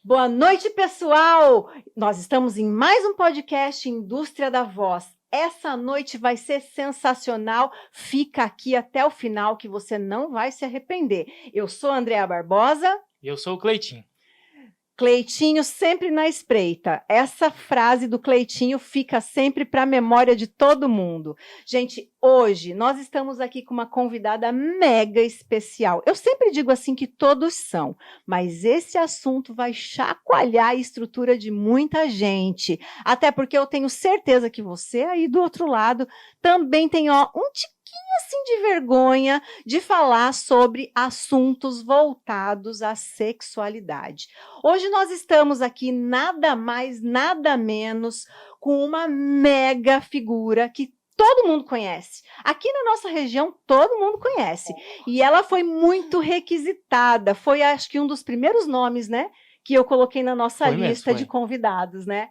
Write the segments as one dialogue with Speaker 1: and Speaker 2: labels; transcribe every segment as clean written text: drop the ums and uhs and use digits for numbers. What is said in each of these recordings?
Speaker 1: Boa noite, pessoal! Nós estamos em mais um podcast Indústria da Voz. Essa noite vai ser sensacional. Fica aqui até o final que você não vai se arrepender. Eu sou a Andréa Barbosa.
Speaker 2: E eu sou o Cleitinho.
Speaker 1: Cleitinho sempre na espreita. Essa frase do Cleitinho fica sempre para a memória de todo mundo. Gente, hoje nós estamos aqui com uma convidada mega especial. Eu sempre digo assim que todos são, mas esse assunto vai chacoalhar a estrutura de muita gente. Até porque eu tenho certeza que você aí do outro lado também tem um tiquinho assim de vergonha de falar sobre assuntos voltados à sexualidade. Hoje nós estamos aqui nada mais, nada menos com uma mega figura que todo mundo conhece. Aqui na nossa região, todo mundo conhece. E ela foi muito requisitada. Foi, acho que, um dos primeiros nomes, né, que eu coloquei na nossa lista de convidados, né?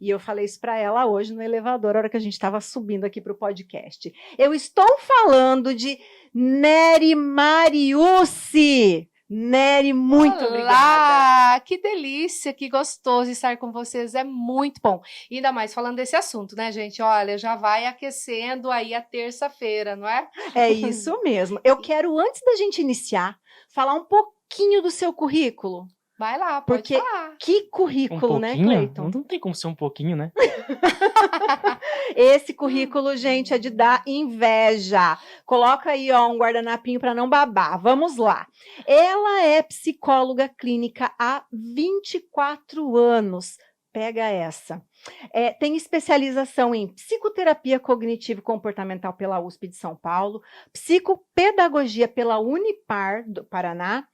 Speaker 1: E eu falei isso para ela hoje no elevador, a hora que a gente estava subindo aqui para o podcast. Eu estou falando de Nery Mariucci. Nery, muito obrigada.
Speaker 3: Olá, que delícia, que gostoso estar com vocês, é muito bom. Ainda mais falando desse assunto, né, gente? Olha, já vai aquecendo aí a terça-feira, não é?
Speaker 1: É isso mesmo. Eu quero, antes da gente iniciar, falar um pouquinho do seu currículo.
Speaker 3: Vai lá, pode falar.
Speaker 1: Que currículo, né, Cleiton?
Speaker 2: Não tem como ser um pouquinho, né?
Speaker 1: Esse currículo, gente, é de dar inveja. Coloca aí, ó, um guardanapinho para não babar. Vamos lá. Ela é psicóloga clínica há 24 anos. Pega essa. Tem especialização em psicoterapia cognitivo e comportamental pela USP de São Paulo, psicopedagogia pela Unipar do Paraná,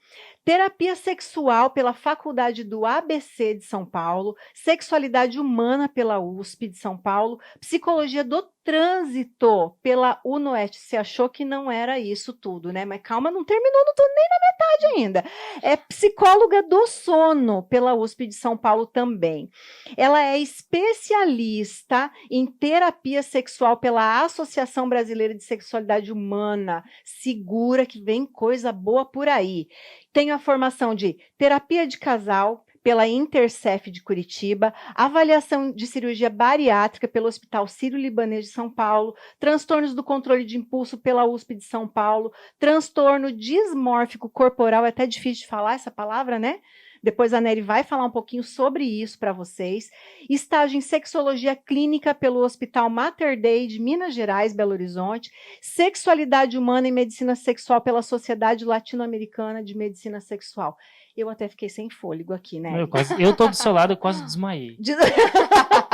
Speaker 1: terapia sexual pela Faculdade do ABC de São Paulo, sexualidade humana pela USP de São Paulo, psicologia do trânsito pela UNOeste. Você achou que não era isso tudo, né? Mas calma, não terminou, não tô nem na metade ainda. É psicóloga do sono pela USP de São Paulo também. Ela é especialista em terapia sexual pela Associação Brasileira de Sexualidade Humana. Segura que vem coisa boa por aí. Tem a formação de terapia de casal pela Intercef de Curitiba, avaliação de cirurgia bariátrica pelo Hospital Sírio-Libanês de São Paulo, transtornos do controle de impulso pela USP de São Paulo, transtorno dismórfico corporal, é até difícil de falar essa palavra, né? Depois a Nery vai falar um pouquinho sobre isso para vocês. Estágio em sexologia clínica pelo Hospital Mater Dei de Minas Gerais, Belo Horizonte. Sexualidade humana e medicina sexual pela Sociedade Latino-Americana de Medicina Sexual. Eu até fiquei sem fôlego aqui, né?
Speaker 2: Eu tô do seu lado, eu quase desmaiei.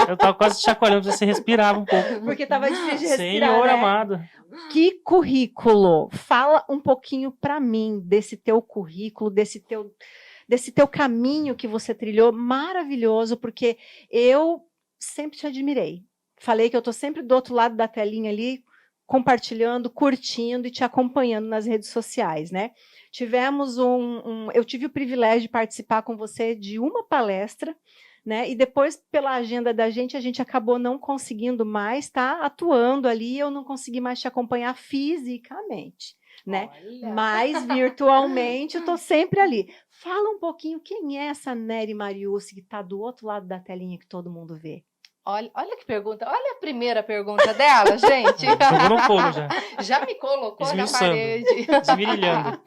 Speaker 2: Eu tava quase chacoalhando pra você respirava um pouco.
Speaker 1: Porque tava difícil de respirar,
Speaker 2: Senhor
Speaker 1: né?
Speaker 2: amado.
Speaker 1: Que currículo! Fala um pouquinho para mim desse teu currículo, desse teu caminho que você trilhou, maravilhoso, porque eu sempre te admirei. Falei que eu estou sempre do outro lado da telinha ali, compartilhando, curtindo e te acompanhando nas redes sociais, né? Tivemos eu tive o privilégio de participar com você de uma palestra, né? E depois, pela agenda da gente, a gente acabou não conseguindo mais estar atuando ali, eu não consegui mais te acompanhar fisicamente. Né? Mas virtualmente eu tô sempre ali. Fala um pouquinho quem é essa Nery Mariucci que está do outro lado da telinha que todo mundo vê.
Speaker 3: Olha que pergunta, olha a primeira pergunta dela, gente.
Speaker 2: Jogou no fogo já.
Speaker 3: Já me colocou
Speaker 2: Esmiuçando,
Speaker 3: na parede.
Speaker 2: desmirilhando.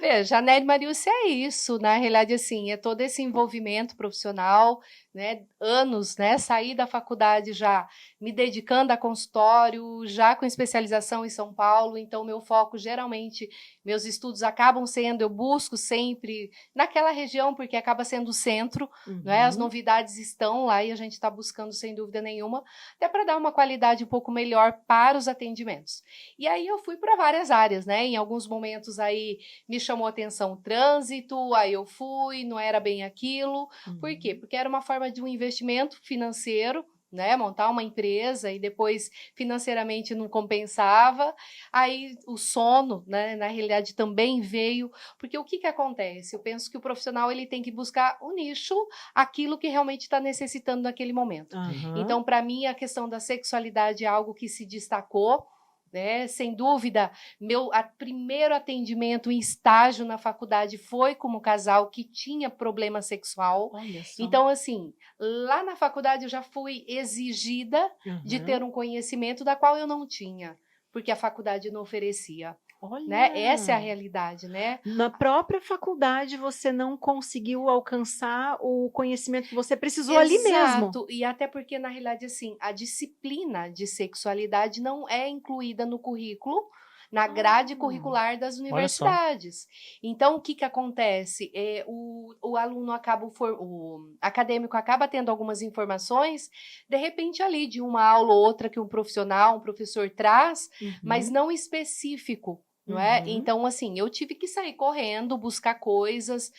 Speaker 3: Veja, a Nery Mariucci é isso, na realidade, assim, é todo esse envolvimento profissional, né, anos, né, saí da faculdade já me dedicando a consultório, já com especialização em São Paulo, então meu foco geralmente, meus estudos acabam sendo, eu busco sempre naquela região, porque acaba sendo o centro, né, as novidades estão lá e a gente está buscando sem dúvida nenhuma, até para dar uma qualidade um pouco melhor para os atendimentos. E aí eu fui para várias áreas, né, em alguns momentos aí me chamou a atenção o trânsito, aí eu fui, não era bem aquilo, por quê? Porque era uma forma de um investimento financeiro, né, montar uma empresa e depois financeiramente não compensava, aí o sono, né, na realidade também veio, porque o que que acontece? Eu penso que o profissional ele tem que buscar o nicho, aquilo que realmente está necessitando naquele momento. Então, para mim, a questão da sexualidade é algo que se destacou, né? Sem dúvida, meu primeiro atendimento em estágio na faculdade foi como casal que tinha problema sexual.
Speaker 1: Olha só.
Speaker 3: Então, assim, lá na faculdade eu já fui exigida de ter um conhecimento da qual eu não tinha, porque a faculdade não oferecia.
Speaker 1: Olha.
Speaker 3: Né? Essa é a realidade, né?
Speaker 1: Na própria faculdade você não conseguiu alcançar o conhecimento que você precisou ali mesmo.
Speaker 3: Exato, e até porque, na realidade, assim, a disciplina de sexualidade não é incluída no currículo, na grade curricular das universidades. Então, o que que acontece? O aluno acaba, o acadêmico acaba tendo algumas informações, de repente ali, de uma aula ou outra que um profissional, um professor traz, mas não específico. Não é? Então, assim, eu tive que sair correndo, buscar coisas,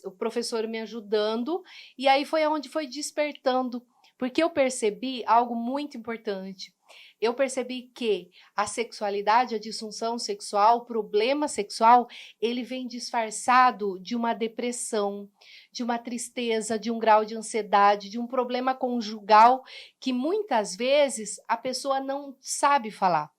Speaker 3: o professor me ajudando, e aí foi onde foi despertando, porque eu percebi algo muito importante. Eu percebi que a sexualidade, a disfunção sexual, o problema sexual, ele vem disfarçado de uma depressão, de uma tristeza, de um grau de ansiedade, de um problema conjugal que muitas vezes a pessoa não sabe falar.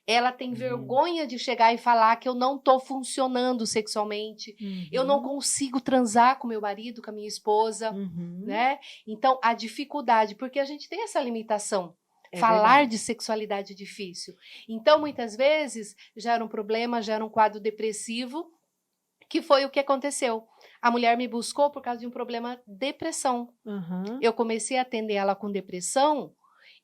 Speaker 3: Ela tem vergonha de chegar e falar que eu não estou funcionando sexualmente, eu não consigo transar com meu marido, com a minha esposa, né? Então, a dificuldade, porque a gente tem essa limitação. Falar de sexualidade é difícil. Então, muitas vezes, gera um problema, gera um quadro depressivo, que foi o que aconteceu. A mulher me buscou por causa de um problema depressão. Eu comecei a atender ela com depressão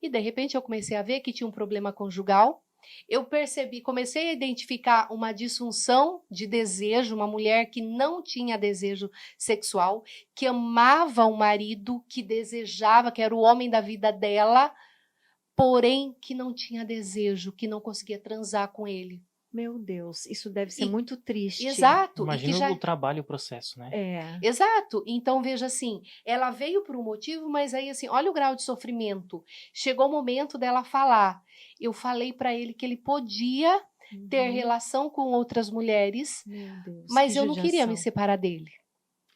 Speaker 3: e, de repente, eu comecei a ver que tinha um problema conjugal. Eu percebi, comecei a identificar uma disfunção de desejo, uma mulher que não tinha desejo sexual, que amava o marido, que desejava, que era o homem da vida dela, porém que não tinha desejo, que não conseguia transar com ele.
Speaker 1: Meu Deus, isso deve ser muito triste.
Speaker 3: Exato.
Speaker 2: Imagina o trabalho e o processo, né?
Speaker 3: Exato. Então, veja assim, ela veio por um motivo, mas aí, assim, olha o grau de sofrimento. Chegou o momento dela falar. Eu falei para ele que ele podia ter relação com outras mulheres, mas eu não queria me separar dele.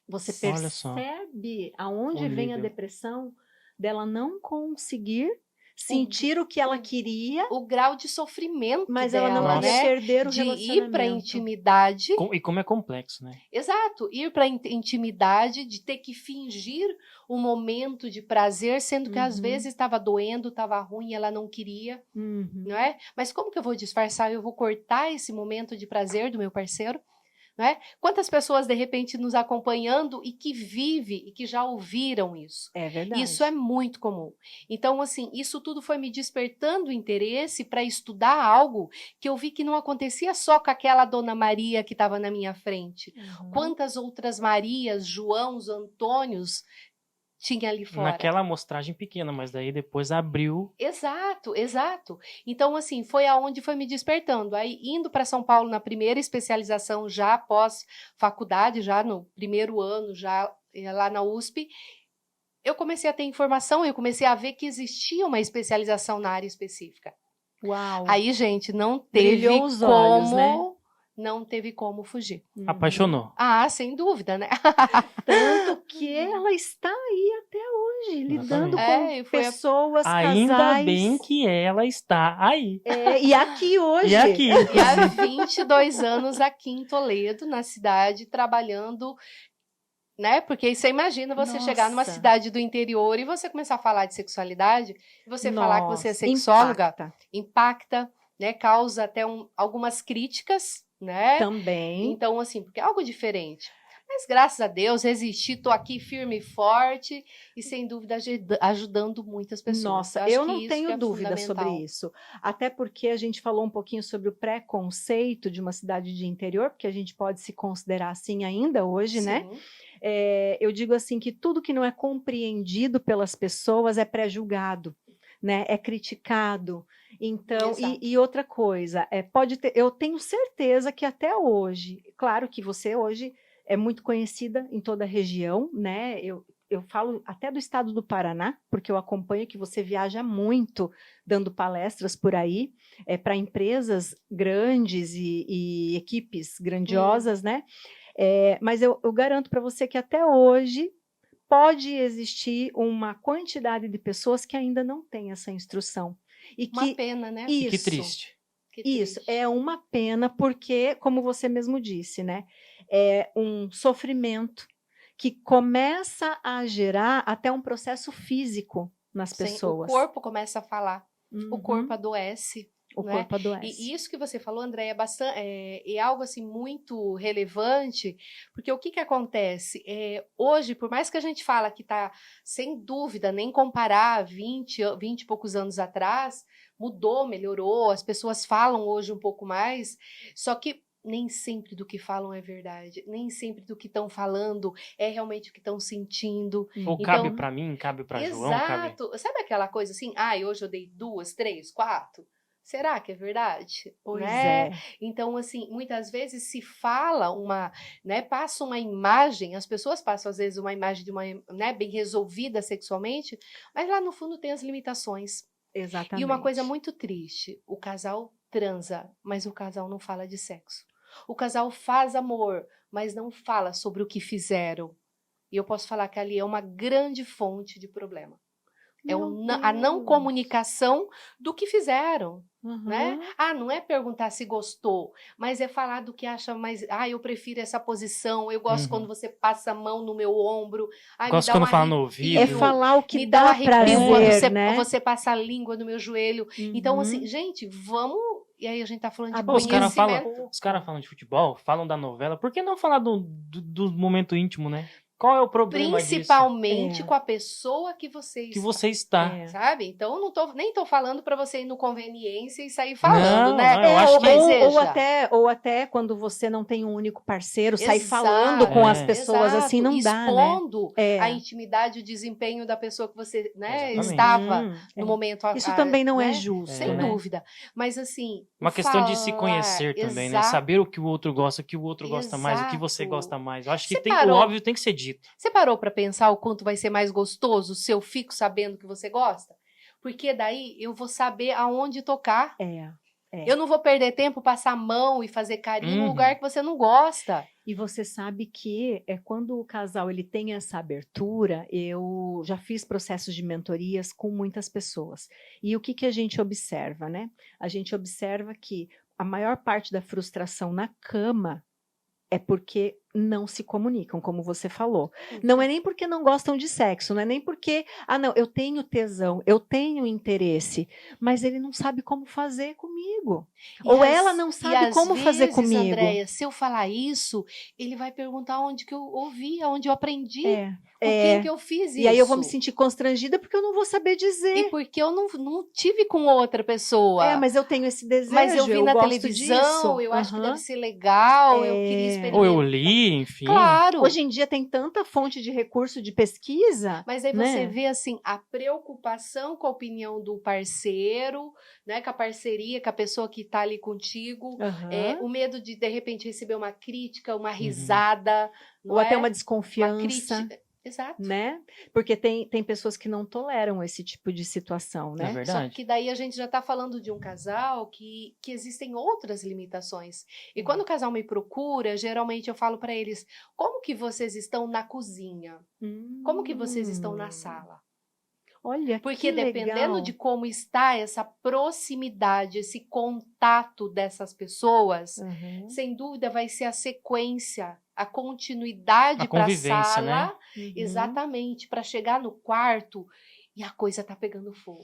Speaker 1: Você percebe aonde vem a depressão dela não conseguir sentir o que ela queria,
Speaker 3: o grau de sofrimento
Speaker 1: mas
Speaker 3: dela,
Speaker 1: ela não queria perder o relacionamento.
Speaker 3: De ir para intimidade.
Speaker 2: E como é complexo, né?
Speaker 3: Exato, ir para intimidade, de ter que fingir um momento de prazer, sendo que às vezes estava doendo, estava ruim, ela não queria, não é? Mas como que eu vou disfarçar? Eu vou cortar esse momento de prazer do meu parceiro? Não é? Quantas pessoas, de repente, nos acompanhando e que vivem e que já ouviram isso?
Speaker 1: É verdade.
Speaker 3: Isso é muito comum. Então, assim, isso tudo foi me despertando interesse para estudar algo que eu vi que não acontecia só com aquela Dona Maria que estava na minha frente. Quantas outras Marias, Joãos, Antônios tinha ali fora.
Speaker 2: Naquela amostragem pequena, mas daí depois abriu.
Speaker 3: Exato, exato. Então, assim, foi aonde foi me despertando. Aí, indo para São Paulo na primeira especialização, já após faculdade, já no primeiro ano, já lá na USP, eu comecei a ter informação, eu comecei a ver que existia uma especialização na área específica.
Speaker 1: Uau!
Speaker 3: Aí, gente, não teve
Speaker 1: os olhos, né?
Speaker 3: Não teve como fugir.
Speaker 2: Apaixonou.
Speaker 3: Ah, sem dúvida, né?
Speaker 1: Tanto que ela está aí até hoje, lidando com pessoas,
Speaker 2: Ainda
Speaker 1: casais.
Speaker 2: bem que ela está aí.
Speaker 1: E aqui hoje.
Speaker 2: E aqui.
Speaker 3: E há 22 anos aqui em Toledo, na cidade, trabalhando, né? Porque você imagina você chegar numa cidade do interior e você começar a falar de sexualidade, e você falar que você é sexóloga, impacta, né? Causa até algumas críticas, né?
Speaker 1: Também.
Speaker 3: Então, assim, porque é algo diferente. Mas, graças a Deus, resisti, tô aqui firme e forte e, sem dúvida, ajudando muitas pessoas.
Speaker 1: Nossa, eu não tenho dúvida sobre isso. Até porque a gente falou um pouquinho sobre o preconceito de uma cidade de interior, porque a gente pode se considerar assim ainda hoje, né? Eu digo assim que tudo que não é compreendido pelas pessoas é pré-julgado, né? É criticado. Então, e outra coisa, pode ter, eu tenho certeza que até hoje, claro que você hoje é muito conhecida em toda a região, né? eu falo até do estado do Paraná, porque eu acompanho que você viaja muito dando palestras por aí, para empresas grandes e equipes grandiosas, né? Mas eu garanto para você que até hoje pode existir uma quantidade de pessoas que ainda não têm essa instrução.
Speaker 3: Uma pena, né?
Speaker 2: E que triste.
Speaker 1: Isso, é uma pena porque, como você mesmo disse, né? É um sofrimento que começa a gerar até um processo físico nas pessoas.
Speaker 3: O corpo começa a falar, o
Speaker 1: Uhum.
Speaker 3: corpo adoece.
Speaker 1: O
Speaker 3: né?
Speaker 1: corpo adoece.
Speaker 3: E isso que você falou, André, é algo assim muito relevante, porque o que acontece? Hoje, por mais que a gente fala que está, sem dúvida, nem comparar 20 e poucos anos atrás, mudou, melhorou, as pessoas falam hoje um pouco mais, só que nem sempre do que falam é verdade, nem sempre do que estão falando é realmente o que estão sentindo.
Speaker 2: Ou cabe pra mim, cabe pra João, cabe...
Speaker 3: Exato. Sabe aquela coisa assim, hoje eu dei 2, 3, 4? Será que é verdade?
Speaker 1: Pois
Speaker 3: né?
Speaker 1: é.
Speaker 3: Então, assim, muitas vezes se fala passa uma imagem, as pessoas passam às vezes uma imagem de uma, bem resolvida sexualmente, mas lá no fundo tem as limitações.
Speaker 1: Exatamente.
Speaker 3: E uma coisa muito triste, o casal transa, mas o casal não fala de sexo. O casal faz amor, mas não fala sobre o que fizeram. E eu posso falar que ali é uma grande fonte de problema. A não comunicação do que fizeram.
Speaker 1: Uhum.
Speaker 3: Né? Não é perguntar se gostou, mas é falar do que acha mais. Eu prefiro essa posição, eu gosto quando você passa a mão no meu ombro.
Speaker 2: Gosto quando fala no ouvido.
Speaker 1: É falar o que
Speaker 3: me
Speaker 1: dá prazer,
Speaker 3: quando você passa a língua no meu joelho. Então, assim, gente, vamos. E aí a gente tá falando de conhecimento.
Speaker 2: Os caras falam de futebol, falam da novela. Por que não falar do momento íntimo, né? Qual é o problema
Speaker 3: Principalmente com a pessoa que você
Speaker 2: está.
Speaker 3: Sabe? Então, eu nem tô falando para você ir no conveniência e sair falando, né?
Speaker 2: Eu acho
Speaker 1: ou até quando você não tem um único parceiro, sair falando com as pessoas assim, não dá, né?
Speaker 3: Expondo a intimidade e o desempenho da pessoa que você estava no momento.
Speaker 1: Isso também não é justo,
Speaker 3: sem dúvida. Mas, assim...
Speaker 2: Uma questão de se conhecer também, né? Saber o que o outro gosta, o que o outro gosta mais, o que você gosta mais. Eu acho que o óbvio tem que ser dito.
Speaker 3: Você parou para pensar o quanto vai ser mais gostoso se eu fico sabendo que você gosta? Porque daí eu vou saber aonde tocar. Eu não vou perder tempo, passar a mão e fazer carinho no lugar que você não gosta.
Speaker 1: E você sabe que quando o casal ele tem essa abertura, eu já fiz processos de mentorias com muitas pessoas. E o que a gente observa, né? A gente observa que a maior parte da frustração na cama é porque não se comunicam, como você falou. Não é nem porque não gostam de sexo, não é nem porque, não, eu tenho tesão, eu tenho interesse, mas ele não sabe como fazer comigo. Ou ela não sabe como fazer comigo.
Speaker 3: Andréia, se eu falar isso, ele vai perguntar onde que eu ouvi, onde eu aprendi, com quem que eu fiz isso.
Speaker 1: E aí eu vou me sentir constrangida porque eu não vou saber dizer.
Speaker 3: E porque eu não tive com outra pessoa.
Speaker 1: Mas eu tenho esse desejo,
Speaker 3: mas eu vi na televisão, eu acho que deve ser legal, eu queria experimentar.
Speaker 2: Ou eu li, enfim.
Speaker 3: Claro.
Speaker 1: Hoje em dia tem tanta fonte de recurso de pesquisa.
Speaker 3: Mas aí você vê, assim, a preocupação com a opinião do parceiro, né, com a parceria, com a pessoa que tá ali contigo, o medo de repente, receber uma crítica, uma risada.
Speaker 1: Ou até uma desconfiança.
Speaker 3: Uma crítica. Exato.
Speaker 1: Né? Porque tem pessoas que não toleram esse tipo de situação, né?
Speaker 2: É verdade.
Speaker 3: Só que daí a gente já está falando de um casal que existem outras limitações. E quando o casal me procura, geralmente eu falo para eles, como que vocês estão na cozinha? Como que vocês estão na sala?
Speaker 1: Olha,
Speaker 3: porque dependendo de como está essa proximidade, esse contato dessas pessoas, sem dúvida vai ser a sequência, a continuidade para a sala, né? Exatamente, para chegar no quarto e a coisa tá pegando fogo.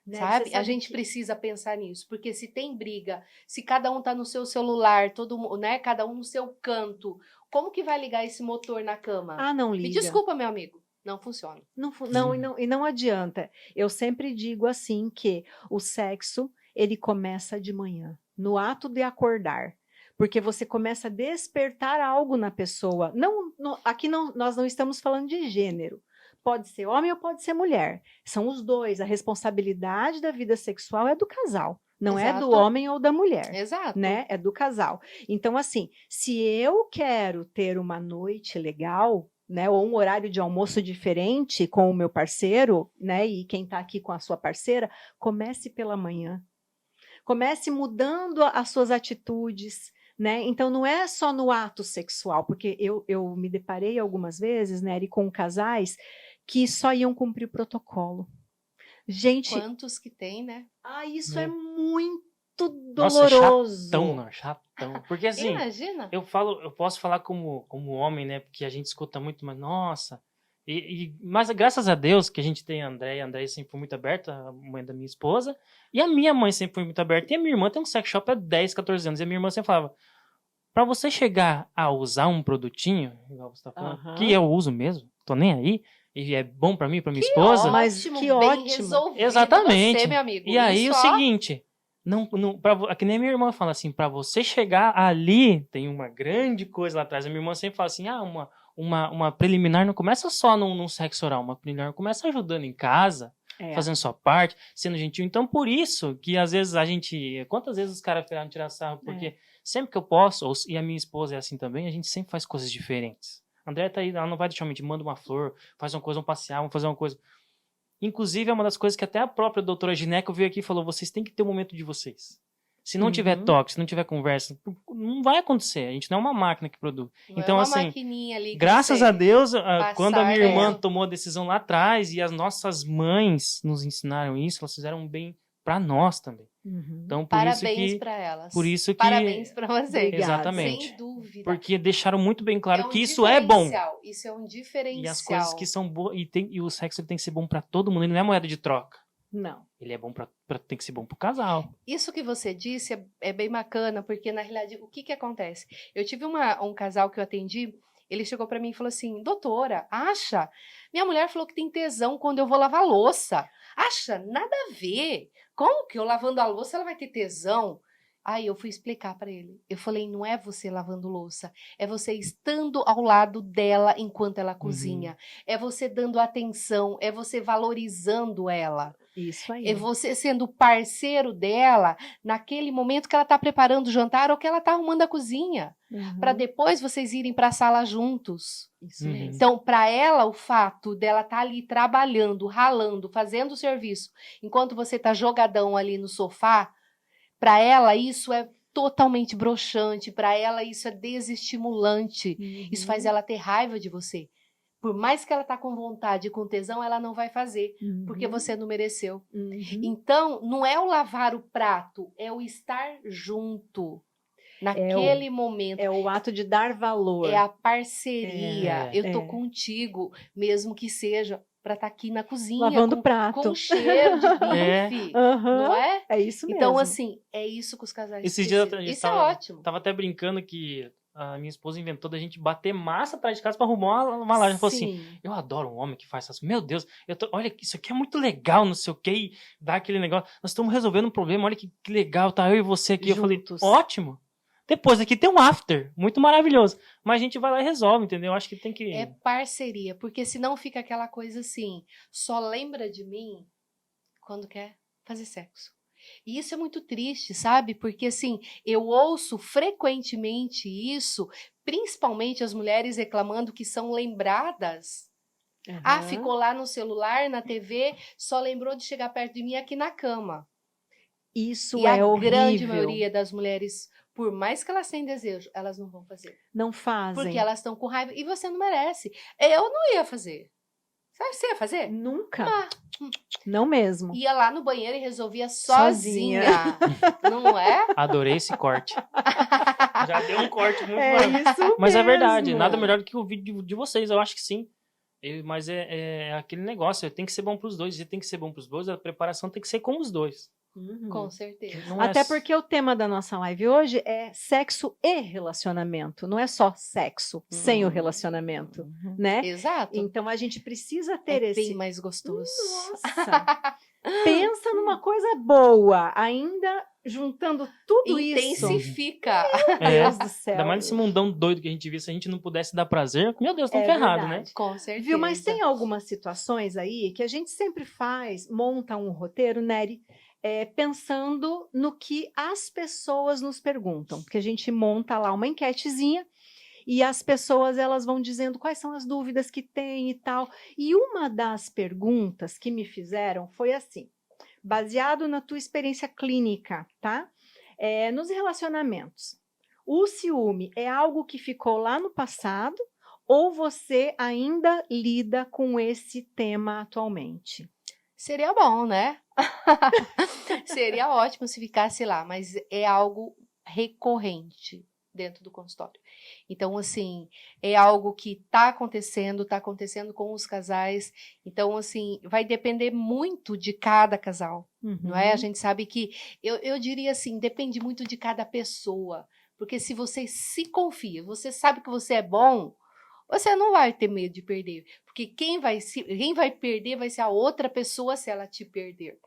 Speaker 3: Né? Sabe? A gente precisa pensar nisso, porque se tem briga, se cada um tá no seu celular, né? Cada um no seu canto, como que vai ligar esse motor na cama?
Speaker 1: Não liga.
Speaker 3: Me desculpa, meu amigo. Não funciona.
Speaker 1: Não adianta. Eu sempre digo assim que o sexo, ele começa de manhã, no ato de acordar. Porque você começa a despertar algo na pessoa. Aqui nós não estamos falando de gênero. Pode ser homem ou pode ser mulher. São os dois. A responsabilidade da vida sexual é do casal. Não é do homem ou da mulher.
Speaker 3: Exato.
Speaker 1: Né? É do casal. Então, assim, se eu quero ter uma noite legal, né, ou um horário de almoço diferente com o meu parceiro, né, e quem está aqui com a sua parceira, comece pela manhã. Comece mudando as suas atitudes, né? Então, não é só no ato sexual, porque eu me deparei algumas vezes, né, com casais que só iam cumprir o protocolo. Gente...
Speaker 3: Quantos que tem, né?
Speaker 1: Isso é muito
Speaker 2: doloroso.
Speaker 1: Nossa,
Speaker 2: chatão. Porque assim,
Speaker 3: imagina.
Speaker 2: eu posso falar como homem, né? Porque a gente escuta muito, mas nossa. Mas graças a Deus que a gente tem a Andréia sempre foi muito aberta, a mãe da minha esposa, e a minha mãe sempre foi muito aberta, e a minha irmã tem um sex shop há 10, 14 anos, e a minha irmã sempre falava, pra você chegar a usar um produtinho, igual você tá falando, que eu uso mesmo, tô nem aí, e é bom pra mim, pra minha esposa.
Speaker 1: Mas que ótimo.
Speaker 2: Exatamente.
Speaker 3: Você, meu amigo.
Speaker 2: E aí o seguinte, que nem a minha irmã fala assim, pra você chegar ali, tem uma grande coisa lá atrás. A minha irmã sempre fala assim, uma preliminar não começa só num sexo oral, uma preliminar começa ajudando em casa, fazendo sua parte, sendo gentil. Então, por isso que às vezes quantas vezes os caras viraram tirar sarro? Porque sempre que eu posso, e a minha esposa é assim também, a gente sempre faz coisas diferentes. A Andréia tá aí, ela não vai deixar mentir, manda uma flor, faz uma coisa, vamos passear, vamos fazer uma coisa. Inclusive, é uma das coisas que até a própria doutora Gineco veio aqui e falou, vocês têm que ter um momento de vocês. Se não tiver toque, se não tiver conversa, não vai acontecer. A gente não é uma máquina que produz.
Speaker 3: Não
Speaker 2: então,
Speaker 3: é uma
Speaker 2: assim,
Speaker 3: maquininha ali que
Speaker 2: graças a Deus, quando a minha irmã
Speaker 3: ela
Speaker 2: tomou a decisão lá atrás e as nossas mães nos ensinaram isso, elas fizeram um bem para nós também. Então,
Speaker 3: parabéns para elas.
Speaker 2: Por isso que...
Speaker 3: Parabéns para você.
Speaker 2: Exatamente.
Speaker 3: Sem dúvida.
Speaker 2: Porque deixaram muito bem claro que isso é bom.
Speaker 3: Isso é um diferencial.
Speaker 2: E as coisas que são boas... E o sexo ele tem que ser bom para todo mundo. Ele não é moeda de troca.
Speaker 1: Não.
Speaker 2: Ele é bom tem que ser bom pro casal.
Speaker 3: Isso que você disse é bem bacana, porque na realidade, o que acontece? Eu tive um casal que eu atendi, ele chegou para mim e falou assim, doutora, acha? Minha mulher falou que tem tesão quando eu vou lavar louça. Acha? Nada a ver. Como que eu lavando a louça ela vai ter tesão? Aí eu fui explicar para ele. Eu falei, não é você lavando louça, é você estando ao lado dela enquanto ela cozinha. É você dando atenção, é você valorizando ela.
Speaker 1: Isso aí.
Speaker 3: É você sendo parceiro dela naquele momento que ela está preparando o jantar ou que ela está arrumando a cozinha. Para depois vocês irem para a sala juntos.
Speaker 1: Isso mesmo.
Speaker 3: Então, para ela, o fato dela estar ali trabalhando, ralando, fazendo o serviço, enquanto você está jogadão ali no sofá, para ela isso é totalmente broxante, para ela isso é desestimulante. Isso faz ela ter raiva de você. Por mais que ela tá com vontade e com tesão, ela não vai fazer, porque você não mereceu. Então, não é o lavar o prato, é o estar junto. Naquele momento.
Speaker 1: É o ato de dar valor.
Speaker 3: É a parceria. Eu tô contigo, mesmo que seja para estar aqui na cozinha.
Speaker 1: Lavando prato.
Speaker 3: Com cheiro de bife. Não é?
Speaker 1: É isso mesmo.
Speaker 3: Então, assim, é isso que os casais
Speaker 2: Esses dias
Speaker 3: isso é ótimo.
Speaker 2: Tava até brincando que a minha esposa inventou da gente bater massa atrás de casa para arrumar uma laje. Ela falou assim, eu adoro um homem que faz isso. Meu Deus, olha, isso aqui é muito legal, não sei o que, e dá aquele negócio. Nós estamos resolvendo um problema, olha que legal, tá eu e você aqui.
Speaker 1: Juntos.
Speaker 2: Eu falei, ótimo. Depois aqui tem um after, muito maravilhoso. Mas a gente vai lá e resolve, entendeu? Eu acho que tem que...
Speaker 3: É parceria, porque senão fica aquela coisa assim, só lembra de mim quando quer fazer sexo. E isso é muito triste, sabe? Porque assim, eu ouço frequentemente isso, principalmente as mulheres reclamando que são lembradas. Ah, ficou lá no celular, na TV, só lembrou de chegar perto de mim aqui na cama.
Speaker 1: Isso
Speaker 3: é horrível. E a grande maioria das mulheres, por mais que elas tenham desejo, elas não vão fazer.
Speaker 1: Não fazem.
Speaker 3: Porque elas estão com raiva e você não merece. Eu não ia fazer. Você ia fazer?
Speaker 1: Nunca. Não mesmo.
Speaker 3: Ia lá no banheiro e resolvia sozinha. Não é?
Speaker 2: Adorei esse corte. Já deu um corte muito bom.
Speaker 1: Isso
Speaker 2: Mas
Speaker 1: mesmo.
Speaker 2: É verdade, nada melhor do que o vídeo de vocês, eu acho que sim. Mas é aquele negócio, tem que ser bom pros dois, tem que ser bom pros dois, a preparação tem que ser com os dois.
Speaker 3: Com certeza.
Speaker 1: Até porque o tema da nossa live hoje é sexo e relacionamento. Não é só sexo sem o relacionamento, né?
Speaker 3: Exato.
Speaker 1: Então a gente precisa ter esse...
Speaker 3: bem mais gostoso.
Speaker 1: Nossa! Pensa numa coisa boa, ainda juntando tudo isso.
Speaker 3: Intensifica.
Speaker 1: Deus do céu.
Speaker 2: Ainda mais nesse mundão doido que a gente vive, se a gente não pudesse dar prazer, meu Deus, estamos ferrados, né?
Speaker 3: Com certeza.
Speaker 1: Viu? Mas tem algumas situações aí que a gente sempre monta um roteiro, Nery, pensando no que as pessoas nos perguntam. Porque a gente monta lá uma enquetezinha e as pessoas elas vão dizendo quais são as dúvidas que têm e tal. E uma das perguntas que me fizeram foi assim, baseado na tua experiência clínica, tá? Nos relacionamentos, o ciúme é algo que ficou lá no passado ou você ainda lida com esse tema atualmente?
Speaker 3: Seria bom, né? Seria ótimo se ficasse lá, mas é algo recorrente dentro do consultório. Então, assim, é algo que está acontecendo com os casais. Então, assim, vai depender muito de cada casal, não é? A gente sabe que, eu diria assim, depende muito de cada pessoa. Porque se você se confia, você sabe que você é bom, você não vai ter medo de perder. Porque quem vai perder vai ser a outra pessoa se ela te perder.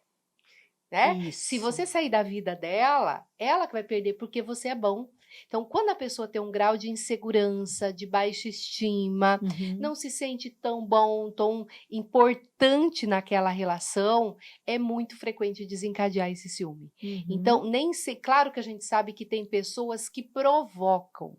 Speaker 3: Né?
Speaker 1: Isso.
Speaker 3: Se você sair da vida dela, ela que vai perder porque você é bom. Então, quando a pessoa tem um grau de insegurança, de baixa estima, não se sente tão bom, tão importante naquela relação, é muito frequente desencadear esse ciúme. Então, claro que a gente sabe que tem pessoas que provocam,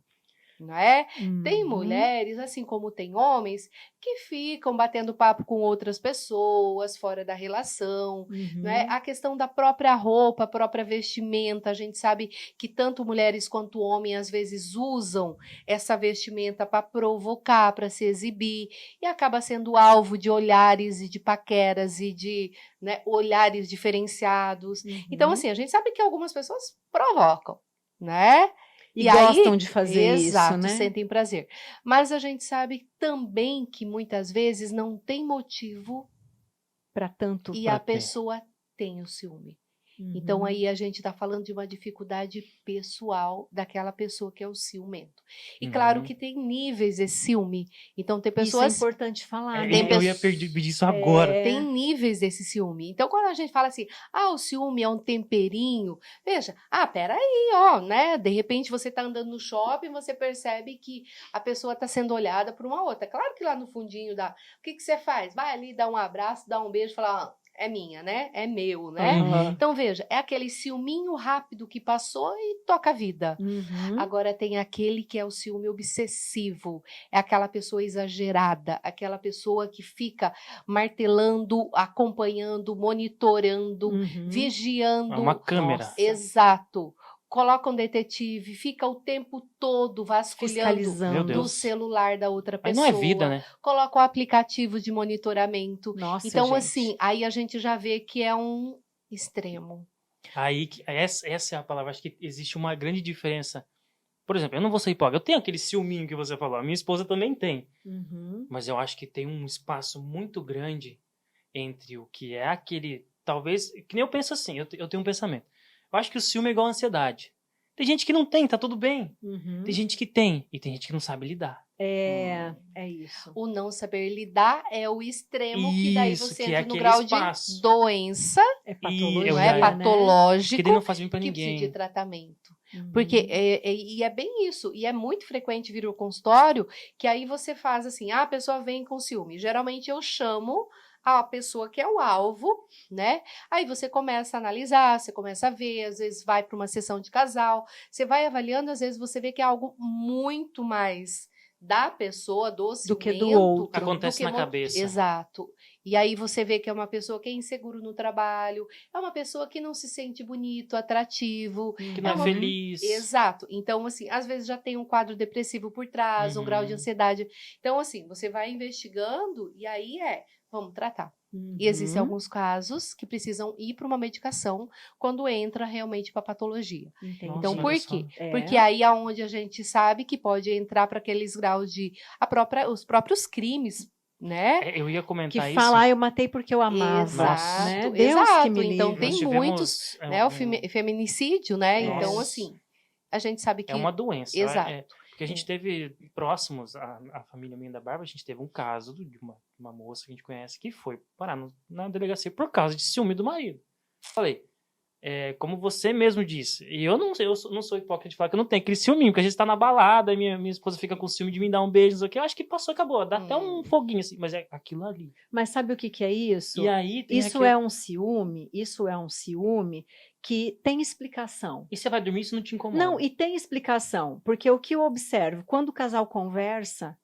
Speaker 3: não é? Tem mulheres, assim como tem homens, que ficam batendo papo com outras pessoas fora da relação, não é? A questão da própria roupa, a própria vestimenta, a gente sabe que tanto mulheres quanto homens às vezes usam essa vestimenta para provocar, para se exibir, e acaba sendo alvo de olhares e de paqueras e de, né, olhares diferenciados. Então, assim, a gente sabe que algumas pessoas provocam, né?
Speaker 1: E gostam de fazer
Speaker 3: exato,
Speaker 1: isso, né?
Speaker 3: Sentem prazer. Mas a gente sabe também que muitas vezes não tem motivo
Speaker 1: para tanto.
Speaker 3: E a pessoa tem o ciúme. Então, aí a gente está falando de uma dificuldade pessoal daquela pessoa que é o ciumento. E claro que tem níveis esse ciúme. Então, tem pessoas...
Speaker 1: Isso é importante falar, né?
Speaker 2: Eu ia pedir isso agora.
Speaker 3: Tem níveis desse ciúme. Então, quando a gente fala assim, o ciúme é um temperinho, veja, peraí, ó, né? De repente, você tá andando no shopping, você percebe que a pessoa tá sendo olhada por uma outra. Claro que lá no fundinho o que você faz? Vai ali, dá um abraço, dá um beijo, fala, é minha, né? É meu, né? Então, veja, é aquele ciúminho rápido que passou e toca a vida. Agora tem aquele que é o ciúme obsessivo. É aquela pessoa exagerada, aquela pessoa que fica martelando, acompanhando, monitorando, vigiando.
Speaker 2: É uma câmera.
Speaker 3: Nossa. Exato. Coloca um detetive, fica o tempo todo vasculhando do celular da outra pessoa.
Speaker 2: Aí não é vida, né?
Speaker 3: Coloca o aplicativo de monitoramento.
Speaker 1: Nossa,
Speaker 3: então,
Speaker 1: gente.
Speaker 3: assim, aí a gente já vê que é um extremo.
Speaker 2: Aí, essa é a palavra. Acho que existe uma grande diferença. Por exemplo, eu não vou ser hipócrita. Eu tenho aquele ciúminho que você falou. A minha esposa também tem. Mas eu acho que tem um espaço muito grande entre o que é aquele... Talvez... Que nem eu penso assim. Eu tenho um pensamento. Eu acho que o ciúme é igual a ansiedade. Tem gente que não tem, tá tudo bem. Tem gente que tem. E tem gente que não sabe lidar.
Speaker 1: É isso.
Speaker 3: O não saber lidar é o extremo, que daí você entra no grau
Speaker 2: espaço.
Speaker 3: de doença.
Speaker 1: É patologia,
Speaker 3: não é patológico.
Speaker 2: Que daí não faz bem pra
Speaker 3: que
Speaker 2: ninguém.
Speaker 3: precisa de tratamento. Porque é bem isso. E é muito frequente vir ao consultório que aí você faz assim, a pessoa vem com ciúme. Geralmente eu chamo a pessoa que é o alvo, né? Aí você começa a analisar, você começa a ver, às vezes vai para uma sessão de casal, você vai avaliando, às vezes você vê que é algo muito mais da pessoa, do ciumento,
Speaker 1: do que do outro.
Speaker 2: Acontece na cabeça.
Speaker 3: Exato. E aí você vê que é uma pessoa que é inseguro no trabalho, é uma pessoa que não se sente bonito, atrativo.
Speaker 2: Que não é feliz.
Speaker 3: Exato. Então, assim, às vezes já tem um quadro depressivo por trás, um grau de ansiedade. Então, assim, você vai investigando e aí vamos tratar. E existem alguns casos que precisam ir para uma medicação quando entra realmente para patologia.
Speaker 1: Entendi.
Speaker 3: Então, por quê?
Speaker 1: É.
Speaker 3: Porque aí é onde a gente sabe que pode entrar para aqueles graus de os próprios crimes, né?
Speaker 2: Eu ia comentar
Speaker 1: que
Speaker 2: isso.
Speaker 1: falar, eu matei porque eu amava.
Speaker 3: Exato,
Speaker 1: Né? Deus
Speaker 3: exato.
Speaker 1: que me livre.
Speaker 3: Então tem muitos, né? O feminicídio, né?
Speaker 2: Nossa.
Speaker 3: Então, assim, a gente sabe que...
Speaker 2: É uma doença.
Speaker 3: Exato.
Speaker 2: Porque a gente teve próximos, a família minha da Bárbara, a gente teve um caso de uma moça que a gente conhece que foi parar na delegacia por causa de ciúme do marido. Falei, como você mesmo disse, e eu não sou hipócrita de falar que eu não tenho aquele ciúminho, porque a gente tá na balada, minha esposa fica com ciúme de me dar um beijo, não sei o que, eu acho que passou, acabou, dá até um foguinho assim, mas é aquilo ali.
Speaker 1: Mas sabe o que é isso?
Speaker 2: E aí tem
Speaker 1: Isso é um ciúme que tem explicação.
Speaker 2: E você vai dormir, isso não te incomoda?
Speaker 1: Não, e tem explicação, porque o que eu observo, quando o casal conversa,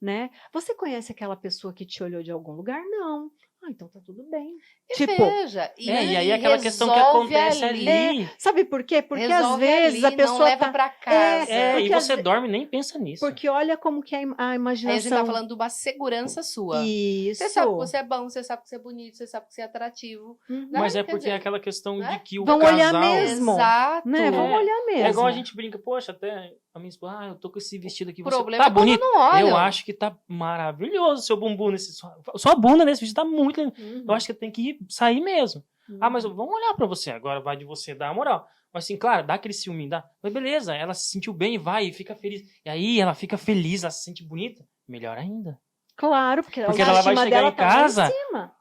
Speaker 1: né? Você conhece aquela pessoa que te olhou de algum lugar? Não. Ah, então tá tudo bem.
Speaker 3: E veja,
Speaker 2: e aí aquela questão que acontece ali.
Speaker 1: Sabe por quê? Porque às
Speaker 3: resolve
Speaker 1: vezes
Speaker 3: ali,
Speaker 1: a pessoa
Speaker 3: não leva pra casa.
Speaker 2: E você dorme e nem pensa nisso.
Speaker 1: Porque olha como que a imaginação...
Speaker 3: Aí a gente tá falando de uma segurança sua.
Speaker 1: Isso.
Speaker 3: Você sabe que você é bom, você sabe que você é bonito, você sabe que você é atrativo.
Speaker 1: Uhum.
Speaker 3: Né?
Speaker 2: Mas é
Speaker 3: Quer
Speaker 2: porque
Speaker 3: dizer,
Speaker 2: é aquela questão
Speaker 3: né?
Speaker 2: de que o
Speaker 1: Vão
Speaker 2: casal...
Speaker 1: olhar mesmo.
Speaker 3: Exato.
Speaker 1: Né? Vamos olhar mesmo.
Speaker 2: É igual a gente brinca, poxa, até a minha esposa, eu tô com esse vestido aqui,
Speaker 3: O
Speaker 2: você
Speaker 3: problema
Speaker 2: tá
Speaker 3: é quando
Speaker 2: bonito?
Speaker 3: não olham.
Speaker 2: Eu acho que tá maravilhoso o seu bumbum nesse... Sua bunda nesse vestido tá muito lindo.
Speaker 1: Uhum.
Speaker 2: Eu acho que tem que sair mesmo.
Speaker 1: Uhum.
Speaker 2: Ah, mas vamos olhar pra você. Agora vai de você dar a moral. Mas assim, claro, dá aquele ciúme, dá. Mas beleza, ela se sentiu bem, vai e fica feliz. E aí ela fica feliz, ela se sente bonita. Melhor ainda.
Speaker 1: Claro, porque
Speaker 2: Porque
Speaker 1: a
Speaker 2: ela vai
Speaker 1: autoestima
Speaker 2: chegar
Speaker 1: dela
Speaker 2: em
Speaker 1: tá lá
Speaker 2: casa,
Speaker 1: em cima.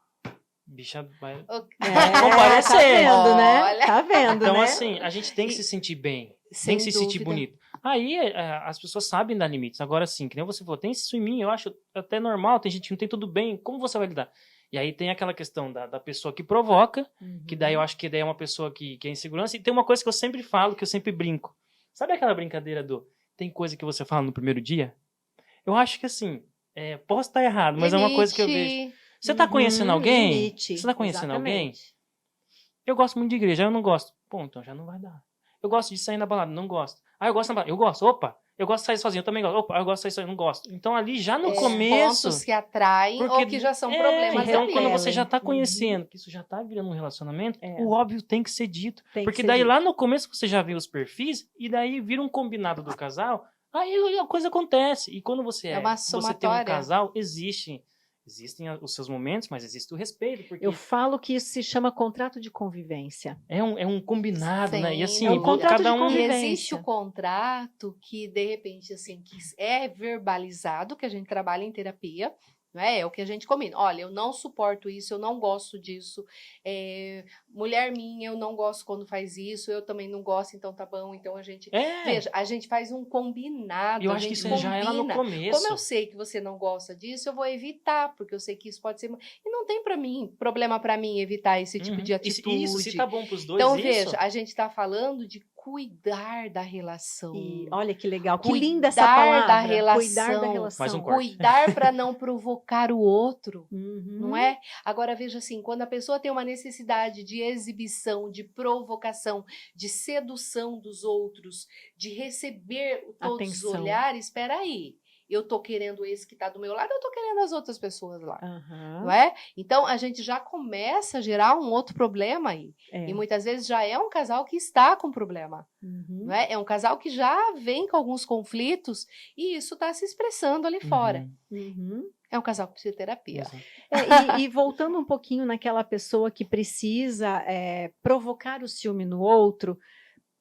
Speaker 2: bicha vai...
Speaker 1: Tá vendo, né?
Speaker 3: Olha.
Speaker 1: Tá vendo,
Speaker 2: Então,
Speaker 1: né?
Speaker 2: assim, a gente tem que se sentir bem.
Speaker 3: Sem
Speaker 2: Tem que se sentir
Speaker 3: dúvida.
Speaker 2: bonito. Aí as pessoas sabem dar limites. Agora sim, que nem você falou, tem isso em mim, eu acho até normal, tem gente que não tem tudo bem. Como você vai lidar? E aí tem aquela questão da pessoa que provoca, que daí eu acho que daí é uma pessoa que é insegurança. E tem uma coisa que eu sempre falo, que eu sempre brinco. Sabe aquela brincadeira do tem coisa que você fala no primeiro dia? Eu acho que assim, posso estar errado, mas é uma coisa que eu vejo. Você tá conhecendo alguém?
Speaker 1: Limite.
Speaker 2: Você tá conhecendo alguém?
Speaker 1: Exatamente.
Speaker 2: Eu gosto muito de igreja, eu não gosto. Pô, então já não vai dar. Eu gosto de sair na balada, não gosto. Ah, eu gosto na balada, eu gosto. Opa, eu gosto de sair sozinho, eu também gosto. Opa, eu gosto de sair sozinho, não gosto. Então ali já no começo...
Speaker 3: Pontos que atraem
Speaker 2: porque-
Speaker 3: ou que já são problemas
Speaker 2: então
Speaker 3: ali.
Speaker 2: quando você já tá
Speaker 1: Uhum.
Speaker 2: conhecendo, que isso já tá virando um relacionamento,
Speaker 1: É.
Speaker 2: o óbvio tem que ser dito.
Speaker 1: Tem que
Speaker 2: Porque
Speaker 1: ser
Speaker 2: daí
Speaker 1: dito.
Speaker 2: lá no começo você já vê os perfis, e daí vira um combinado do casal, aí a coisa acontece. E quando você
Speaker 3: É uma
Speaker 2: você tem um
Speaker 3: somatória.
Speaker 2: casal, existem os seus momentos, mas existe o respeito, porque
Speaker 1: Eu falo que isso se chama contrato de convivência.
Speaker 2: é um combinado, né? E
Speaker 3: Sem
Speaker 2: assim,
Speaker 1: É um contrato
Speaker 2: cada
Speaker 1: de
Speaker 2: um...
Speaker 3: E
Speaker 1: convivência.
Speaker 3: existe o contrato que, de repente, assim, que é verbalizado, que a gente trabalha em terapia, né? É o que a gente combina. Olha, eu não suporto isso, eu não gosto disso. Mulher minha, eu não gosto quando faz isso, eu também não gosto, então tá bom. Então a gente... Veja, a gente faz um combinado.
Speaker 2: eu
Speaker 3: a
Speaker 2: acho que
Speaker 3: gente
Speaker 2: isso já é lá no
Speaker 3: combina.
Speaker 2: começo.
Speaker 3: Como eu sei que você não gosta disso, eu vou evitar, porque eu sei que isso pode ser... E não tem problema para mim evitar esse tipo de atitude.
Speaker 2: Isso, se tá bom pros dois,
Speaker 3: Então,
Speaker 2: isso.
Speaker 3: veja, a gente está falando de cuidar da relação.
Speaker 1: E olha que legal, que
Speaker 3: Cuidar
Speaker 1: linda essa palavra.
Speaker 3: da relação.
Speaker 1: Cuidar da relação.
Speaker 2: Mais um corte.
Speaker 3: Cuidar para não provocar o outro,
Speaker 1: Uhum.
Speaker 3: não é? Agora, veja assim, quando a pessoa tem uma necessidade de exibição, de provocação, de sedução dos outros, de receber todos
Speaker 1: Atenção.
Speaker 3: os olhares, espera aí. Eu tô querendo esse que tá do meu lado, eu tô querendo as outras pessoas lá.
Speaker 1: Aham.
Speaker 3: Não é? Então, a gente já começa a gerar um outro problema aí.
Speaker 1: É.
Speaker 3: E muitas vezes já é um casal que está com problema.
Speaker 1: Uhum.
Speaker 3: Não é? É um casal que já vem com alguns conflitos e isso está se expressando ali fora.
Speaker 1: Uhum.
Speaker 3: É um casal que precisa de terapia.
Speaker 2: Exato.
Speaker 1: E voltando um pouquinho naquela pessoa que precisa provocar o ciúme no outro,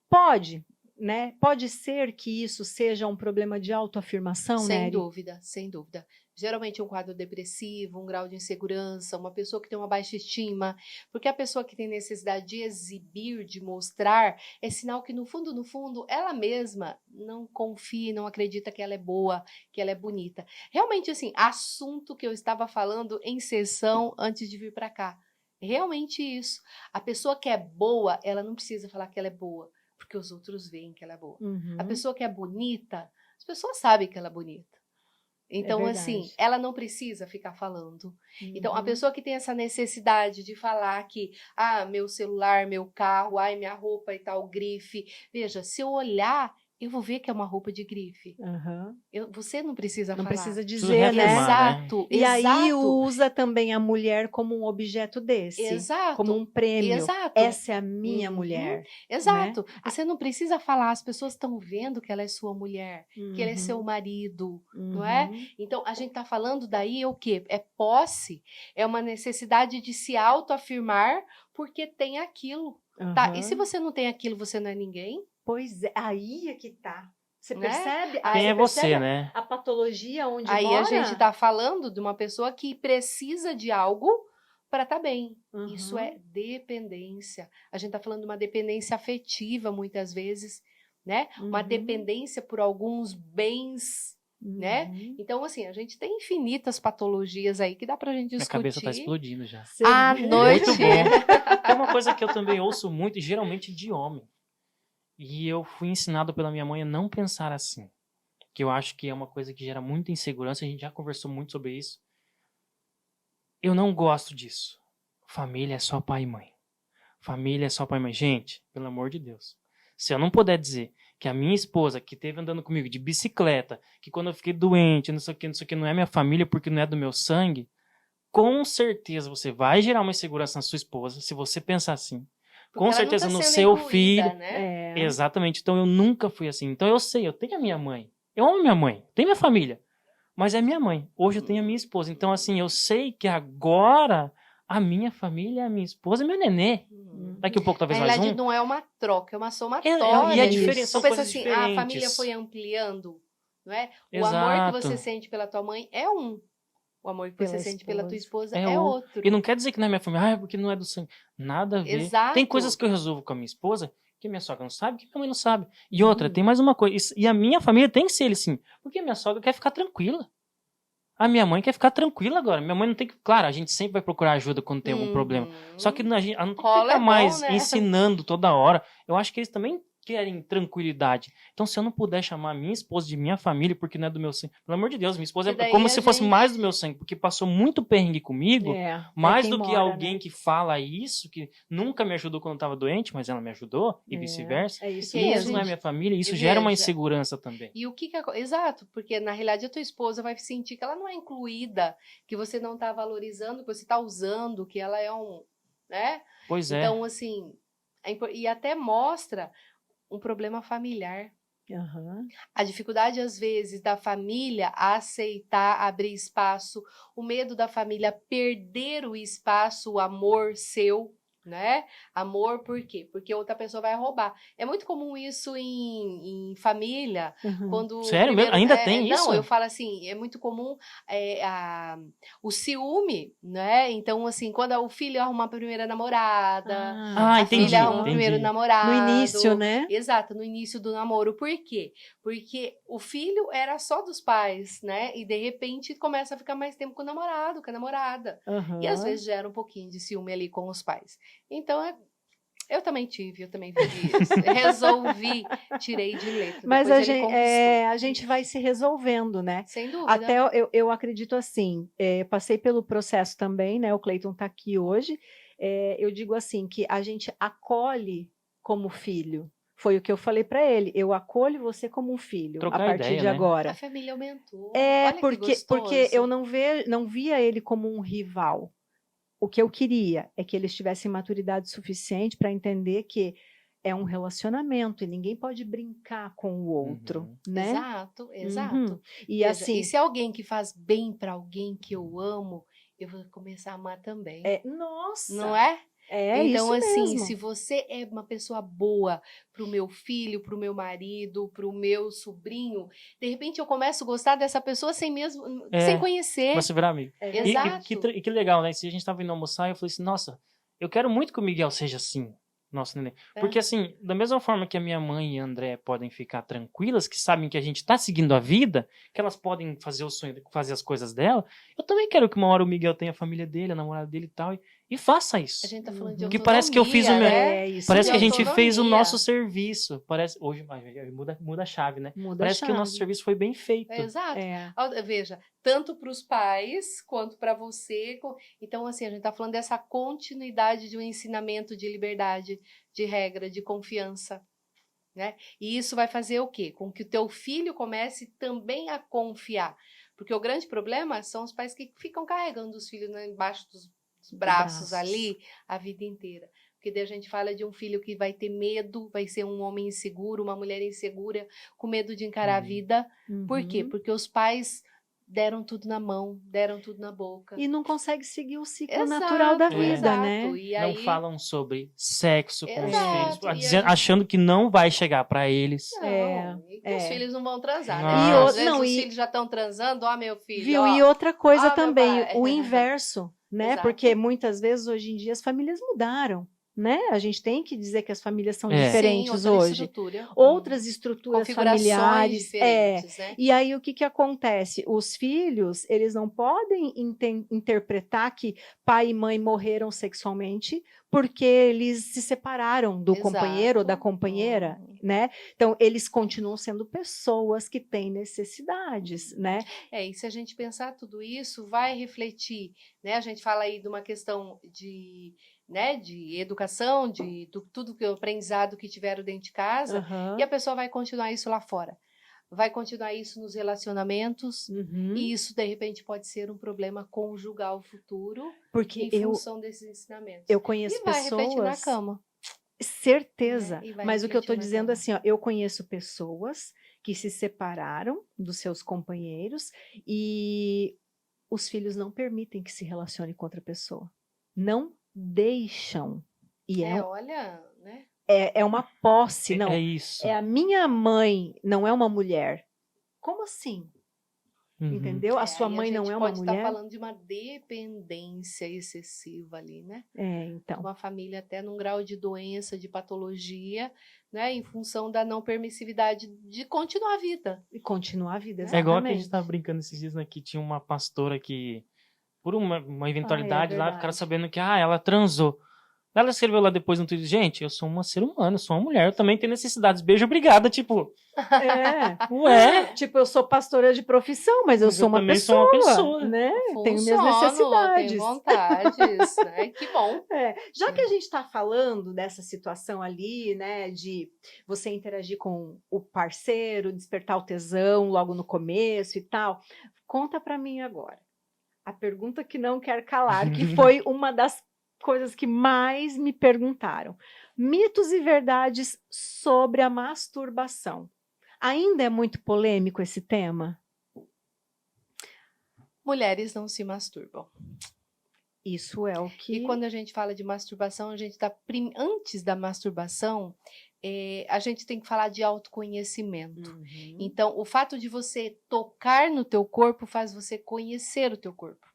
Speaker 1: pode, né? Pode ser que isso seja um problema de autoafirmação, né?
Speaker 3: Sem dúvida, sem dúvida. Geralmente um quadro depressivo, um grau de insegurança, uma pessoa que tem uma baixa estima, porque a pessoa que tem necessidade de exibir, de mostrar, é sinal que no fundo, ela mesma não confia, não acredita que ela é boa, que ela é bonita. Realmente, assim, assunto que eu estava falando em sessão antes de vir para cá. Realmente isso. A pessoa que é boa, ela não precisa falar que ela é boa, porque os outros veem que ela é boa.
Speaker 1: Uhum.
Speaker 3: A pessoa que é bonita, as pessoas sabem que ela é bonita. Então,
Speaker 1: verdade.
Speaker 3: assim, ela não precisa ficar falando.
Speaker 1: Uhum.
Speaker 3: Então, a pessoa que tem essa necessidade de falar que, meu celular, meu carro, minha roupa e tal, grife. Veja, se eu olhar, eu vou ver que é uma roupa de grife.
Speaker 1: Aham.
Speaker 3: Você não precisa
Speaker 1: Não
Speaker 3: falar.
Speaker 1: precisa
Speaker 2: Precisa
Speaker 1: dizer, né?
Speaker 2: reafirmar.
Speaker 3: Exato,
Speaker 1: E aí
Speaker 3: exato,
Speaker 1: usa também a mulher como um objeto desse,
Speaker 3: exato.
Speaker 1: como um prêmio.
Speaker 3: Exato.
Speaker 1: Essa é a minha
Speaker 3: Uhum.
Speaker 1: mulher.
Speaker 3: Exato. Você não precisa falar, as pessoas estão vendo que ela é sua mulher, que ele é seu
Speaker 1: Uhum.
Speaker 3: marido,
Speaker 1: Uhum.
Speaker 3: não é? Então, a gente está falando daí o quê? É posse, é uma necessidade de se autoafirmar porque tem aquilo, tá?
Speaker 1: Aham.
Speaker 3: E se você não tem aquilo, você não é ninguém?
Speaker 1: Pois é, aí é que tá. Você
Speaker 3: Né?
Speaker 1: percebe?
Speaker 2: Quem é você,
Speaker 1: percebe
Speaker 2: né?
Speaker 1: a patologia onde
Speaker 3: Aí
Speaker 1: mora?
Speaker 3: a gente está falando de uma pessoa que precisa de algo para estar bem.
Speaker 1: Uhum.
Speaker 3: Isso é dependência. A gente está falando de uma dependência afetiva, muitas vezes, né? Uma
Speaker 1: Uhum.
Speaker 3: dependência por alguns bens, né?
Speaker 1: Uhum.
Speaker 3: Então, assim, a gente tem infinitas patologias aí que dá pra gente
Speaker 2: Minha
Speaker 3: discutir
Speaker 2: cabeça tá explodindo já.
Speaker 1: Você
Speaker 3: à
Speaker 1: viu?
Speaker 3: noite.
Speaker 2: Muito bom. Tem uma coisa que eu também ouço muito, geralmente de homem. E eu fui ensinado pela minha mãe a não pensar assim. Que eu acho que é uma coisa que gera muita insegurança. A gente já conversou muito sobre isso. Eu não gosto disso. Família é só pai e mãe. Família é só pai e mãe. Gente, pelo amor de Deus. Se eu não puder dizer que a minha esposa, que esteve andando comigo de bicicleta, que quando eu fiquei doente, não sei o que, não é minha família porque não é do meu sangue, com certeza você vai gerar uma insegurança na sua esposa, se você pensar assim.
Speaker 3: Porque
Speaker 2: Com
Speaker 3: ela não
Speaker 2: certeza
Speaker 3: tá
Speaker 2: no
Speaker 3: sendo
Speaker 2: seu
Speaker 3: incluída,
Speaker 2: filho.
Speaker 3: né?
Speaker 1: É.
Speaker 2: Exatamente. Então eu nunca fui assim. Então eu sei, eu tenho a minha mãe. Eu amo minha mãe. Tenho minha família. Mas é minha mãe. Hoje eu tenho a minha esposa. Então, assim, eu sei que agora a minha família, a minha esposa e meu nenê. Daqui a pouco
Speaker 3: Na
Speaker 2: talvez mais
Speaker 3: realidade,
Speaker 2: um.
Speaker 3: não é uma troca, é uma somatória.
Speaker 2: E é
Speaker 1: Isso.
Speaker 2: diferente,
Speaker 3: Então
Speaker 2: são
Speaker 3: pensa
Speaker 2: coisas
Speaker 3: assim,
Speaker 2: diferentes.
Speaker 3: a família foi ampliando, não é? O amor que
Speaker 2: Exato.
Speaker 3: você sente pela tua mãe é um. O amor que você
Speaker 1: Pela
Speaker 3: sente pela tua esposa
Speaker 2: É
Speaker 3: é
Speaker 2: o...
Speaker 3: outro.
Speaker 2: E não quer dizer que não é minha família, porque não é do sangue. Nada a ver.
Speaker 3: Exato.
Speaker 2: Tem coisas que eu resolvo com a minha esposa que minha sogra não sabe, que minha mãe não sabe. E outra,
Speaker 1: Uhum.
Speaker 2: tem mais uma coisa. E a minha família tem que ser ele sim. Porque a minha sogra quer ficar tranquila. A minha mãe quer ficar tranquila agora. Minha mãe não tem que. Claro, a gente sempre vai procurar ajuda quando tem algum problema. Só que a gente ela não tem que
Speaker 3: Cola
Speaker 2: ficar
Speaker 3: é bom,
Speaker 2: mais
Speaker 3: né?
Speaker 2: ensinando toda hora. Eu acho que eles também querem tranquilidade. Então, se eu não puder chamar minha esposa de minha família, porque não é do meu sangue, pelo amor de Deus, minha esposa
Speaker 3: Que
Speaker 2: é
Speaker 3: daí
Speaker 2: como
Speaker 3: a
Speaker 2: se fosse
Speaker 3: gente-
Speaker 2: mais do meu sangue, porque passou muito perrengue comigo,
Speaker 1: É
Speaker 2: mais
Speaker 1: quem
Speaker 2: do que
Speaker 1: mora,
Speaker 2: alguém
Speaker 1: né?
Speaker 2: que fala isso, que nunca me ajudou quando eu estava doente, mas ela me ajudou, e vice-versa.
Speaker 1: É isso
Speaker 3: Porque aí a
Speaker 2: Isso não é
Speaker 1: mesmo.
Speaker 3: gente-
Speaker 2: minha família, isso
Speaker 3: E
Speaker 2: gera uma
Speaker 3: veja,
Speaker 2: insegurança também.
Speaker 3: E o que que exato, porque na realidade a tua esposa vai sentir que ela não é incluída, que você não está valorizando, que você está usando, que ela é um, né?
Speaker 2: Pois é.
Speaker 3: Então assim, e até mostra um problema familiar.
Speaker 1: Aham.
Speaker 3: A dificuldade, às vezes, da família a aceitar, abrir espaço, o medo da família perder o espaço, o amor seu, né? Amor, por quê? Porque outra pessoa vai roubar. É muito comum isso em família,
Speaker 1: Uhum.
Speaker 3: quando o
Speaker 2: Sério mesmo?
Speaker 3: primeiro...
Speaker 2: Ainda tem
Speaker 3: Não,
Speaker 2: isso?
Speaker 3: eu falo assim, é muito comum o ciúme, né? Então, assim, quando o filho arruma a primeira namorada,
Speaker 2: Ah,
Speaker 3: a
Speaker 2: entendi,
Speaker 3: filha arruma o primeiro
Speaker 2: entendi.
Speaker 3: namorado.
Speaker 1: No início, né?
Speaker 3: Exato, no início do namoro. Por quê? Porque o filho era só dos pais, né? E de repente começa a ficar mais tempo com o namorado, com a namorada. E às
Speaker 1: Aham.
Speaker 3: vezes gera um pouquinho de ciúme ali com os pais. Então, eu também vivi isso. Resolvi, tirei de letra.
Speaker 1: Mas
Speaker 3: Depois ele conquistou.
Speaker 1: a gente vai se resolvendo, né?
Speaker 3: Sem dúvida.
Speaker 1: Até eu acredito assim, passei pelo processo também, né? O Cleiton está aqui hoje. Eu digo assim, que a gente acolhe como filho. Foi o que eu falei para ele. Eu acolho você como um filho
Speaker 2: Trocar
Speaker 1: a partir
Speaker 2: ideia,
Speaker 1: de
Speaker 2: né?
Speaker 1: agora.
Speaker 3: A família aumentou.
Speaker 1: É,
Speaker 3: Olha que
Speaker 1: porque eu
Speaker 3: gostoso.
Speaker 1: não via ele como um rival. O que eu queria é que eles tivessem maturidade suficiente para entender que é um relacionamento e ninguém pode brincar com o outro,
Speaker 2: Uhum.
Speaker 1: né?
Speaker 3: Exato, exato.
Speaker 1: Uhum. E
Speaker 3: Veja,
Speaker 1: assim,
Speaker 3: e se é alguém que faz bem para alguém que eu amo, eu vou começar a amar também.
Speaker 1: nossa,
Speaker 3: Não é? Então,
Speaker 1: isso
Speaker 3: assim,
Speaker 1: mesmo.
Speaker 3: se você é uma pessoa boa pro meu filho, pro meu marido, pro meu sobrinho, de repente eu começo a gostar dessa pessoa sem conhecer.
Speaker 2: Você virar amigo.
Speaker 3: Exato.
Speaker 2: E que legal, né? Se a gente tava indo almoçar, eu falei assim, nossa, eu quero muito que o Miguel seja assim, nosso neném. Porque assim, da mesma forma que a minha mãe e a André podem ficar tranquilas, que sabem que a gente tá seguindo a vida, que elas podem fazer o sonho, fazer as coisas dela, eu também quero que uma hora o Miguel tenha a família dele, a namorada dele e tal, e faça isso.
Speaker 3: A gente tá falando de
Speaker 2: Porque
Speaker 3: autonomia,
Speaker 2: parece que eu fiz o meu.
Speaker 3: né?
Speaker 1: Isso
Speaker 2: Parece que a
Speaker 1: mesmo.
Speaker 2: gente fez o
Speaker 3: autonomia.
Speaker 2: nosso serviço. Parece hoje muda a chave, né?
Speaker 1: Muda a
Speaker 2: Parece que o nosso
Speaker 1: chave.
Speaker 2: serviço foi bem feito.
Speaker 3: Exato.
Speaker 1: É.
Speaker 3: Veja, tanto para os pais quanto para você. Então, assim, a gente está falando dessa continuidade de um ensinamento de liberdade, de regra, de confiança. Né? E isso vai fazer o quê? Com que o teu filho comece também a confiar. Porque o grande problema são os pais que ficam carregando os filhos, né, embaixo dos braços ali a vida inteira. Porque daí a gente fala de um filho que vai ter medo, vai ser um homem inseguro, uma mulher insegura, com medo de encarar a vida. Por quê?
Speaker 1: Uhum.
Speaker 3: Porque os pais deram tudo na mão, deram tudo na boca.
Speaker 1: E não consegue seguir o ciclo
Speaker 3: Exato,
Speaker 1: natural da vida,
Speaker 3: exato.
Speaker 1: né?
Speaker 3: E
Speaker 2: Não
Speaker 3: aí,
Speaker 2: falam sobre sexo com os
Speaker 3: Exato,
Speaker 2: filhos,
Speaker 3: e
Speaker 2: dizendo-
Speaker 3: a gente-
Speaker 2: achando que não vai chegar pra eles.
Speaker 3: não, e que os filhos não vão transar, né?
Speaker 2: Nossa.
Speaker 3: Às vezes
Speaker 1: Não,
Speaker 3: os
Speaker 1: e-
Speaker 3: filhos já estão transando, ó meu filho,
Speaker 1: Viu?
Speaker 3: ó.
Speaker 1: E outra coisa
Speaker 3: meu
Speaker 1: também,
Speaker 3: pai.
Speaker 1: o inverso, né?
Speaker 3: Exato.
Speaker 1: Porque muitas vezes hoje em dia as famílias mudaram, né? A gente tem que dizer que as famílias são
Speaker 2: É.
Speaker 1: diferentes
Speaker 3: Sim, outra
Speaker 1: hoje.
Speaker 3: estrutura.
Speaker 1: Outras estruturas
Speaker 3: Configurações
Speaker 1: familiares.
Speaker 3: diferentes, né?
Speaker 1: E aí o que que acontece? Os filhos, eles não podem interpretar que pai e mãe morreram sexualmente porque eles se separaram do
Speaker 3: Exato.
Speaker 1: companheiro ou da companheira, né? Então eles continuam sendo pessoas que têm necessidades, né?
Speaker 3: E se a gente pensar tudo isso, vai refletir, né? A gente fala aí de uma questão de, né, de educação, tudo que o aprendizado que tiveram dentro de casa,
Speaker 1: Aham.
Speaker 3: e a pessoa vai continuar isso lá fora. Vai continuar isso nos relacionamentos,
Speaker 1: Uhum.
Speaker 3: e isso, de repente, pode ser um problema conjugal futuro
Speaker 1: Porque
Speaker 3: em função desses ensinamentos.
Speaker 1: eu conheço
Speaker 3: E vai refletir na
Speaker 1: pessoas,
Speaker 3: cama.
Speaker 1: certeza,
Speaker 3: Né? E vai
Speaker 1: mas o que eu estou
Speaker 3: refletir na
Speaker 1: dizendo
Speaker 3: cama.
Speaker 1: assim, ó, eu conheço pessoas que se separaram dos seus companheiros e os filhos não permitem que se relacione com outra pessoa. Não deixam. E
Speaker 3: Olha, né?
Speaker 1: é uma posse, não.
Speaker 2: É isso.
Speaker 1: É a minha mãe, não é uma mulher. Como assim?
Speaker 2: Uhum.
Speaker 1: Entendeu? A sua
Speaker 3: Aí
Speaker 1: mãe não é uma
Speaker 3: pode
Speaker 1: mulher?
Speaker 3: estar falando de uma dependência excessiva ali, né?
Speaker 1: Então.
Speaker 3: Uma família até num grau de doença, de patologia, né? Em função da não permissividade de continuar a vida.
Speaker 1: E continuar a vida,
Speaker 2: É
Speaker 1: exatamente.
Speaker 2: igual que a gente tava brincando esses dias, né? Que tinha uma pastora que, por uma eventualidade lá,
Speaker 1: verdade.
Speaker 2: ficaram sabendo que ela transou. Ela escreveu lá depois no Twitter, gente, eu sou uma ser humano, eu sou uma mulher, eu também tenho necessidades. Beijo, obrigada, tipo. Ué?
Speaker 1: Tipo, eu sou pastora de profissão, mas eu
Speaker 2: Mas
Speaker 1: sou
Speaker 2: eu
Speaker 1: uma
Speaker 2: também
Speaker 1: pessoa,
Speaker 2: sou uma pessoa.
Speaker 1: né? Tenho minhas
Speaker 3: Funciono,
Speaker 1: necessidades.
Speaker 3: tenho vontades, né? Que bom.
Speaker 1: Já que a gente está falando dessa situação ali, né, de você interagir com o parceiro, despertar o tesão logo no começo e tal, conta para mim agora. A pergunta que não quer calar, que foi uma das coisas que mais me perguntaram. Mitos e verdades sobre a masturbação. Ainda é muito polêmico esse tema?
Speaker 3: Mulheres não se masturbam.
Speaker 1: Isso é o que...
Speaker 3: E quando a gente fala de masturbação, a gente está antes da masturbação, a gente tem que falar de autoconhecimento.
Speaker 1: Uhum.
Speaker 3: Então, o fato de você tocar no teu corpo faz você conhecer o teu corpo,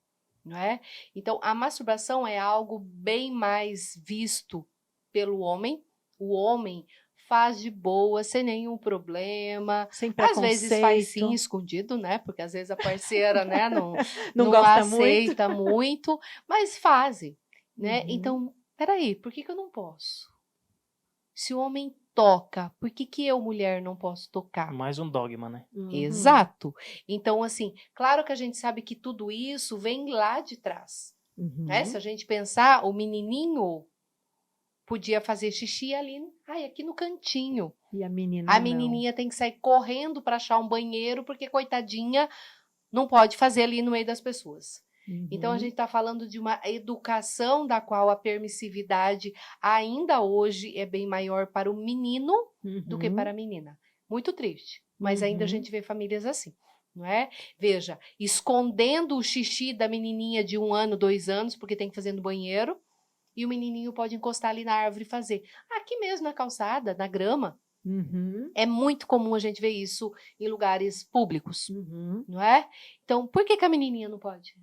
Speaker 3: não é? Então, a masturbação é algo bem mais visto pelo homem. O homem faz de boa, sem nenhum problema.
Speaker 1: Sem
Speaker 3: Às
Speaker 1: preconceito.
Speaker 3: vezes faz sim, escondido, né? Porque às vezes a parceira, né, não
Speaker 1: gosta
Speaker 3: aceita muito, mas fazem, né?
Speaker 1: Uhum.
Speaker 3: Então, peraí, por que eu não posso? Se o homem toca, por que eu, mulher, não posso tocar?
Speaker 2: Mais um dogma, né?
Speaker 1: Uhum.
Speaker 3: Exato. Então, assim, claro que a gente sabe que tudo isso vem lá de trás.
Speaker 1: Uhum.
Speaker 3: Né? Se a gente pensar, o menininho podia fazer xixi ali, aqui no cantinho.
Speaker 1: E a menina
Speaker 3: A menininha tem que sair correndo para achar um banheiro, porque, coitadinha, não pode fazer ali no meio das pessoas.
Speaker 1: Uhum.
Speaker 3: Então, a gente está falando de uma educação da qual a permissividade ainda hoje é bem maior para o menino do que para a menina. Muito triste, mas ainda a gente vê famílias assim, não é? Veja, escondendo o xixi da menininha de 1 ano, 2 anos, porque tem que fazer no banheiro, e o menininho pode encostar ali na árvore e fazer. Aqui mesmo na calçada, na grama.
Speaker 1: Uhum.
Speaker 3: É muito comum a gente ver isso em lugares públicos,
Speaker 1: Uhum.
Speaker 3: não é? Então, por que a menininha não pode?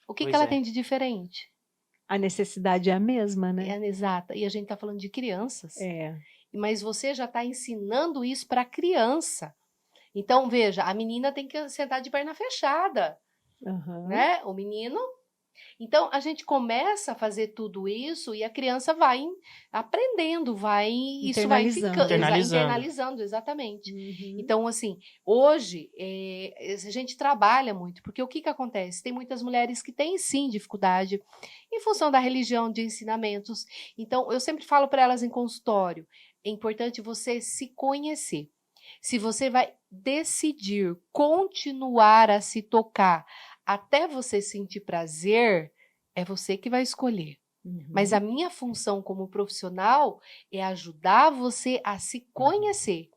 Speaker 3: O que ela
Speaker 2: é.
Speaker 3: tem de diferente?
Speaker 1: A necessidade é a mesma, né?
Speaker 3: Exata. E a gente está falando de crianças.
Speaker 1: É.
Speaker 3: Mas você já está ensinando isso para a criança. Então, veja, a menina tem que sentar de perna fechada, né? O menino. Então, a gente começa a fazer tudo isso e a criança vai aprendendo, isso vai ficando, internalizando, exatamente.
Speaker 1: Uhum.
Speaker 3: Então, assim, hoje a gente trabalha muito, porque o que acontece? Tem muitas mulheres que têm, sim, dificuldade em função da religião, de ensinamentos. Então, eu sempre falo para elas em consultório, é importante você se conhecer. Se você vai decidir continuar a se tocar até você sentir prazer, é você que vai escolher.
Speaker 1: Uhum.
Speaker 3: Mas a minha função como profissional é ajudar você a se conhecer.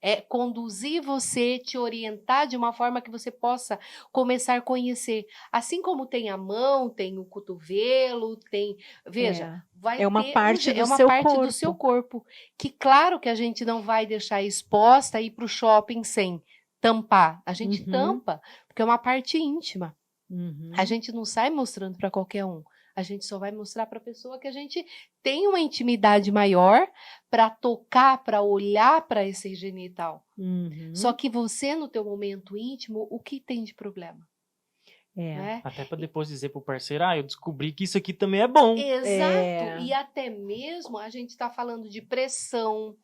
Speaker 3: É conduzir você, te orientar de uma forma que você possa começar a conhecer. Assim como tem a mão, tem o cotovelo, tem... Veja, vai
Speaker 1: É uma
Speaker 3: ter
Speaker 1: parte do
Speaker 3: é uma
Speaker 1: seu
Speaker 3: parte
Speaker 1: corpo.
Speaker 3: do seu corpo. Que claro que a gente não vai deixar exposta e ir para o shopping sem tampar. A gente
Speaker 1: Uhum.
Speaker 3: tampa, porque é uma parte íntima.
Speaker 1: Uhum.
Speaker 3: A gente não sai mostrando para qualquer um. A gente só vai mostrar para a pessoa que a gente tem uma intimidade maior para tocar, para olhar para esse genital.
Speaker 1: Uhum.
Speaker 3: Só que você, no teu momento íntimo, o que tem de problema?
Speaker 1: É.
Speaker 3: Né?
Speaker 2: Até para depois dizer pro parceiro, eu descobri que isso aqui também é bom.
Speaker 3: Exato. E até mesmo a gente está falando de pressão,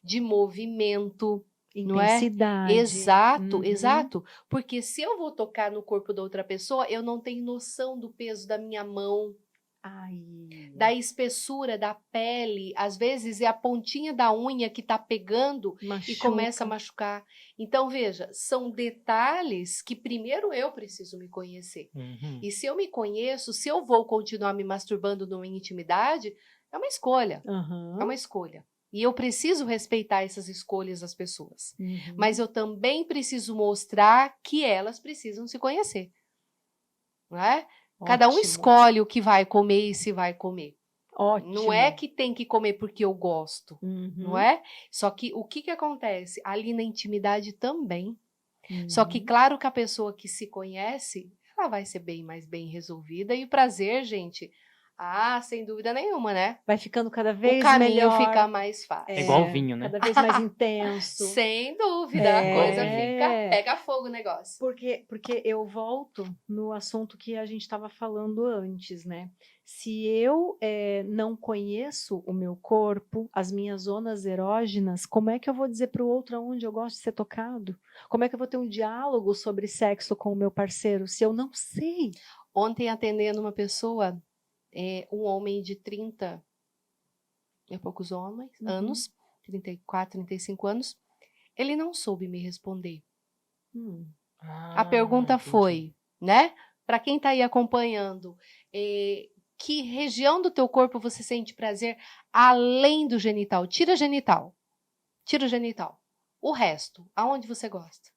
Speaker 3: de movimento, não é?
Speaker 1: Intensidade.
Speaker 3: Exato,
Speaker 1: Uhum.
Speaker 3: exato. Porque se eu vou tocar no corpo da outra pessoa, eu não tenho noção do peso da minha mão,
Speaker 1: Ai.
Speaker 3: da espessura da pele. Às vezes é a pontinha da unha que está pegando e
Speaker 1: Machuca.
Speaker 3: começa a machucar. Então, veja, são detalhes que primeiro eu preciso me conhecer.
Speaker 2: Uhum.
Speaker 3: E se eu me conheço, se eu vou continuar me masturbando numa intimidade, é uma escolha.
Speaker 1: Uhum.
Speaker 3: É uma escolha. E eu preciso respeitar essas escolhas das pessoas.
Speaker 1: Uhum.
Speaker 3: Mas eu também preciso mostrar que elas precisam se conhecer. Não é? Cada um
Speaker 1: Ótimo.
Speaker 3: escolhe o que vai comer e se vai comer.
Speaker 1: Ótimo.
Speaker 3: Não é que tem que comer porque eu gosto,
Speaker 1: Uhum.
Speaker 3: não é? Só que o que acontece? Ali na intimidade também.
Speaker 1: Uhum.
Speaker 3: Só que claro que a pessoa que se conhece, ela vai ser bem mais bem resolvida. E o prazer, gente, sem dúvida nenhuma, né?
Speaker 1: Vai ficando cada vez
Speaker 3: O caminho
Speaker 1: melhor.
Speaker 3: fica mais fácil.
Speaker 2: É igual vinho, né?
Speaker 1: Cada vez mais intenso.
Speaker 3: Sem dúvida, a coisa pega fogo o negócio.
Speaker 1: Porque eu volto no assunto que a gente estava falando antes, né? Se eu não conheço o meu corpo, as minhas zonas erógenas, como é que eu vou dizer para o outro aonde eu gosto de ser tocado? Como é que eu vou ter um diálogo sobre sexo com o meu parceiro se eu não sei?
Speaker 3: Ontem, atendendo uma pessoa, um homem de 30 e poucos anos, 34, 35 anos, ele não soube me responder. A pergunta foi, né? Para quem está aí acompanhando, que região do teu corpo você sente prazer além do genital? Tira genital. Tira o genital. O resto, aonde você gosta?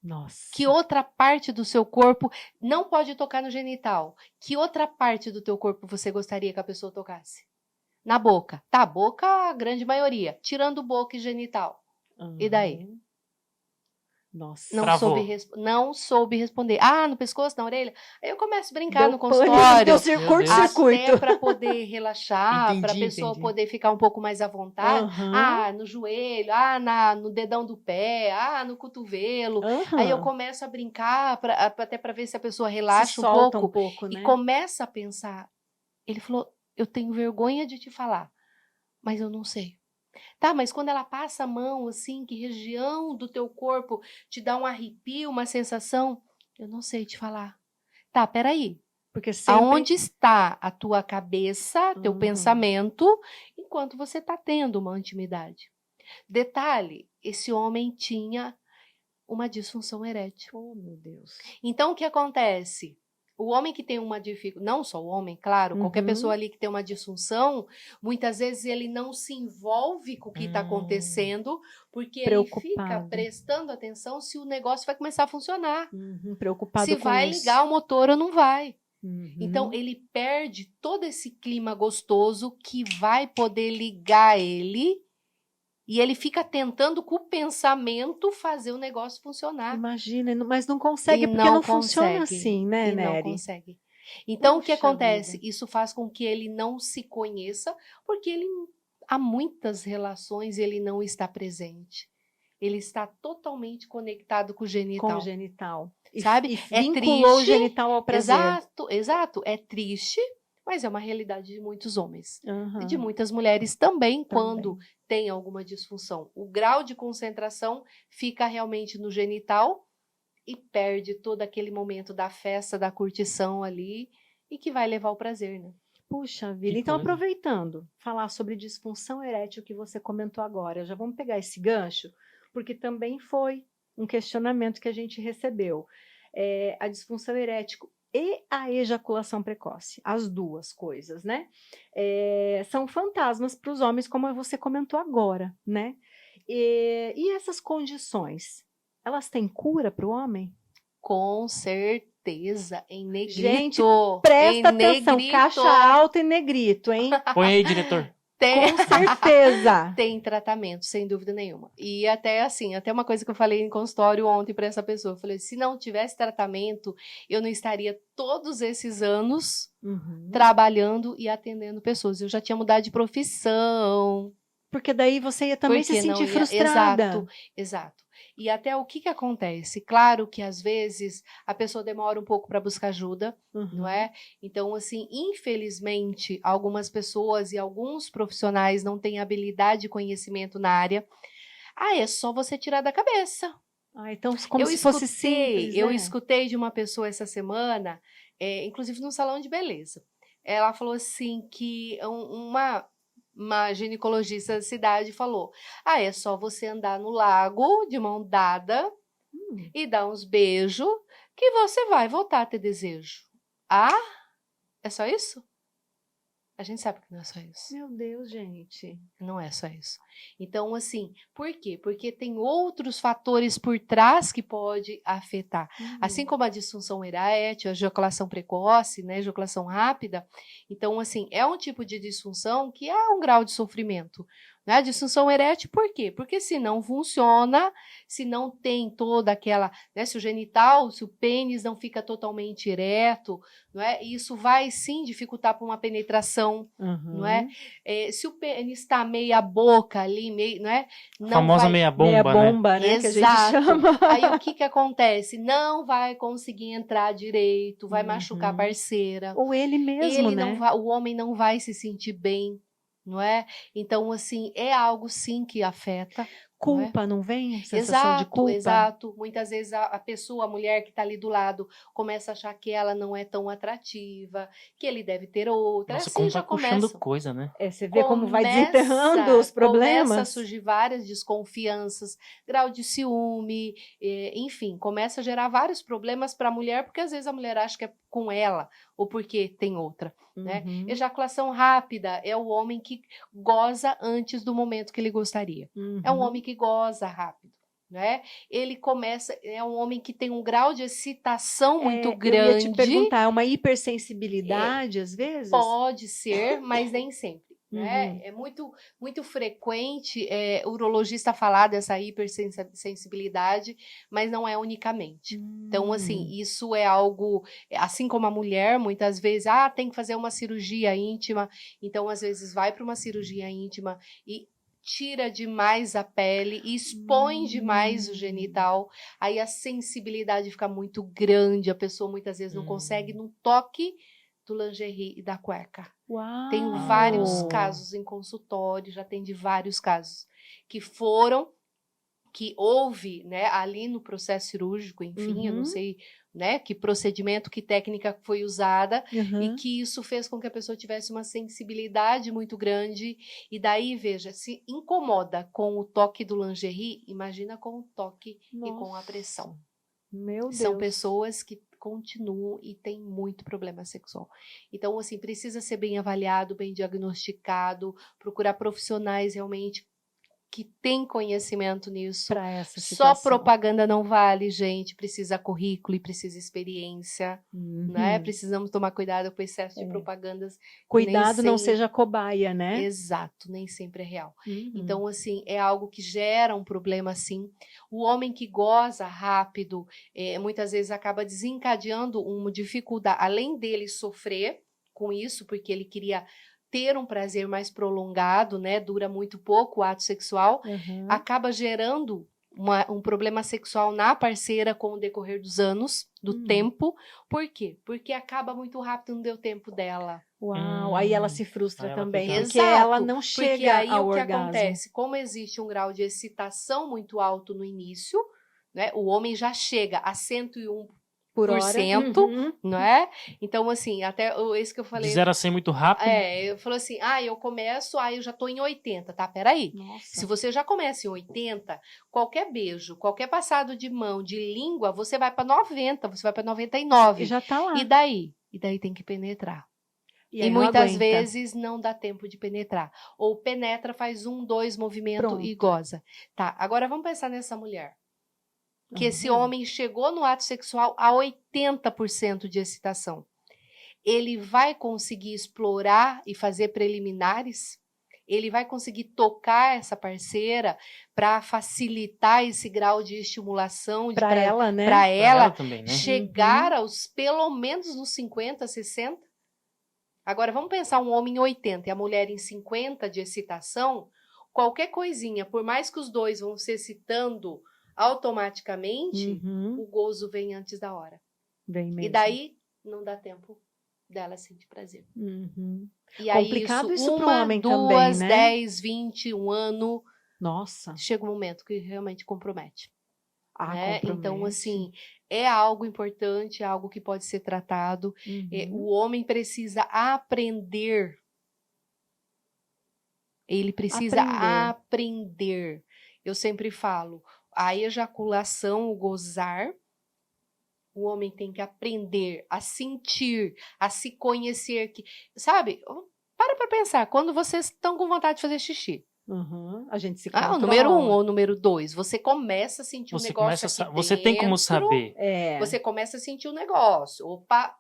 Speaker 1: Nossa.
Speaker 3: Que outra parte do seu corpo não pode tocar no genital? Que outra parte do teu corpo você gostaria que a pessoa tocasse? Na boca. Tá, boca a grande maioria. Tirando boca e genital. E daí?
Speaker 1: Nossa.
Speaker 3: Não soube responder. No pescoço, na orelha? Aí eu começo a brincar no
Speaker 1: consultório.
Speaker 3: consultório.
Speaker 1: Curto-circuito.
Speaker 3: Até para poder relaxar, para a pessoa poder ficar um pouco mais à vontade. No joelho, no dedão do pé, no cotovelo. Aí eu começo a brincar, até para ver se a pessoa relaxa um pouco.
Speaker 1: Né?
Speaker 3: E começa a pensar. Ele falou, eu tenho vergonha de te falar, mas eu não sei. Tá, mas quando ela passa a mão, assim, que região do teu corpo te dá um arrepio, uma sensação? Eu não sei te falar. Tá, peraí.
Speaker 1: Porque sempre...
Speaker 3: Aonde está a tua cabeça, teu pensamento, enquanto você está tendo uma intimidade? Detalhe, esse homem tinha uma disfunção erétil.
Speaker 1: Oh, meu Deus.
Speaker 3: Então, o que acontece? O homem que tem uma dificuldade, não só o homem, claro, qualquer pessoa ali que tem uma disfunção, muitas vezes ele não se envolve com o que está acontecendo, porque ele fica prestando atenção se o negócio vai começar a funcionar.
Speaker 1: Preocupado
Speaker 3: se
Speaker 1: com
Speaker 3: vai
Speaker 1: isso.
Speaker 3: ligar o motor ou não vai. Então, ele perde todo esse clima gostoso que vai poder ligar ele. E ele fica tentando com o pensamento fazer o negócio funcionar.
Speaker 1: Imagina, mas não consegue porque não funciona assim, né, Nery?
Speaker 3: Não consegue. Então, o que acontece? Isso faz com que ele não se conheça, porque há muitas relações ele não está presente. Ele está totalmente conectado com o genital.
Speaker 1: Com o genital.
Speaker 3: Sabe?
Speaker 1: E vinculou o genital ao prazer.
Speaker 3: Exato. É triste, mas é uma realidade de muitos homens. E de muitas mulheres também, quando tem alguma disfunção. O grau de concentração fica realmente no genital e perde todo aquele momento da festa, da curtição ali, e que vai levar ao prazer, né?
Speaker 1: Puxa vida. Então, aproveitando, falar sobre disfunção erétil que você comentou agora, já vamos pegar esse gancho, porque também foi um questionamento que a gente recebeu. A disfunção erétil e a ejaculação precoce, as duas coisas, né? São fantasmas para os homens, como você comentou agora, né? E essas condições, elas têm cura para o homem?
Speaker 3: Com certeza, em negrito.
Speaker 1: Gente, presta
Speaker 3: em
Speaker 1: atenção,
Speaker 3: negrito.
Speaker 1: caixa alta e negrito, hein?
Speaker 2: Põe aí, diretor.
Speaker 3: Tem,
Speaker 1: Com certeza.
Speaker 3: tem tratamento, sem dúvida nenhuma. E até assim, até uma coisa que eu falei em consultório ontem para essa pessoa, eu falei, se não tivesse tratamento, eu não estaria todos esses anos trabalhando e atendendo pessoas. Eu já tinha mudado de profissão.
Speaker 1: Porque daí você ia também se
Speaker 3: Porque não
Speaker 1: sentir
Speaker 3: ia-
Speaker 1: frustrada.
Speaker 3: Exato, exato. E até o que acontece? Claro que às vezes a pessoa demora um pouco para buscar ajuda, não é? Então, assim, infelizmente, algumas pessoas e alguns profissionais não têm habilidade e conhecimento na área. Ah, é só você tirar da cabeça.
Speaker 1: Ah, então, como se fosse simples,
Speaker 3: Eu
Speaker 1: né?
Speaker 3: escutei de uma pessoa essa semana, inclusive num salão de beleza. Ela falou assim que uma ginecologista da cidade falou: ah, é só você andar no lago de mão dada e dar uns beijos que você vai voltar a ter desejo. Ah, é só isso? A gente sabe que não é só isso.
Speaker 1: Meu Deus, gente.
Speaker 3: Não é só isso. Então, assim, por quê? Porque tem outros fatores por trás que pode afetar. Assim como a disfunção erétil, a ejaculação precoce, né, ejaculação rápida. Então, assim, é um tipo de disfunção que há um grau de sofrimento. Né? A disfunção erétil, por quê? Porque se não funciona, se não tem toda aquela, né, se o genital, se o pênis não fica totalmente ereto, não é? Isso vai sim dificultar para uma penetração, não é? Se o pênis está meia boca ali, não é? Não
Speaker 2: Famosa
Speaker 3: vai...
Speaker 2: meia bomba,
Speaker 1: Meia
Speaker 2: né?
Speaker 1: bomba, né? Que a gente chama.
Speaker 3: Aí o que acontece? Não vai conseguir entrar direito, vai machucar a parceira.
Speaker 1: Ou ele mesmo,
Speaker 3: Ele
Speaker 1: né?
Speaker 3: não vai, o homem não vai se sentir bem, não é? Então, assim, é algo sim que afeta.
Speaker 1: Culpa, não vem? Sensação de culpa?
Speaker 3: Exato. Muitas vezes a pessoa, a mulher que está ali do lado, começa a achar que ela não é tão atrativa, que ele deve ter outra.
Speaker 2: Nossa,
Speaker 3: Assim
Speaker 2: como
Speaker 3: já
Speaker 2: vai puxando
Speaker 3: começa.
Speaker 2: coisa, né?
Speaker 1: Você vê como vai desenterrando os problemas?
Speaker 3: Começa a surgir várias desconfianças, grau de ciúme, enfim, começa a gerar vários problemas para a mulher, porque às vezes a mulher acha que é com ela, ou porque tem outra. Né? Ejaculação rápida é o homem que goza antes do momento que ele gostaria. É um homem que goza rápido. Né? Ele começa, é um homem que tem um grau de excitação muito grande.
Speaker 1: Eu ia te perguntar, é uma hipersensibilidade às vezes?
Speaker 3: Pode ser, mas nem sempre. Né? É muito frequente o urologista falar dessa hipersensibilidade, mas não é unicamente. Então, assim, isso é algo, assim como a mulher, muitas vezes, tem que fazer uma cirurgia íntima, então, às vezes, vai para uma cirurgia íntima e tira demais a pele, expõe demais o genital, aí a sensibilidade fica muito grande, a pessoa muitas vezes não consegue, no toque do lingerie e da cueca.
Speaker 1: Uau.
Speaker 3: Tenho vários casos em consultório, já atendi vários casos que houve, né, ali no processo cirúrgico, enfim, eu não sei, né, que procedimento, que técnica foi usada, e que isso fez com que a pessoa tivesse uma sensibilidade muito grande, e daí, veja, se incomoda com o toque do lingerie, imagina com o toque e com a pressão.
Speaker 1: Meu Deus.
Speaker 3: São pessoas que continuam e têm muito problema sexual. Então, assim, precisa ser bem avaliado, bem diagnosticado, procurar profissionais realmente que têm conhecimento nisso.
Speaker 1: Pra essa situação.
Speaker 3: Só propaganda não vale, gente. Precisa currículo e precisa experiência, né? Precisamos tomar cuidado com o excesso de propagandas.
Speaker 1: Cuidado, não seja cobaia, né?
Speaker 3: Exato, nem sempre é real. Então, assim, é algo que gera um problema, sim. O homem que goza rápido, muitas vezes acaba desencadeando uma dificuldade, além dele sofrer com isso, porque ele queria ter um prazer mais prolongado, né? Dura muito pouco o ato sexual, acaba gerando um problema sexual na parceira com o decorrer dos anos, do tempo. Por quê? Porque acaba muito rápido, não deu tempo dela.
Speaker 1: Uau, aí ela se frustra também, porque
Speaker 3: Exato,
Speaker 1: ela não chega
Speaker 3: porque aí
Speaker 1: ao
Speaker 3: o que
Speaker 1: orgasmo.
Speaker 3: acontece? Como existe um grau de excitação muito alto no início, né? O homem já chega a 101%,
Speaker 1: por hora,
Speaker 3: não é? Então, assim, até isso que eu falei...
Speaker 2: De 0 a 100 muito rápido.
Speaker 3: Eu falo assim, eu começo, eu já tô em 80, tá? Peraí.
Speaker 1: Nossa.
Speaker 3: Se você já começa em 80, qualquer beijo, qualquer passado de mão, de língua, você vai para 90, você vai para 99.
Speaker 1: E já tá lá.
Speaker 3: E daí? E daí tem que penetrar.
Speaker 1: E
Speaker 3: E
Speaker 1: aí não
Speaker 3: muitas
Speaker 1: aguenta.
Speaker 3: vezes não dá tempo de penetrar. Ou penetra, faz 1, 2 movimento e
Speaker 1: Pronto.
Speaker 3: goza. Tá, agora vamos pensar nessa mulher. Que esse
Speaker 1: Uhum.
Speaker 3: homem chegou no ato sexual a 80% de excitação. Ele vai conseguir explorar e fazer preliminares? Ele vai conseguir tocar essa parceira para facilitar esse grau de estimulação
Speaker 1: Pra ela, né?
Speaker 3: para
Speaker 2: Pra
Speaker 3: ela
Speaker 2: também, né?
Speaker 3: chegar aos pelo menos nos 50, 60? Agora vamos pensar um homem em 80 e a mulher em 50 de excitação, qualquer coisinha, por mais que os dois vão se excitando automaticamente,
Speaker 1: Uhum.
Speaker 3: o gozo vem antes da hora.
Speaker 1: Vem mesmo.
Speaker 3: E daí não dá tempo dela sentir prazer.
Speaker 1: Uhum.
Speaker 3: E aí
Speaker 1: Complicado isso pro
Speaker 3: uma,
Speaker 1: homem
Speaker 3: duas,
Speaker 1: também, né?
Speaker 3: 10, 20, um ano,
Speaker 1: Nossa.
Speaker 3: chega um momento que realmente compromete.
Speaker 1: Ah,
Speaker 3: Né?
Speaker 1: compromete.
Speaker 3: Então, assim, é algo importante, é algo que pode ser tratado.
Speaker 1: Uhum.
Speaker 3: O homem precisa aprender. Ele precisa aprender. Eu sempre falo, a ejaculação, o gozar, o homem tem que aprender a sentir, a se conhecer. Sabe, para pensar, quando vocês estão com vontade de fazer xixi.
Speaker 1: Uhum. A gente se
Speaker 3: O
Speaker 1: controla.
Speaker 3: número 1 ou o número 2, você começa a sentir um
Speaker 2: Você
Speaker 3: negócio
Speaker 2: começa
Speaker 3: aqui
Speaker 2: você tem como
Speaker 3: dentro,
Speaker 2: saber.
Speaker 1: É.
Speaker 3: Você começa a sentir um negócio. Opa,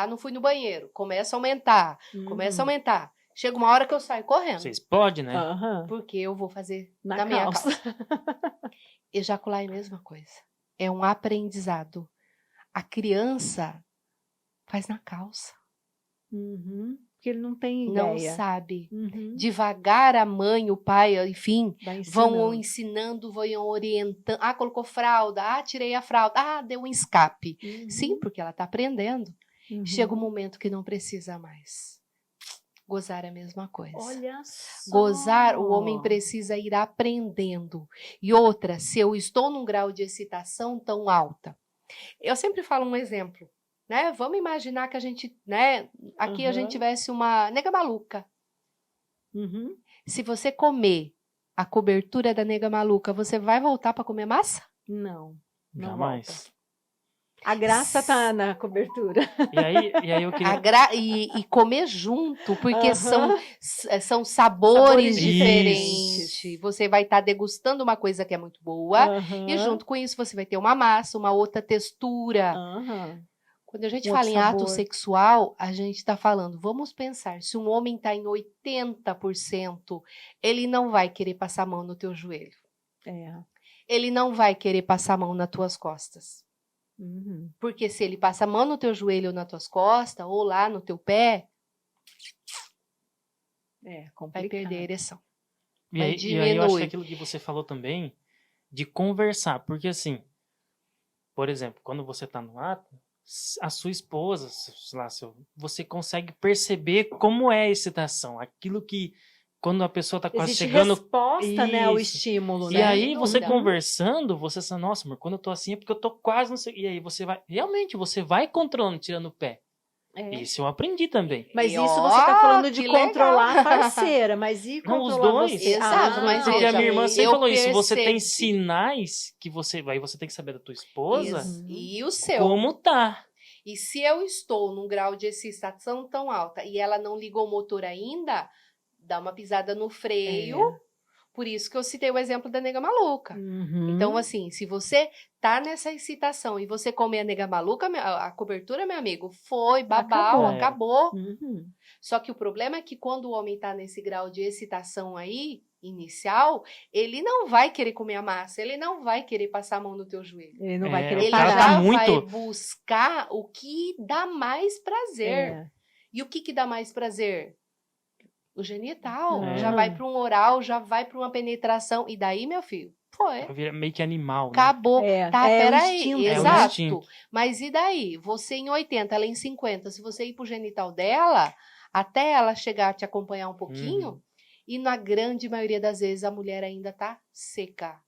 Speaker 3: não fui no banheiro. Começa a aumentar, começa a aumentar. Chega uma hora que eu saio correndo.
Speaker 2: Você explode, né?
Speaker 1: Aham.
Speaker 3: Porque eu vou fazer
Speaker 1: Na
Speaker 3: na minha
Speaker 1: calça.
Speaker 3: calça. Ejacular é a mesma coisa. É um aprendizado. A criança faz na calça.
Speaker 1: Uhum. Porque ele não tem
Speaker 3: Não
Speaker 1: ideia.
Speaker 3: sabe.
Speaker 1: Uhum.
Speaker 3: Devagar a mãe, o pai, enfim,
Speaker 1: Vai
Speaker 3: vão
Speaker 1: ensinando.
Speaker 3: ensinando, vão orientando. Colocou fralda. Tirei a fralda. Deu um escape.
Speaker 1: Uhum.
Speaker 3: Sim, porque ela está aprendendo.
Speaker 1: Uhum.
Speaker 3: Chega um momento que não precisa mais. Gozar é a mesma coisa.
Speaker 1: Olha só.
Speaker 3: Gozar, o homem precisa ir aprendendo. E outra, se eu estou num grau de excitação tão alta. Eu sempre falo um exemplo, né? Vamos imaginar que a gente, né? Aqui a gente tivesse uma nega maluca.
Speaker 1: Uhum.
Speaker 3: Se você comer a cobertura da nega maluca, você vai voltar para comer massa?
Speaker 1: Não. Não
Speaker 2: Jamais.
Speaker 1: volta. A graça tá na cobertura.
Speaker 2: E aí eu queria.
Speaker 3: E comer junto, porque
Speaker 1: Aham.
Speaker 3: são sabores
Speaker 1: Sabores
Speaker 3: diferentes. Você vai estar degustando uma coisa que é muito boa,
Speaker 1: Aham.
Speaker 3: e junto com isso você vai ter uma massa, uma outra textura.
Speaker 1: Aham.
Speaker 3: Quando a gente
Speaker 1: Um
Speaker 3: fala
Speaker 1: outro
Speaker 3: em ato
Speaker 1: sabor.
Speaker 3: sexual, a gente está falando, vamos pensar, se um homem está em 80%, ele não vai querer passar a mão no teu joelho.
Speaker 1: É.
Speaker 3: Ele não vai querer passar a mão nas tuas costas.
Speaker 1: Uhum.
Speaker 3: Porque se ele passa a mão no teu joelho ou nas tuas costas, ou lá no teu pé,
Speaker 1: É
Speaker 3: vai
Speaker 1: complicado.
Speaker 3: perder a ereção.
Speaker 2: E
Speaker 3: Vai
Speaker 2: aí eu acho que
Speaker 3: diminui.
Speaker 2: aquilo que você falou também, de conversar. Porque assim, por exemplo, quando você tá no ato, a sua esposa, sei lá, você consegue perceber como é a excitação. Aquilo que, quando a pessoa tá quase
Speaker 1: Existe
Speaker 2: chegando.
Speaker 1: resposta, né, ao
Speaker 2: Isso.
Speaker 1: estímulo,
Speaker 2: E
Speaker 1: né?
Speaker 2: aí, você
Speaker 3: dúvida.
Speaker 2: conversando, você fala, nossa, amor, quando eu tô assim é porque eu tô quase não sei. E aí você vai. Realmente, você vai controlando, tirando o pé.
Speaker 1: É.
Speaker 2: Isso eu aprendi também.
Speaker 1: Mas
Speaker 3: E,
Speaker 1: isso
Speaker 3: ó,
Speaker 1: você tá falando de
Speaker 3: que legal.
Speaker 1: controlar a parceira, mas e
Speaker 2: Não, os
Speaker 1: controlar
Speaker 2: dois.
Speaker 1: você?
Speaker 3: Exato, mas
Speaker 2: Porque a minha irmã
Speaker 3: veja,
Speaker 2: sempre
Speaker 3: eu
Speaker 2: falou isso. Você tem
Speaker 3: percebi.
Speaker 2: sinais que você vai, você tem que saber da tua esposa
Speaker 3: E o seu.
Speaker 2: como tá.
Speaker 3: E se eu estou num grau de excitação tão alta e ela não ligou o motor ainda, dá uma pisada no freio. Por isso que eu citei o exemplo da nega maluca.
Speaker 1: Uhum.
Speaker 3: Então, assim, se você tá nessa excitação e você comer a nega maluca, a cobertura, meu amigo, foi, babau, acabou.
Speaker 1: Uhum.
Speaker 3: Só que o problema é que quando o homem tá nesse grau de excitação aí, inicial, ele não vai querer comer a massa, ele não vai querer passar a mão no teu joelho.
Speaker 1: Ele não vai
Speaker 2: É,
Speaker 1: querer
Speaker 3: Ele
Speaker 2: cara
Speaker 3: já
Speaker 2: tá
Speaker 1: parar.
Speaker 2: muito-
Speaker 3: vai buscar o que dá mais prazer.
Speaker 1: É.
Speaker 3: E o que dá mais prazer? O genital.
Speaker 2: É.
Speaker 3: Já vai para um oral, já vai para uma penetração. E daí, meu filho, foi.
Speaker 2: Vira meio que animal, né?
Speaker 3: Acabou.
Speaker 1: É,
Speaker 3: Tá,
Speaker 1: é o
Speaker 3: peraí.
Speaker 1: instinto.
Speaker 2: É o
Speaker 3: Exato.
Speaker 2: instinto.
Speaker 3: Mas e daí? Você em 80, ela em 50. Se você ir pro genital dela, até ela chegar a te acompanhar um pouquinho, e na grande maioria das vezes a mulher ainda tá seca.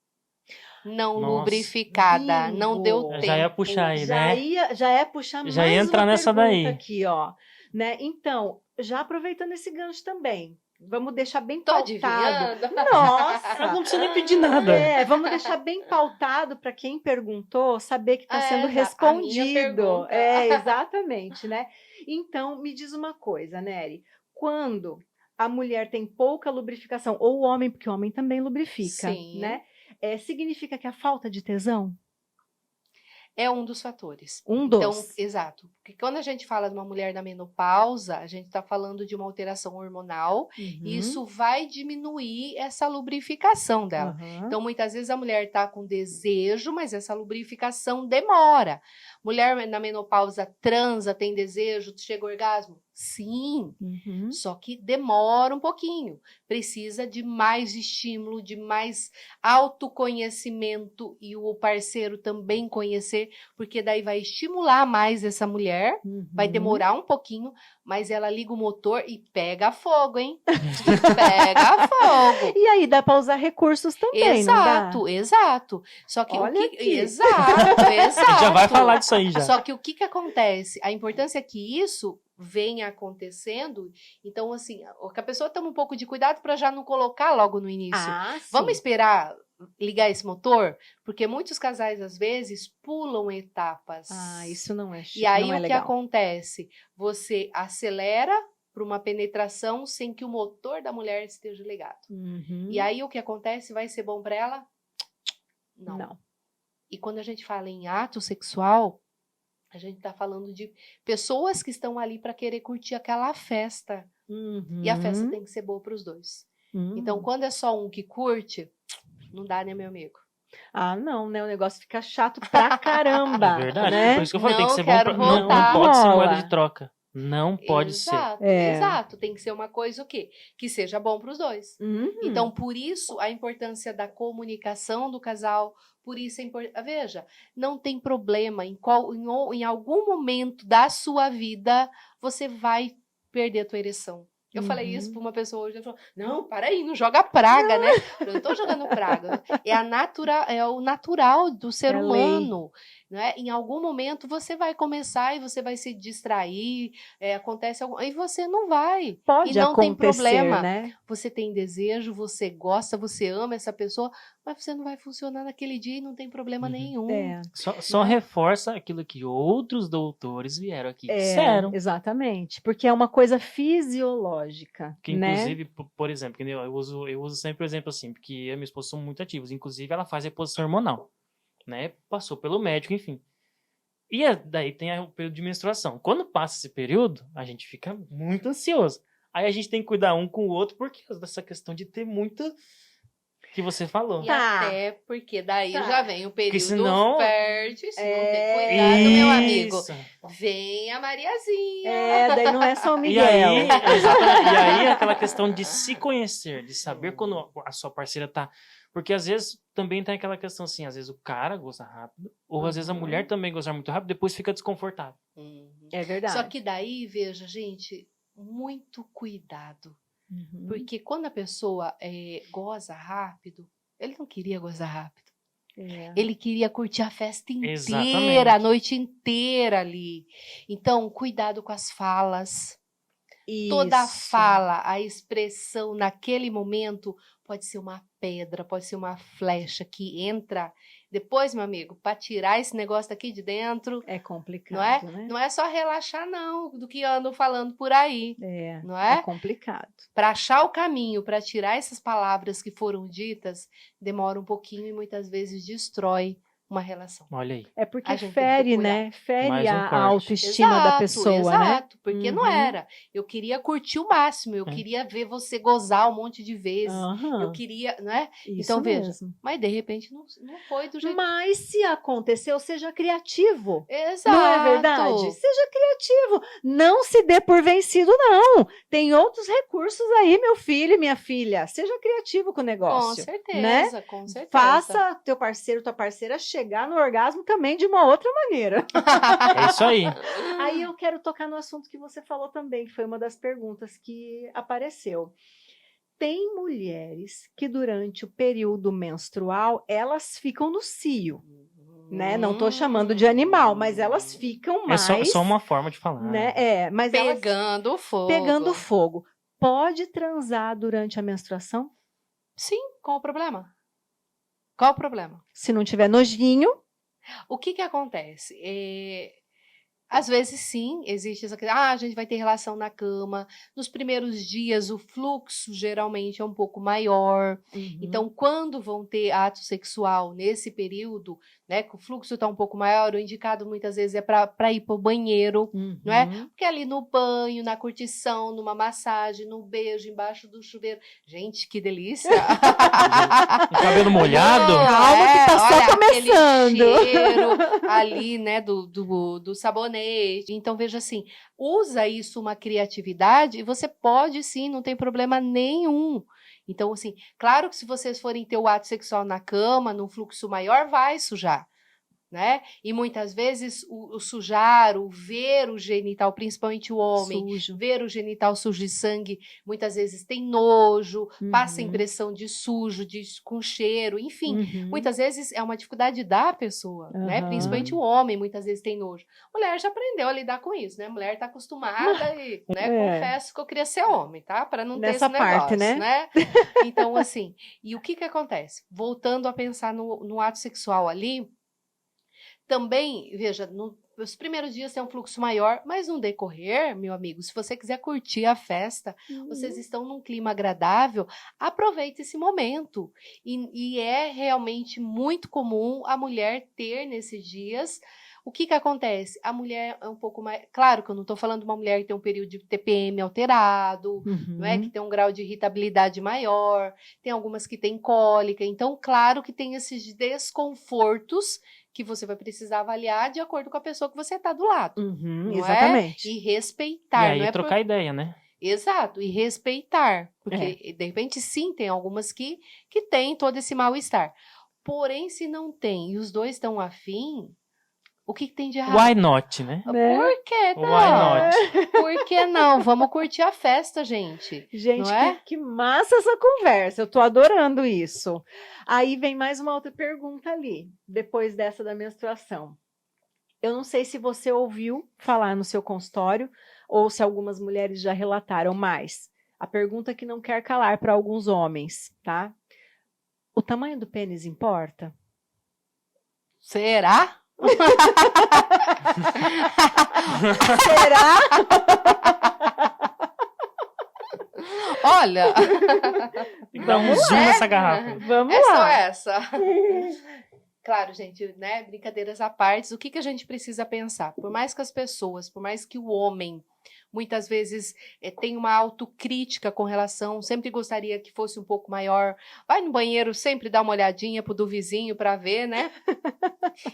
Speaker 3: Não
Speaker 2: Nossa.
Speaker 3: lubrificada.
Speaker 1: Bingo.
Speaker 3: Não deu
Speaker 2: Já
Speaker 3: tempo.
Speaker 2: ia puxar aí, né?
Speaker 1: Já é puxar
Speaker 2: Já
Speaker 1: mais
Speaker 2: ia entrar
Speaker 1: uma
Speaker 2: nessa
Speaker 1: pergunta
Speaker 2: daí.
Speaker 1: aqui, ó. Né? Então, já aproveitando esse gancho também, vamos deixar bem
Speaker 3: Tô
Speaker 1: pautado.
Speaker 3: adivinhando.
Speaker 1: Nossa!
Speaker 2: Não precisa nem pedir nada.
Speaker 1: Vamos deixar bem pautado para quem perguntou saber que está sendo
Speaker 3: A minha
Speaker 1: respondido.
Speaker 3: pergunta.
Speaker 1: Exatamente, né? Então, me diz uma coisa, Nery. Quando a mulher tem pouca lubrificação, ou o homem, porque o homem também lubrifica,
Speaker 3: Sim.
Speaker 1: né? Significa que a falta de tesão?
Speaker 3: É um dos fatores.
Speaker 1: Um
Speaker 3: Então,
Speaker 1: dos.
Speaker 3: exato. Porque quando a gente fala de uma mulher na menopausa, a gente está falando de uma alteração hormonal e isso vai diminuir essa lubrificação dela.
Speaker 1: Uhum.
Speaker 3: Então, muitas vezes a mulher está com desejo, mas essa lubrificação demora. Mulher na menopausa transa, tem desejo, chega ao orgasmo? Sim.
Speaker 1: Uhum.
Speaker 3: Só que demora um pouquinho. Precisa de mais estímulo, de mais autoconhecimento e o parceiro também conhecer, porque daí vai estimular mais essa mulher, vai demorar um pouquinho, mas ela liga o motor e pega fogo, hein? Pega fogo.
Speaker 1: E aí dá para usar recursos também,
Speaker 3: Exato,
Speaker 1: não dá?
Speaker 3: exato. Só que
Speaker 1: Olha
Speaker 3: o que...
Speaker 1: aqui.
Speaker 3: Exato,
Speaker 2: A gente já vai
Speaker 3: exato.
Speaker 2: falar disso aí já.
Speaker 3: Só que o que acontece? A importância é que isso venha acontecendo. Então, assim, que a pessoa tome um pouco de cuidado para já não colocar logo no início.
Speaker 1: Sim.
Speaker 3: Vamos esperar ligar esse motor? Porque muitos casais, às vezes, pulam etapas.
Speaker 1: Isso não é chique,
Speaker 3: E aí
Speaker 1: não é
Speaker 3: o que
Speaker 1: legal.
Speaker 3: acontece? Você acelera para uma penetração sem que o motor da mulher esteja ligado.
Speaker 1: Uhum.
Speaker 3: E aí o que acontece? Vai ser bom para ela?
Speaker 1: Não.
Speaker 3: E quando a gente fala em ato sexual, a gente está falando de pessoas que estão ali para querer curtir aquela festa.
Speaker 1: Uhum.
Speaker 3: E a festa tem que ser boa para os dois. Então, quando é só um que curte, não dá, né, meu amigo?
Speaker 1: Não, né? O negócio fica chato pra caramba.
Speaker 2: É verdade.
Speaker 1: Né?
Speaker 2: Por isso que eu falei, tem que
Speaker 3: Não
Speaker 2: ser bom
Speaker 3: quero
Speaker 2: pra... não
Speaker 3: voltar.
Speaker 2: pode ser
Speaker 1: Rola.
Speaker 2: moeda de troca. Não pode
Speaker 3: Exato,
Speaker 1: ser.
Speaker 3: exato. Tem que ser uma coisa o quê? Que seja bom para os dois.
Speaker 1: Uhum.
Speaker 3: Então, por isso, a importância da comunicação do casal, por isso veja, não tem problema, em algum momento da sua vida, você vai perder a tua ereção. Eu falei isso para uma pessoa hoje, ela falou, não, para aí, não joga praga, né? Eu não estou jogando praga, é o natural do ser humano. Né? Em algum momento você vai começar e você vai se distrair, acontece algo, e você não vai.
Speaker 1: Pode
Speaker 3: e não
Speaker 1: acontecer,
Speaker 3: tem problema.
Speaker 1: né?
Speaker 3: Você tem desejo, você gosta, você ama essa pessoa, mas você não vai funcionar naquele dia e não tem problema nenhum.
Speaker 2: Só reforça aquilo que outros doutores vieram aqui e disseram.
Speaker 1: Exatamente, porque é uma coisa fisiológica,
Speaker 2: Que,
Speaker 1: né?
Speaker 2: inclusive, por exemplo, eu uso sempre o exemplo assim, porque eu e minha esposa são muito ativos. Inclusive, ela faz reposição hormonal, né? Passou pelo médico, enfim. E daí tem o período de menstruação. Quando passa esse período, a gente fica muito ansioso. Aí a gente tem que cuidar um com o outro, porque dessa questão de ter muita... que você falou.
Speaker 3: E até porque daí já vem o período
Speaker 2: senão...
Speaker 3: fértil, se não tem cuidado, meu amigo.
Speaker 2: Isso.
Speaker 3: Vem a Mariazinha.
Speaker 1: Daí não é só o
Speaker 2: E
Speaker 1: Miguel.
Speaker 2: aí, exatamente, e aí aquela questão de se conhecer, de saber quando a sua parceira tá... Porque às vezes também tem aquela questão assim, às vezes o cara gosta rápido, ou às vezes a mulher também gosta muito rápido, depois fica desconfortável.
Speaker 1: É verdade.
Speaker 3: Só que daí, veja, gente, muito cuidado. Porque quando a pessoa goza rápido, ele não queria gozar rápido. Ele queria curtir a festa inteira,
Speaker 2: Exatamente.
Speaker 3: a noite inteira ali. Então, cuidado com as falas. Toda fala, a expressão naquele momento pode ser uma pedra, pode ser uma flecha que entra. Depois, meu amigo, para tirar esse negócio daqui de dentro...
Speaker 1: É complicado,
Speaker 3: não é?
Speaker 1: né?
Speaker 3: Não é só relaxar, não, do que ando falando por aí. Não é?
Speaker 1: É complicado.
Speaker 3: Para achar o caminho, para tirar essas palavras que foram ditas, demora um pouquinho e muitas vezes destrói uma relação.
Speaker 2: Olha aí.
Speaker 1: É porque
Speaker 3: A gente
Speaker 1: fere,
Speaker 3: tem que
Speaker 1: né? Fere
Speaker 2: Mais um
Speaker 1: a
Speaker 2: corte.
Speaker 1: autoestima da pessoa,
Speaker 3: exato,
Speaker 1: né?
Speaker 3: porque não era. Eu queria curtir o máximo, eu queria ver você gozar um monte de vezes. Eu queria, né?
Speaker 1: Isso
Speaker 3: então, veja,
Speaker 1: mesmo.
Speaker 3: mas de repente não foi do jeito...
Speaker 1: Mas se aconteceu, seja criativo.
Speaker 3: Exato.
Speaker 1: Não é verdade? Seja criativo. Não se dê por vencido, não. Tem outros recursos aí, meu filho e minha filha. Seja criativo com o negócio.
Speaker 3: Com certeza,
Speaker 1: né?
Speaker 3: com certeza.
Speaker 1: Faça teu parceiro, tua parceira chegar no orgasmo também de uma outra maneira.
Speaker 2: É isso aí.
Speaker 1: Aí eu quero tocar no assunto que você falou também, que foi uma das perguntas que apareceu. Tem mulheres que durante o período menstrual, elas ficam no cio, né? Não tô chamando de animal, mas elas ficam mais...
Speaker 2: É só uma forma de falar.
Speaker 1: Né? Mas
Speaker 3: pegando fogo.
Speaker 1: Pegando fogo. pode transar durante a menstruação?
Speaker 3: Sim, qual o problema? Qual o problema?
Speaker 1: Se não tiver nojinho.
Speaker 3: O que acontece? Às vezes, sim, existe essa questão. A gente vai ter relação na cama. Nos primeiros dias, o fluxo geralmente é um pouco maior. Então, quando vão ter ato sexual nesse período, né, que o fluxo está um pouco maior, o indicado muitas vezes é para ir para o banheiro, não é? Porque ali no banho, na curtição, numa massagem, no beijo, embaixo do chuveiro. Gente, que delícia!
Speaker 2: Um cabelo molhado.
Speaker 1: Calma que tá só
Speaker 3: olha,
Speaker 1: começando.
Speaker 3: aquele cheiro ali, né, do sabonete. Então, veja assim, usa isso uma criatividade e você pode sim, não tem problema nenhum. Então, assim, claro que se vocês forem ter o ato sexual na cama, num fluxo maior, vai sujar, né? E muitas vezes o sujar, o ver o genital, principalmente o homem,
Speaker 1: Sujo.
Speaker 3: ver o genital sujo de sangue, muitas vezes tem nojo, passa a impressão de sujo, com cheiro, enfim. Muitas vezes é uma dificuldade da pessoa, né? Principalmente o homem, muitas vezes tem nojo. Mulher já aprendeu a lidar com isso, né? Mulher tá acostumada e, né? Confesso que eu queria ser homem, tá? Para não ter
Speaker 1: Nessa
Speaker 3: esse negócio,
Speaker 1: parte, né?
Speaker 3: Então, assim, e o que acontece? Voltando a pensar no ato sexual ali, também, veja, nos primeiros dias tem um fluxo maior, mas no decorrer, meu amigo, se você quiser curtir a festa, vocês estão num clima agradável, aproveite esse momento. E é realmente muito comum a mulher ter nesses dias. O que acontece? A mulher é um pouco mais... Claro que eu não estou falando de uma mulher que tem um período de TPM alterado, não é? Que tem um grau de irritabilidade maior, tem algumas que têm cólica. Então, claro que tem esses desconfortos que você vai precisar avaliar de acordo com a pessoa que você está do lado. Não
Speaker 1: exatamente.
Speaker 3: E respeitar.
Speaker 2: E aí
Speaker 3: não é
Speaker 2: trocar ideia, né?
Speaker 3: Exato, e respeitar. Porque, de repente, sim, tem algumas que têm todo esse mal-estar. Porém, se não tem e os dois estão afim, o que tem de errado?
Speaker 2: Why not, né?
Speaker 3: Por que não?
Speaker 2: Why not?
Speaker 3: Por que não? Vamos curtir a festa, gente.
Speaker 1: Gente,
Speaker 3: não é?
Speaker 1: que massa essa conversa. Eu tô adorando isso. Aí vem mais uma outra pergunta ali, depois dessa da menstruação. Eu não sei se você ouviu falar no seu consultório ou se algumas mulheres já relataram, mas a pergunta que não quer calar para alguns homens, tá? O tamanho do pênis importa?
Speaker 3: Será?
Speaker 1: Será?
Speaker 3: Olha,
Speaker 2: Tem que dar um zoom nessa garrafa.
Speaker 1: Vamos
Speaker 3: só
Speaker 1: lá.
Speaker 3: essa. Claro, gente, né? Brincadeiras à parte, o que a gente precisa pensar? Por mais que as pessoas, por mais que o homem muitas vezes tem uma autocrítica com relação, sempre gostaria que fosse um pouco maior, vai no banheiro, sempre dá uma olhadinha pro do vizinho para ver, né?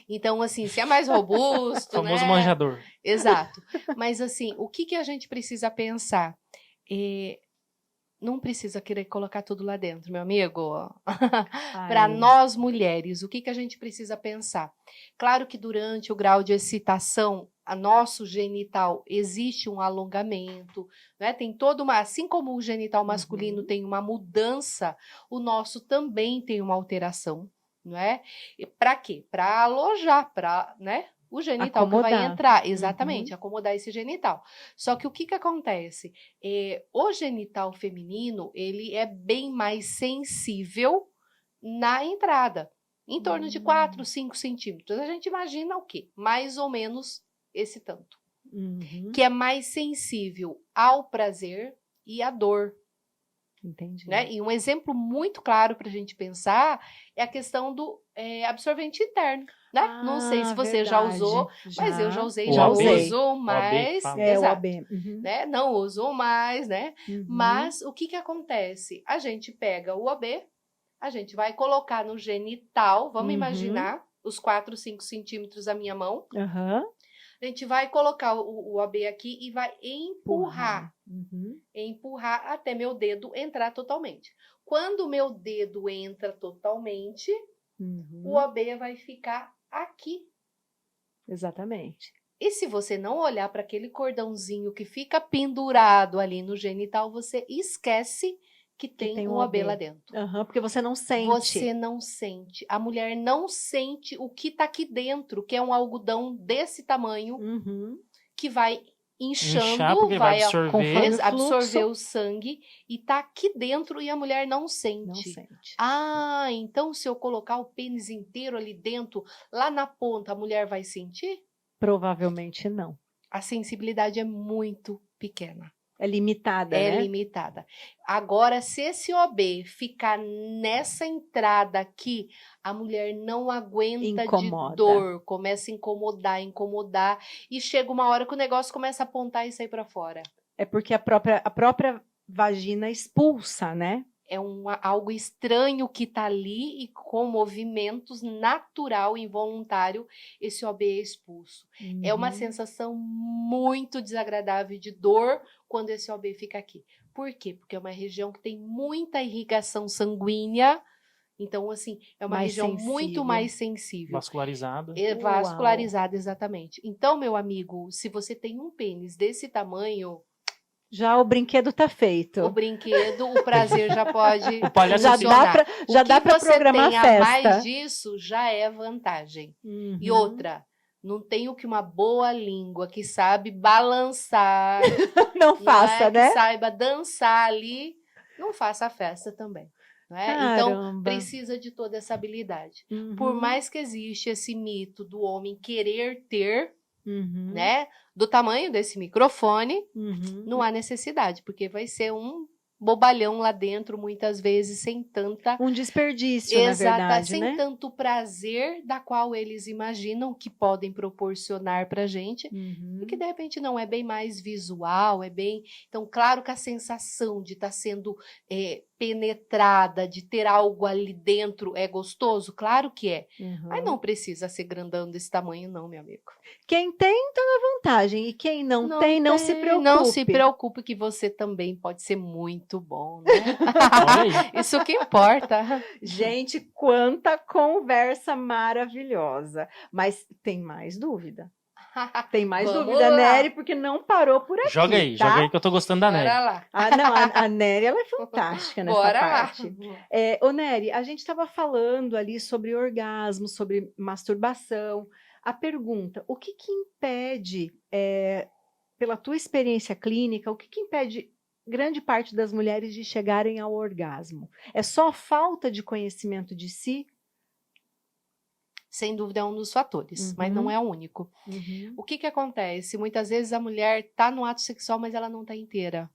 Speaker 3: Então, assim, se é mais robusto,
Speaker 2: Famoso
Speaker 3: né?
Speaker 2: manjador.
Speaker 3: Exato. Mas, assim, o que a gente precisa pensar? Não precisa querer colocar tudo lá dentro, meu amigo. Para nós mulheres, o que a gente precisa pensar? Claro que durante o grau de excitação, a nosso genital existe um alongamento, né? Tem toda uma, assim como o genital masculino tem uma mudança, o nosso também tem uma alteração, não é? Para quê? Para alojar, para, né? O genital acomodar. Que vai entrar, exatamente, acomodar esse genital. Só que o que acontece? O genital feminino, ele é bem mais sensível na entrada, em torno de 4, 5 centímetros. A gente imagina o quê? Mais ou menos esse tanto. Que é mais sensível ao prazer e à dor.
Speaker 1: Entendi.
Speaker 3: Né? E um exemplo muito claro para a gente pensar é a questão do absorvente interno. Né? Não sei se você já usou, mas eu já usei, já uso mais.
Speaker 1: O AB.
Speaker 3: Né? Não uso mais, né? Mas o que acontece? A gente pega o AB, a gente vai colocar no genital, vamos imaginar os 4, 5 centímetros da minha mão. A gente vai colocar o AB aqui e vai empurrar. Empurrar até meu dedo entrar totalmente. Quando o meu dedo entra totalmente, o AB vai ficar aqui.
Speaker 1: Exatamente.
Speaker 3: E se você não olhar para aquele cordãozinho que fica pendurado ali no genital, você esquece que tem um AB lá dentro.
Speaker 1: Porque você não sente.
Speaker 3: Você não sente. A mulher não sente o que está aqui dentro, que é um algodão desse tamanho, que vai
Speaker 2: Inchar, porque
Speaker 3: vai
Speaker 2: vai absorver.
Speaker 1: conforme o
Speaker 3: absorver
Speaker 1: fluxo.
Speaker 3: o sangue e tá aqui dentro e a mulher não
Speaker 1: Não
Speaker 3: sente.
Speaker 1: sente.
Speaker 3: Ah, então se eu colocar o pênis inteiro ali dentro, lá na ponta, a mulher vai sentir?
Speaker 1: Provavelmente não.
Speaker 3: A sensibilidade é muito pequena.
Speaker 1: É limitada,
Speaker 3: É
Speaker 1: né?
Speaker 3: limitada. Agora, se esse OB ficar nessa entrada aqui, a mulher não aguenta
Speaker 1: Incomoda.
Speaker 3: de dor, começa a incomodar, e chega uma hora que o negócio começa a apontar e sair para fora.
Speaker 1: É porque a própria vagina expulsa, né?
Speaker 3: É algo estranho que está ali e com movimentos natural, involuntário, esse OB é expulso. É uma
Speaker 1: Uhum.
Speaker 3: sensação muito desagradável de dor quando esse OB fica aqui. Por quê? Porque é uma região que tem muita irrigação sanguínea, então, assim, é uma
Speaker 1: Mais
Speaker 3: região
Speaker 1: sensível.
Speaker 3: muito mais sensível.
Speaker 2: Vascularizado.
Speaker 3: Vascularizada, exatamente. Então, meu amigo, se você tem um pênis desse tamanho,
Speaker 1: Já o brinquedo tá feito.
Speaker 3: o brinquedo, o prazer já pode
Speaker 2: O palhaço
Speaker 1: Já
Speaker 2: assiste.
Speaker 1: dá pra, já
Speaker 3: o
Speaker 1: dá
Speaker 3: que
Speaker 1: pra
Speaker 3: você
Speaker 1: programar a
Speaker 3: tenha
Speaker 1: festa.
Speaker 3: mais disso já é vantagem.
Speaker 1: Uhum.
Speaker 3: E outra, não tenho que uma boa língua que sabe balançar,
Speaker 1: Não faça,
Speaker 3: não é?
Speaker 1: né?
Speaker 3: Que saiba dançar ali, não faça a festa também. Não é? Então,
Speaker 1: Caramba.
Speaker 3: precisa de toda essa habilidade.
Speaker 1: Uhum.
Speaker 3: Por mais que existe esse mito do homem querer ter,
Speaker 1: Uhum.
Speaker 3: né, do tamanho desse microfone,
Speaker 1: Uhum.
Speaker 3: não há necessidade, porque vai ser um bobalhão lá dentro, muitas vezes, sem tanta
Speaker 1: Um desperdício, na verdade,
Speaker 3: sem
Speaker 1: né?
Speaker 3: tanto prazer da qual eles imaginam que podem proporcionar pra gente,
Speaker 1: Uhum.
Speaker 3: e que de repente não é bem mais visual, é bem. Então, claro que a sensação de estar sendo penetrada, de ter algo ali dentro é gostoso, claro que é.
Speaker 1: Uhum.
Speaker 3: Mas não precisa ser grandão desse tamanho, não, meu amigo.
Speaker 1: Quem tem, tá na vantagem. E quem não tem, não se preocupe.
Speaker 3: Não se preocupe que você também pode ser muito bom, né?
Speaker 2: Olha aí.
Speaker 3: Isso que importa.
Speaker 1: Gente, quanta conversa maravilhosa. Mas tem mais dúvida. Tem mais
Speaker 3: Vamos
Speaker 1: dúvida,
Speaker 3: lá.
Speaker 1: Nery, porque não parou por aqui.
Speaker 2: Joga aí,
Speaker 1: tá?
Speaker 2: joga aí que eu tô gostando da Nery.
Speaker 3: Bora lá.
Speaker 1: Não, a Nery, ela é fantástica nessa
Speaker 3: Bora
Speaker 1: parte.
Speaker 3: lá.
Speaker 1: Ô, Nery, a gente estava falando ali sobre orgasmo, sobre masturbação. A pergunta, o que que impede, pela tua experiência clínica, o que que impede grande parte das mulheres de chegarem ao orgasmo? É só falta de conhecimento de si?
Speaker 3: Sem dúvida é um dos fatores, mas não é o único.
Speaker 1: Uhum.
Speaker 3: O que que acontece? Muitas vezes a mulher tá no ato sexual, mas ela não tá inteira.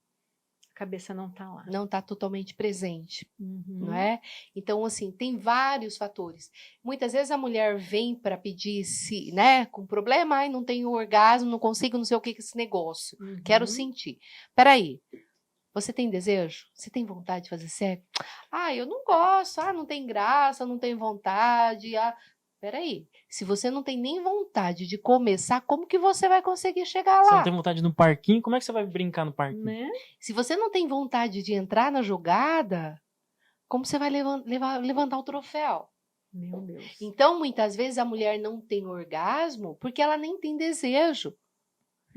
Speaker 1: A cabeça não tá lá.
Speaker 3: Não tá totalmente presente,
Speaker 1: Uhum.
Speaker 3: não é? Então, assim, tem vários fatores. Muitas vezes a mulher vem para pedir se, né, com problema, ai, não tenho orgasmo, não consigo, não sei o que é esse negócio.
Speaker 1: Uhum.
Speaker 3: Quero sentir. Peraí. Você tem desejo? Você tem vontade de fazer sexo? Ah, eu não gosto. Ah, não tem graça, não tenho vontade. Ah, peraí. Se você não tem nem vontade de começar, como que você vai conseguir chegar
Speaker 2: Você
Speaker 3: lá?
Speaker 2: não tem vontade no parquinho? Como é que você vai brincar no parquinho?
Speaker 1: Né?
Speaker 3: Se você não tem vontade de entrar na jogada, como você vai levantar o troféu?
Speaker 1: Meu Deus.
Speaker 3: Então, muitas vezes a mulher não tem orgasmo porque ela nem tem desejo.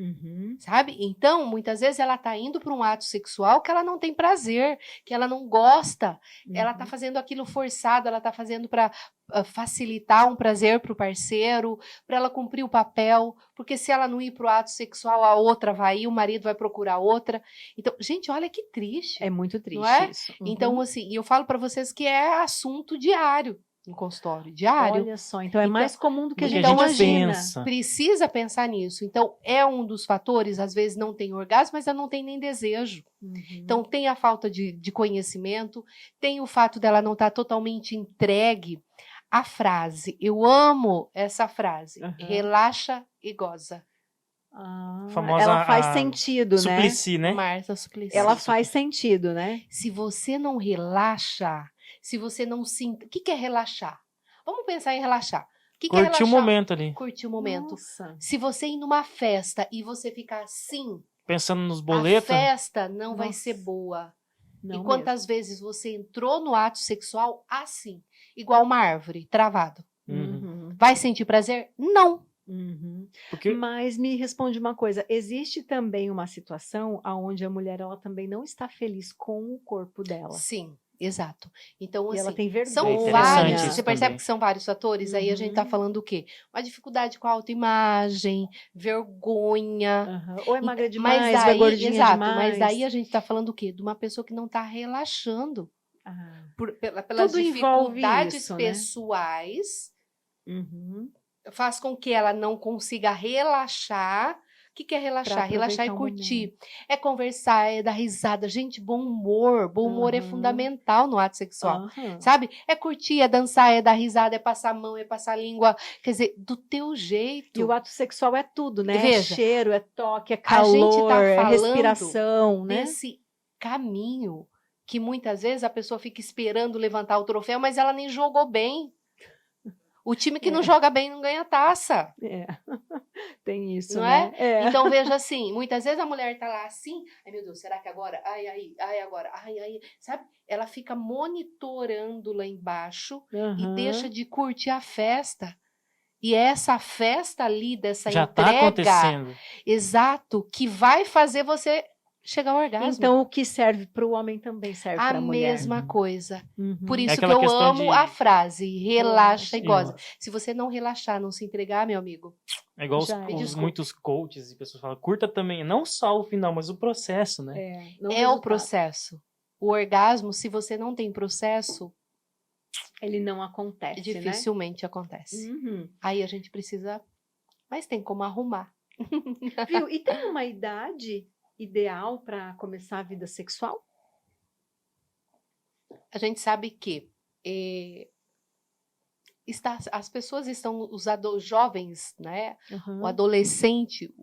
Speaker 1: Uhum.
Speaker 3: Sabe? Então, muitas vezes ela tá indo para um ato sexual que ela não tem prazer, que ela não gosta. Ela tá fazendo aquilo forçado, ela tá fazendo para facilitar um prazer para o parceiro, para ela cumprir o papel, porque se ela não ir para o ato sexual, a outra vai ir, o marido vai procurar outra. Então, gente, olha que triste.
Speaker 1: É muito triste
Speaker 3: Não é?
Speaker 1: isso.
Speaker 3: Então,
Speaker 1: Uhum.
Speaker 3: assim, e eu falo para vocês que é assunto diário no consultório, diário.
Speaker 1: Olha só, então é
Speaker 3: Então-
Speaker 1: mais comum do que a
Speaker 2: Do que
Speaker 1: gente
Speaker 2: a gente
Speaker 1: imagina.
Speaker 2: pensa.
Speaker 3: Precisa pensar nisso. Então, é um dos fatores, às vezes não tem orgasmo, mas ela não tem nem desejo.
Speaker 1: Uhum.
Speaker 3: Então, tem a falta de conhecimento, tem o fato dela não estar totalmente entregue. A frase, eu amo essa frase,
Speaker 1: Uhum.
Speaker 3: relaxa e goza.
Speaker 2: Famosa
Speaker 1: ela faz
Speaker 2: a
Speaker 1: sentido, né?
Speaker 2: Suplicy, né?
Speaker 3: Marta Suplicy.
Speaker 1: Ela faz sentido, né?
Speaker 3: Se você não relaxa, se você não sinta... O que que é relaxar? Vamos pensar em relaxar. O que que é
Speaker 2: Curtir o
Speaker 3: relaxar?
Speaker 2: momento ali.
Speaker 3: Curtir o momento.
Speaker 1: Nossa.
Speaker 3: Se você ir numa festa e você ficar assim,
Speaker 2: Pensando nos
Speaker 3: a
Speaker 2: boletos.
Speaker 3: festa não vai
Speaker 1: Nossa.
Speaker 3: ser boa.
Speaker 1: Não
Speaker 3: E quantas vezes você entrou no ato sexual assim, igual uma árvore, travado?
Speaker 1: mesmo.
Speaker 3: Vai sentir prazer? Não.
Speaker 1: Uhum.
Speaker 2: Porque
Speaker 1: Mas me responde uma coisa, existe também uma situação onde a mulher ela também não está feliz com o corpo dela.
Speaker 3: Sim. Exato. Então,
Speaker 1: E ela
Speaker 3: assim,
Speaker 1: tem vergonha.
Speaker 3: são
Speaker 2: É interessante
Speaker 3: vários.
Speaker 2: isso
Speaker 3: Você percebe
Speaker 2: também.
Speaker 3: que são vários fatores? Aí a gente tá
Speaker 1: Uhum.
Speaker 3: falando o quê? Uma dificuldade com a autoimagem, vergonha.
Speaker 1: Aham. Ou é magra
Speaker 3: Mas
Speaker 1: demais, ou é
Speaker 3: daí,
Speaker 1: gordinha
Speaker 3: exato,
Speaker 1: demais.
Speaker 3: mas daí a gente tá falando o quê? De uma pessoa que não tá relaxando
Speaker 1: Ah,
Speaker 3: pelas
Speaker 1: tudo envolve
Speaker 3: dificuldades
Speaker 1: isso, né?
Speaker 3: pessoais,
Speaker 1: Uhum.
Speaker 3: faz com que ela não consiga relaxar. O que que é
Speaker 1: Pra
Speaker 3: relaxar? Relaxar é
Speaker 1: aproveitar o
Speaker 3: curtir,
Speaker 1: momento.
Speaker 3: é conversar, é dar risada. Gente, bom humor. Bom humor é
Speaker 1: Aham.
Speaker 3: fundamental no ato sexual.
Speaker 1: Aham.
Speaker 3: Sabe? É curtir, é dançar, é dar risada, é passar a mão, é passar a língua. Quer dizer, do teu jeito.
Speaker 1: E o ato sexual é tudo, né? É
Speaker 3: Veja,
Speaker 1: cheiro, é toque, é
Speaker 3: a gente
Speaker 1: calor,
Speaker 3: tá
Speaker 1: é
Speaker 3: falando
Speaker 1: respiração, né?
Speaker 3: desse caminho que muitas vezes a pessoa fica esperando levantar o troféu, mas ela nem jogou bem. O time que não joga bem não ganha taça.
Speaker 1: É. Tem isso,
Speaker 3: Não
Speaker 1: né?
Speaker 3: é? Então, veja assim, muitas vezes a mulher tá lá assim, ai meu Deus, será que agora? Ai, agora, ai, sabe? Ela fica monitorando lá embaixo e
Speaker 1: Aham.
Speaker 3: deixa de curtir a festa. E é essa festa ali, dessa
Speaker 2: Já tá
Speaker 3: entrega,
Speaker 2: acontecendo.
Speaker 3: exato, que vai fazer você chegar ao orgasmo.
Speaker 1: Então, o que serve para o homem também serve
Speaker 3: A
Speaker 1: para a mulher.
Speaker 3: mesma
Speaker 2: Uhum.
Speaker 3: coisa.
Speaker 1: Uhum.
Speaker 3: Por
Speaker 2: É
Speaker 3: isso que
Speaker 2: aquela
Speaker 3: eu
Speaker 2: questão
Speaker 3: amo
Speaker 2: de-
Speaker 3: a frase, relaxa e goza.
Speaker 2: Relaxa.
Speaker 3: Se você não relaxar, não se entregar, meu amigo,
Speaker 2: É igual
Speaker 1: Já
Speaker 3: me
Speaker 1: é.
Speaker 3: desculpe.
Speaker 2: muitos coaches e pessoas falam, curta também, não só o final, mas o processo, né?
Speaker 1: Não
Speaker 3: é o
Speaker 1: resultado.
Speaker 3: processo. O orgasmo, se você não tem processo,
Speaker 1: Ele não acontece,
Speaker 3: dificilmente acontece.
Speaker 1: né? Uhum.
Speaker 3: Aí a gente precisa, mas tem como arrumar.
Speaker 1: Viu? E tem uma idade ideal para começar a vida sexual?
Speaker 3: A gente sabe que as pessoas estão, os jovens, né?
Speaker 1: Uhum.
Speaker 3: O adolescente,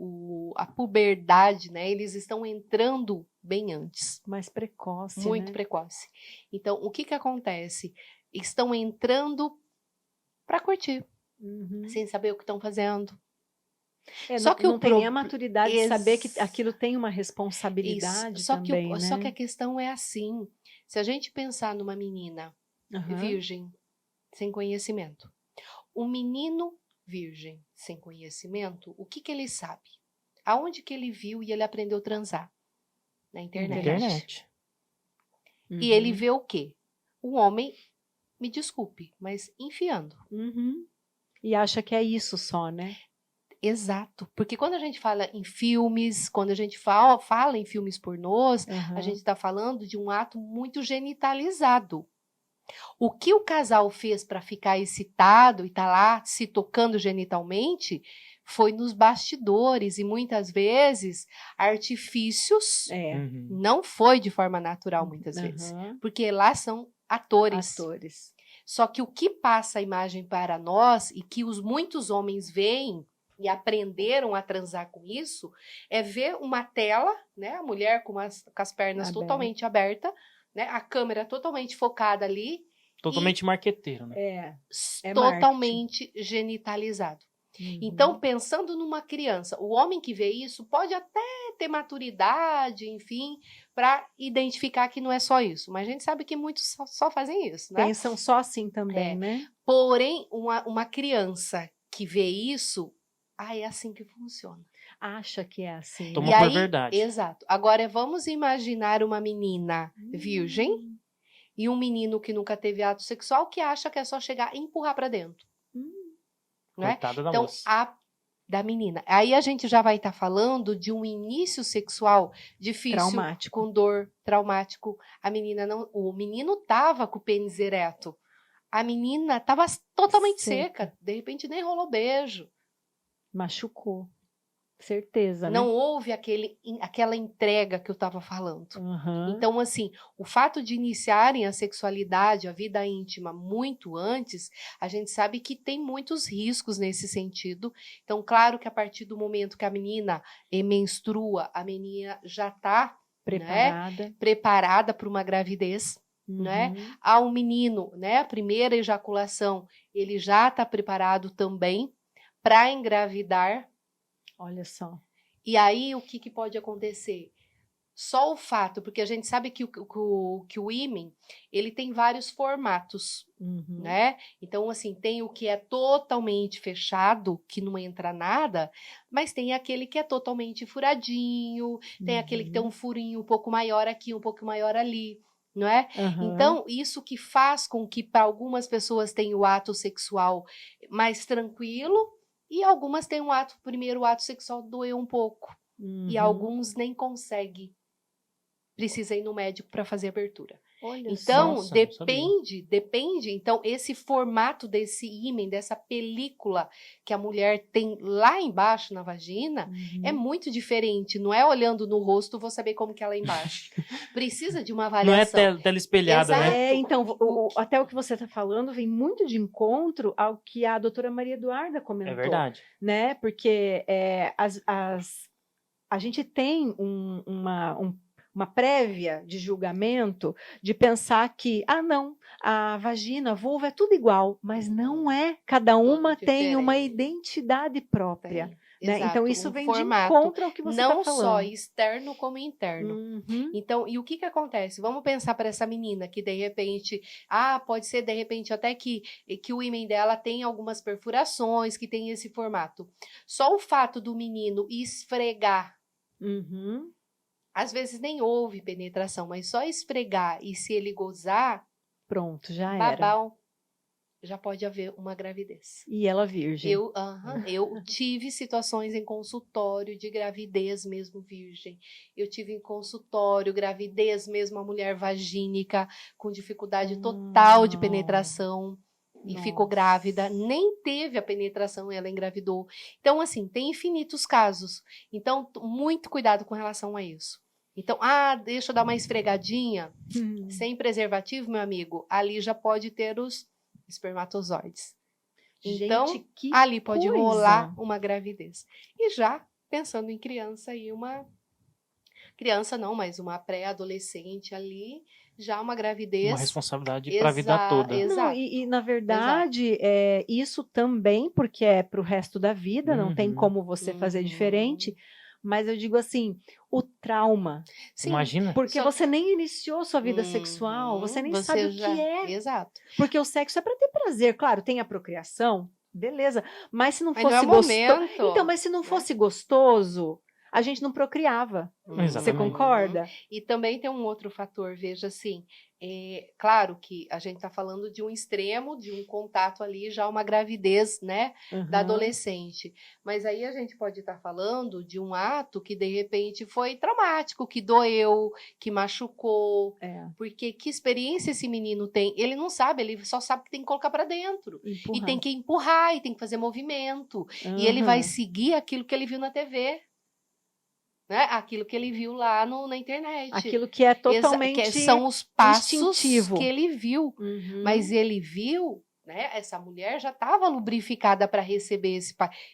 Speaker 3: a puberdade, né? Eles estão entrando bem antes.
Speaker 1: Mais precoce,
Speaker 3: Muito
Speaker 1: né?
Speaker 3: precoce. Então, o que que acontece? Estão entrando para curtir,
Speaker 1: Uhum.
Speaker 3: sem saber o que estão fazendo.
Speaker 1: Só que não tem nem a maturidade de
Speaker 3: Ex-
Speaker 1: saber que aquilo tem uma
Speaker 3: Isso.
Speaker 1: responsabilidade
Speaker 3: Só
Speaker 1: também, né?
Speaker 3: só que a questão é assim. Se a gente pensar numa menina
Speaker 1: Uhum.
Speaker 3: virgem, sem conhecimento, um menino virgem, sem conhecimento, o que que ele sabe? Aonde que ele viu e ele aprendeu a transar? Na internet.
Speaker 2: Internet.
Speaker 3: E ele
Speaker 1: Uhum.
Speaker 3: vê o quê? O homem, me desculpe, mas enfiando.
Speaker 1: Uhum. E acha que é isso só, né?
Speaker 3: Exato. Porque quando a gente fala em filmes, quando a gente fala em filmes pornôs,
Speaker 1: Uhum.
Speaker 3: a gente está falando de um ato muito genitalizado. O que o casal fez para ficar excitado e tá lá se tocando genitalmente foi nos bastidores e muitas vezes artifícios,
Speaker 2: Uhum.
Speaker 3: não foi de forma natural muitas vezes,
Speaker 1: Uhum.
Speaker 3: porque lá são atores.
Speaker 1: Atores.
Speaker 3: Só que o que passa a imagem para nós e que os muitos homens veem e aprenderam a transar com isso é ver uma tela, né, a mulher com as pernas
Speaker 1: Aberta.
Speaker 3: totalmente abertas, né, a câmera totalmente focada ali,
Speaker 2: Totalmente marqueteiro, né?
Speaker 1: É
Speaker 3: totalmente genitalizado.
Speaker 1: Uhum.
Speaker 3: Então, pensando numa criança, o homem que vê isso pode até ter maturidade, enfim, para identificar que não é só isso. Mas a gente sabe que muitos só fazem isso, né?
Speaker 1: Pensam só assim também,
Speaker 3: É.
Speaker 1: né?
Speaker 3: Porém, uma criança que vê isso, é assim que funciona.
Speaker 1: Acha que é assim.
Speaker 2: Toma
Speaker 3: E
Speaker 2: por
Speaker 3: aí,
Speaker 2: verdade.
Speaker 3: exato. Agora, vamos imaginar uma menina virgem e um menino que nunca teve ato sexual que acha que é só chegar e empurrar para dentro. Né?
Speaker 2: Coitada da
Speaker 3: Então,
Speaker 2: moça.
Speaker 3: da menina. Aí a gente já vai estar falando de um início sexual difícil,
Speaker 1: Traumático.
Speaker 3: com dor, traumático. O menino tava com o pênis ereto. A menina tava totalmente seca. De repente nem rolou beijo.
Speaker 1: Machucou. Certeza,
Speaker 3: Não
Speaker 1: né?
Speaker 3: houve aquela entrega que eu estava falando.
Speaker 1: Uhum.
Speaker 3: Então, assim, o fato de iniciarem a sexualidade, a vida íntima muito antes, a gente sabe que tem muitos riscos nesse sentido. Então, claro que a partir do momento que a menina menstrua, a menina já está preparada para uma gravidez. Né? Ao menino, né, a primeira ejaculação, ele já está preparado também para engravidar.
Speaker 1: Olha só.
Speaker 3: E aí, o que pode acontecer? Só o fato, porque a gente sabe que o ímen, ele tem vários formatos, né? Então, assim, tem o que é totalmente fechado, que não entra nada, mas tem aquele que é totalmente furadinho, tem aquele que tem um furinho um pouco maior aqui, um pouco maior ali, não é?
Speaker 1: Aham.
Speaker 3: Então, isso que faz com que para algumas pessoas tenha o ato sexual mais tranquilo e algumas tenham o primeiro ato sexual doer um pouco. E
Speaker 1: Uhum.
Speaker 3: alguns nem conseguem. Precisa ir no médico para fazer abertura.
Speaker 1: Olha
Speaker 3: Então,
Speaker 2: Nossa, não sabia.
Speaker 3: depende. Então, esse formato desse ímen, dessa película que a mulher tem lá embaixo na vagina, é muito diferente. Não é olhando no rosto, vou saber como que ela é embaixo. Precisa de uma
Speaker 2: Não é
Speaker 3: avaliação.
Speaker 2: tela espelhada,
Speaker 3: Exato.
Speaker 2: né?
Speaker 1: Então, até o que você está falando vem muito de encontro ao que a doutora Maria Eduarda comentou.
Speaker 2: É verdade.
Speaker 1: Né? Porque a gente tem uma prévia de julgamento de pensar que, não, a vagina, a vulva é tudo igual, mas não é. Cada uma tem uma
Speaker 3: diferente.
Speaker 1: identidade própria.
Speaker 3: Tem.
Speaker 1: Né?
Speaker 3: Exato,
Speaker 1: Então, isso
Speaker 3: um
Speaker 1: vem
Speaker 3: formato,
Speaker 1: de encontro ao que você está
Speaker 3: não
Speaker 1: falando.
Speaker 3: só externo como interno.
Speaker 1: Uhum.
Speaker 3: Então, e o que acontece? Vamos pensar para essa menina que de repente, pode ser de repente até que o ímen dela tem algumas perfurações, que tem esse formato. Só o fato do menino esfregar,
Speaker 1: Uhum.
Speaker 3: às vezes nem houve penetração, mas só esfregar e se ele gozar,
Speaker 1: Pronto, já era.
Speaker 3: babau, já pode haver uma gravidez.
Speaker 1: E ela virgem.
Speaker 3: Eu tive situações em consultório de gravidez mesmo virgem. Eu tive em consultório gravidez mesmo a mulher vagínica com dificuldade total de penetração e ficou grávida. Nem teve a penetração, ela engravidou. Então, assim, tem infinitos casos. Então, muito cuidado com relação a isso. Então, deixa eu dar uma esfregadinha. Sem preservativo, meu amigo, ali já pode ter os espermatozoides. Então,
Speaker 1: Gente, que
Speaker 3: ali pode
Speaker 1: coisa.
Speaker 3: rolar uma gravidez. E já pensando em criança aí, criança não, mas uma pré-adolescente ali, já uma gravidez.
Speaker 2: Uma responsabilidade para a vida toda.
Speaker 3: Exato.
Speaker 1: Não, e na verdade, isso também, porque é para o resto da vida, não tem como você fazer diferente. Mas eu digo assim, o trauma.
Speaker 3: Sim,
Speaker 2: Imagina.
Speaker 1: Porque você nem iniciou sua vida sexual, você nem sabe o que é.
Speaker 3: Exato.
Speaker 1: Porque o sexo é para ter prazer, claro, tem a procriação, beleza. Mas se não
Speaker 3: Mas
Speaker 1: fosse
Speaker 3: não é
Speaker 1: gostoso.
Speaker 3: momento,
Speaker 1: Então, mas se não fosse gostoso, a gente não procriava. Você
Speaker 2: Exatamente.
Speaker 1: concorda?
Speaker 3: E também tem um outro fator, veja assim, claro que a gente está falando de um extremo, de um contato ali, já uma gravidez, né, da adolescente. Mas aí a gente pode estar falando de um ato que de repente foi traumático, que doeu, que machucou. Porque que experiência esse menino tem? Ele não sabe, ele só sabe que tem que colocar para dentro.
Speaker 1: Empurrar.
Speaker 3: E tem que empurrar, e tem que fazer movimento. E ele vai seguir aquilo que ele viu na TV. Né? Aquilo que ele viu lá na internet.
Speaker 1: Aquilo que é totalmente
Speaker 3: são os passos
Speaker 1: instintivo.
Speaker 3: que ele viu. Mas ele viu, né? Essa mulher já estava lubrificada para receber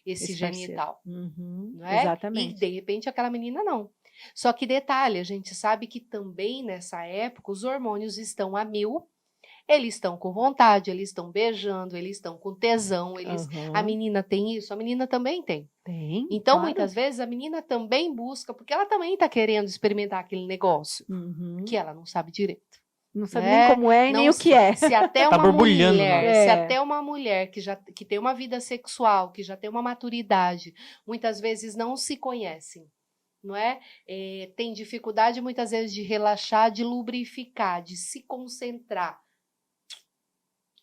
Speaker 3: esse genital. Não é?
Speaker 1: Exatamente.
Speaker 3: E de repente aquela menina não. Só que detalhe, a gente sabe que também nessa época os hormônios estão a 1000. Eles estão com vontade, eles estão beijando, eles estão com tesão, a menina tem isso, a menina também tem.
Speaker 1: Tem.
Speaker 3: Então,
Speaker 1: claro.
Speaker 3: muitas vezes, a menina também busca, porque ela também está querendo experimentar aquele negócio, que ela não sabe direito.
Speaker 1: Não sabe nem como é e nem o que é.
Speaker 3: Se até
Speaker 2: Tá
Speaker 3: uma
Speaker 2: borbulhando,
Speaker 3: mulher,
Speaker 2: né?
Speaker 3: se até uma mulher que tem uma vida sexual, que já tem uma maturidade, muitas vezes não se conhecem. Não é? Tem dificuldade, muitas vezes, de relaxar, de lubrificar, de se concentrar.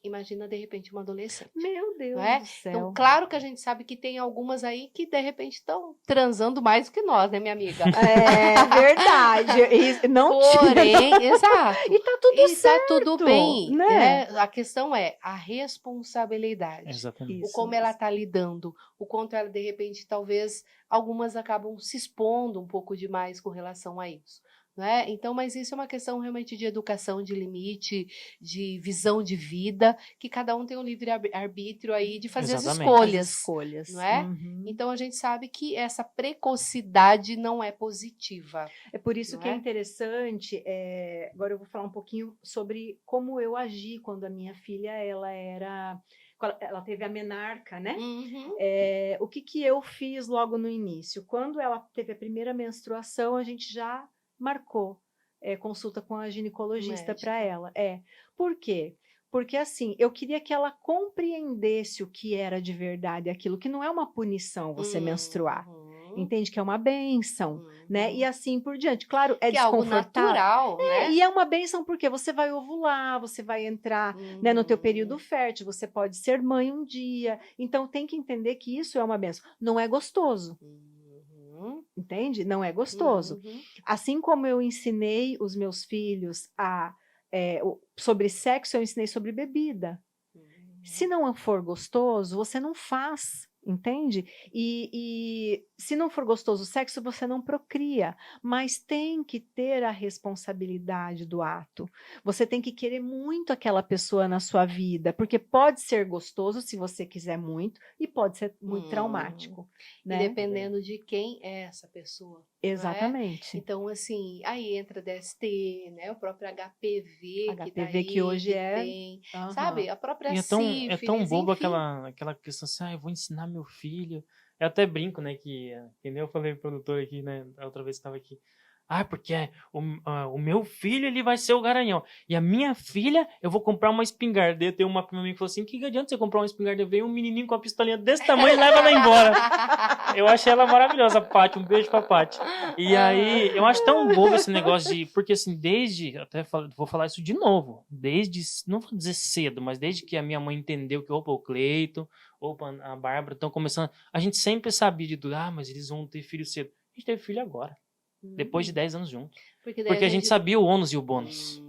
Speaker 3: Imagina, de repente, uma adolescente.
Speaker 1: Meu Deus
Speaker 3: do
Speaker 1: céu.
Speaker 3: Então, claro que a gente sabe que tem algumas aí que, de repente, estão transando mais do que nós, né, minha amiga?
Speaker 1: É verdade. Não
Speaker 3: Porém, exato.
Speaker 1: E tá tudo certo.
Speaker 3: Tá tudo bem.
Speaker 1: Né?
Speaker 3: A questão é a responsabilidade.
Speaker 2: Exatamente.
Speaker 3: O como ela tá lidando. O quanto ela, de repente, talvez, algumas acabam se expondo um pouco demais com relação a isso. Né? Então, mas isso é uma questão realmente de educação, de limite, de visão de vida, que cada um tem um livre-arbítrio aí de fazer
Speaker 2: Exatamente.
Speaker 3: as escolhas. Não é? Então, a gente sabe que essa precocidade não é positiva.
Speaker 1: É por isso que é interessante, agora eu vou falar um pouquinho sobre como eu agi quando a minha filha, ela teve a menarca, né? O que eu fiz logo no início? Quando ela teve a primeira menstruação, a gente já marcou consulta com a ginecologista para ela. Por quê? Porque assim, eu queria que ela compreendesse o que era de verdade aquilo, que não é uma punição você menstruar. Entende? Que é uma bênção, né? E assim por diante. Claro, é
Speaker 3: que é algo
Speaker 1: desconfortável.
Speaker 3: natural, né?
Speaker 1: E é uma bênção porque você vai ovular, você vai entrar, né, no teu período fértil, você pode ser mãe um dia. Então tem que entender que isso é uma bênção. Não é gostoso, entende? Não é gostoso. Assim como eu ensinei os meus filhos sobre sexo, eu ensinei sobre bebida. Se não for gostoso, você não faz, entende? E se não for gostoso o sexo, você não procria. Mas tem que ter a responsabilidade do ato. Você tem que querer muito aquela pessoa na sua vida, porque pode ser gostoso se você quiser muito, e pode ser muito traumático.
Speaker 3: E
Speaker 1: Né?
Speaker 3: dependendo de quem é essa pessoa.
Speaker 1: Exatamente.
Speaker 3: Então, assim, aí entra DST, né? O próprio HPV que tá aí,
Speaker 1: que hoje
Speaker 3: tem, sabe? A própria
Speaker 2: E
Speaker 3: sífilis,
Speaker 2: é tão bobo
Speaker 3: enfim.
Speaker 2: aquela questão assim, eu vou ensinar meu filho. Eu até brinco, né, que nem eu falei pro produtor aqui, né, a outra vez que estava aqui. Porque o meu filho, ele vai ser o garanhão. E a minha filha, eu vou comprar uma espingarda. Eu tenho uma prima minha que falou assim, que adianta você comprar uma espingarda? Veio um menininho com uma pistolinha desse tamanho e leva ela embora. Eu achei ela maravilhosa, Paty. Um beijo pra Paty. E aí, eu acho tão bobo esse negócio de... Porque assim, vou falar isso de novo. Não vou dizer cedo, mas desde que a minha mãe entendeu que, o Cleiton, a Bárbara estão começando... A gente sempre sabia de tudo. Mas eles vão ter filho cedo. A gente teve filho agora. Depois de 10 anos juntos. Porque a gente sabia o ônus e o bônus.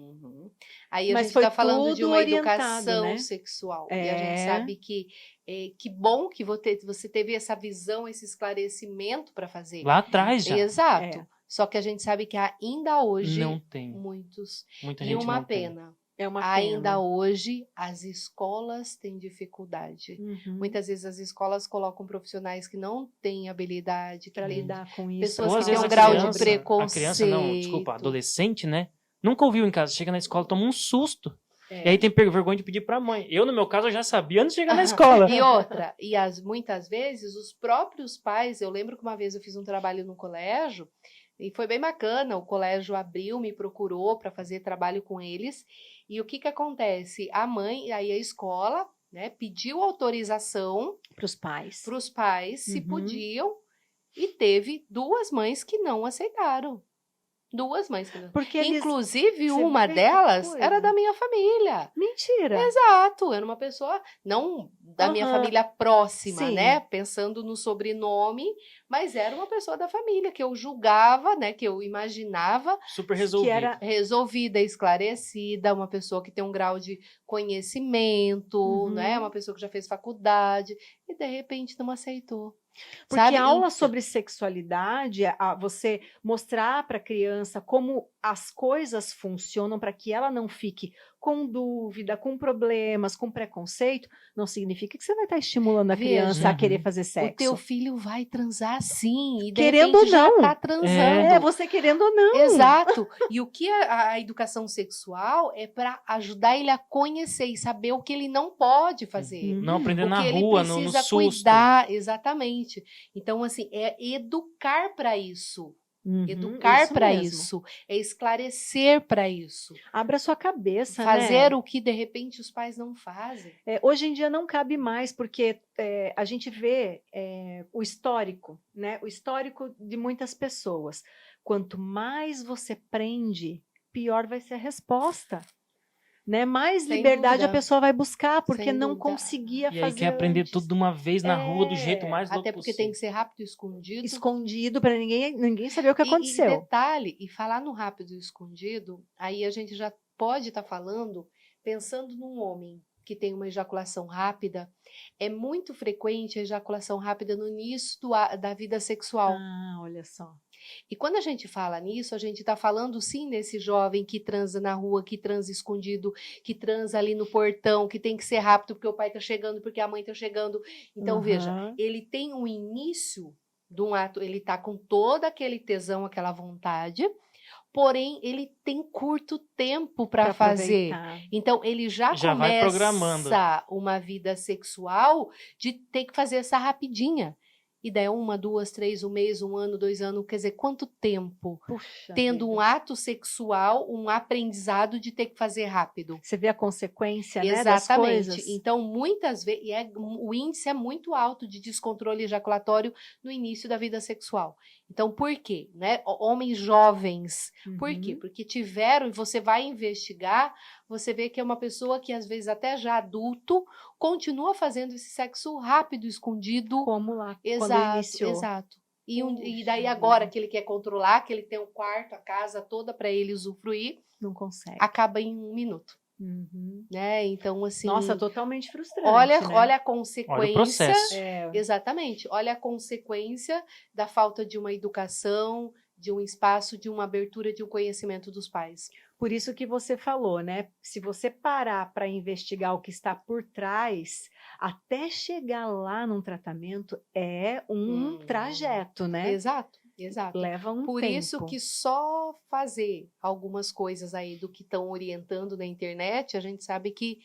Speaker 3: Aí a
Speaker 1: Mas
Speaker 3: gente
Speaker 1: foi
Speaker 3: está falando de
Speaker 1: tudo
Speaker 3: uma
Speaker 1: orientado,
Speaker 3: educação
Speaker 1: né?
Speaker 3: sexual. E a gente sabe que bom que você teve essa visão, esse esclarecimento para fazer.
Speaker 2: Lá atrás já.
Speaker 3: Exato. Só que a gente sabe que ainda hoje
Speaker 2: não tem.
Speaker 3: Muita
Speaker 2: gente
Speaker 3: uma
Speaker 2: não
Speaker 3: pena.
Speaker 2: Tem.
Speaker 1: É uma pena.
Speaker 3: Ainda hoje, as escolas têm dificuldade. Muitas vezes as escolas colocam profissionais que não têm habilidade para
Speaker 1: lidar com isso.
Speaker 3: Pessoas
Speaker 2: Ou
Speaker 3: que
Speaker 2: às
Speaker 3: têm
Speaker 2: vezes
Speaker 3: um grau
Speaker 2: criança,
Speaker 3: de preconceito.
Speaker 2: A criança não, desculpa, adolescente, né? Nunca ouviu em casa. Chega na escola, toma um susto. E aí tem vergonha de pedir pra mãe. Eu, no meu caso, eu já sabia antes de chegar na escola.
Speaker 3: E outra, muitas vezes, os próprios pais... Eu lembro que uma vez eu fiz um trabalho no colégio, e foi bem bacana, o colégio abriu, me procurou para fazer trabalho com eles. E o que acontece? A mãe, aí a escola, né, pediu autorização
Speaker 1: para os pais,
Speaker 3: se podiam, e teve 2 mães que não aceitaram. 2 mães.
Speaker 1: Porque
Speaker 3: inclusive, uma delas era da minha família.
Speaker 1: Mentira!
Speaker 3: Exato, era uma pessoa, não da minha família próxima, né? Pensando no sobrenome, mas era uma pessoa da família que eu julgava, né? Que eu imaginava.
Speaker 2: Super resolvida.
Speaker 3: Que era resolvida, esclarecida, uma pessoa que tem um grau de conhecimento, né? Uma pessoa que já fez faculdade, e de repente não aceitou.
Speaker 1: Porque a aula sobre sexualidade, você mostrar para a criança como as coisas funcionam para que ela não fique com dúvida, com problemas, com preconceito, não significa que você vai estar estimulando a criança a querer fazer sexo.
Speaker 3: O teu filho vai transar sim, e de
Speaker 1: querendo
Speaker 3: repente
Speaker 1: ou não,
Speaker 3: já tá transando.
Speaker 1: Você querendo ou não.
Speaker 3: Exato. E o que a educação sexual é para ajudar ele a conhecer e saber o que ele não pode fazer.
Speaker 2: Não aprender na rua, no susto.
Speaker 3: Ele precisa cuidar, exatamente. Então, assim, é educar para isso. Educar para isso, é esclarecer para isso.
Speaker 1: Abra sua cabeça,
Speaker 3: fazer o que de repente os pais não fazem.
Speaker 1: Hoje em dia não cabe mais, porque a gente vê o histórico, né? O histórico de muitas pessoas. Quanto mais você prende, pior vai ser a resposta. Né? Mais
Speaker 3: Sem
Speaker 1: liberdade
Speaker 3: dúvida.
Speaker 1: A pessoa vai buscar, porque
Speaker 3: Sem
Speaker 1: não
Speaker 3: dúvida.
Speaker 1: conseguia
Speaker 2: E
Speaker 1: fazer
Speaker 2: aí quer aprender
Speaker 1: antes.
Speaker 2: tudo de uma vez na rua, do jeito mais louco
Speaker 3: Até porque
Speaker 2: possível.
Speaker 3: tem que ser rápido e escondido.
Speaker 1: Escondido para ninguém saber o que aconteceu.
Speaker 3: E detalhe, e falar no rápido e escondido, aí a gente já pode estar falando, pensando num homem que tem uma ejaculação rápida, é muito frequente a ejaculação rápida no início da vida sexual.
Speaker 1: Olha só.
Speaker 3: E quando a gente fala nisso, a gente está falando sim desse jovem que transa na rua, que transa escondido, que transa ali no portão, que tem que ser rápido porque o pai está chegando, porque a mãe está chegando. Então, veja, ele tem um início de um ato, ele está com todo aquele tesão, aquela vontade, porém, ele tem curto tempo para fazer. Então, ele já começa uma vida sexual de ter que fazer essa rapidinha. E daí 1, 2, 3, 1 mês, 1 ano, 2 anos, quer dizer, quanto tempo?
Speaker 1: Puxa
Speaker 3: Tendo
Speaker 1: vida.
Speaker 3: um ato sexual, um aprendizado de ter que fazer rápido.
Speaker 1: Você vê a consequência, né, das coisas?
Speaker 3: Exatamente. Então, muitas vezes, o índice é muito alto de descontrole ejaculatório no início da vida sexual. Então, por quê? Né? Homens jovens, por quê?
Speaker 1: Uhum.
Speaker 3: Porque tiveram, e você vai investigar, você vê que é uma pessoa que, às vezes, até já adulto, continua fazendo esse sexo rápido, escondido.
Speaker 1: Como lá, quando
Speaker 3: Exato,
Speaker 1: iniciou.
Speaker 3: exato. E
Speaker 1: Puxa
Speaker 3: daí
Speaker 1: vida.
Speaker 3: agora que ele quer controlar, que ele tem um quarto, a casa toda para ele usufruir,
Speaker 1: Não consegue.
Speaker 3: acaba em 1 minuto,
Speaker 1: Uhum.
Speaker 3: né? Então, assim...
Speaker 1: Nossa, totalmente frustrante,
Speaker 3: olha,
Speaker 1: né?
Speaker 3: olha a
Speaker 2: Olha o
Speaker 3: consequência...
Speaker 2: processo.
Speaker 1: É,
Speaker 3: Exatamente. Olha a consequência da falta de uma educação, de um espaço, de uma abertura, de um conhecimento dos pais.
Speaker 1: por isso que você falou, né? Se você parar para investigar o que está por trás, até chegar lá num tratamento é um trajeto, né?
Speaker 3: Exato, exato.
Speaker 1: Leva um
Speaker 3: Por
Speaker 1: tempo.
Speaker 3: isso que só fazer algumas coisas aí do que estão orientando na internet, a gente sabe que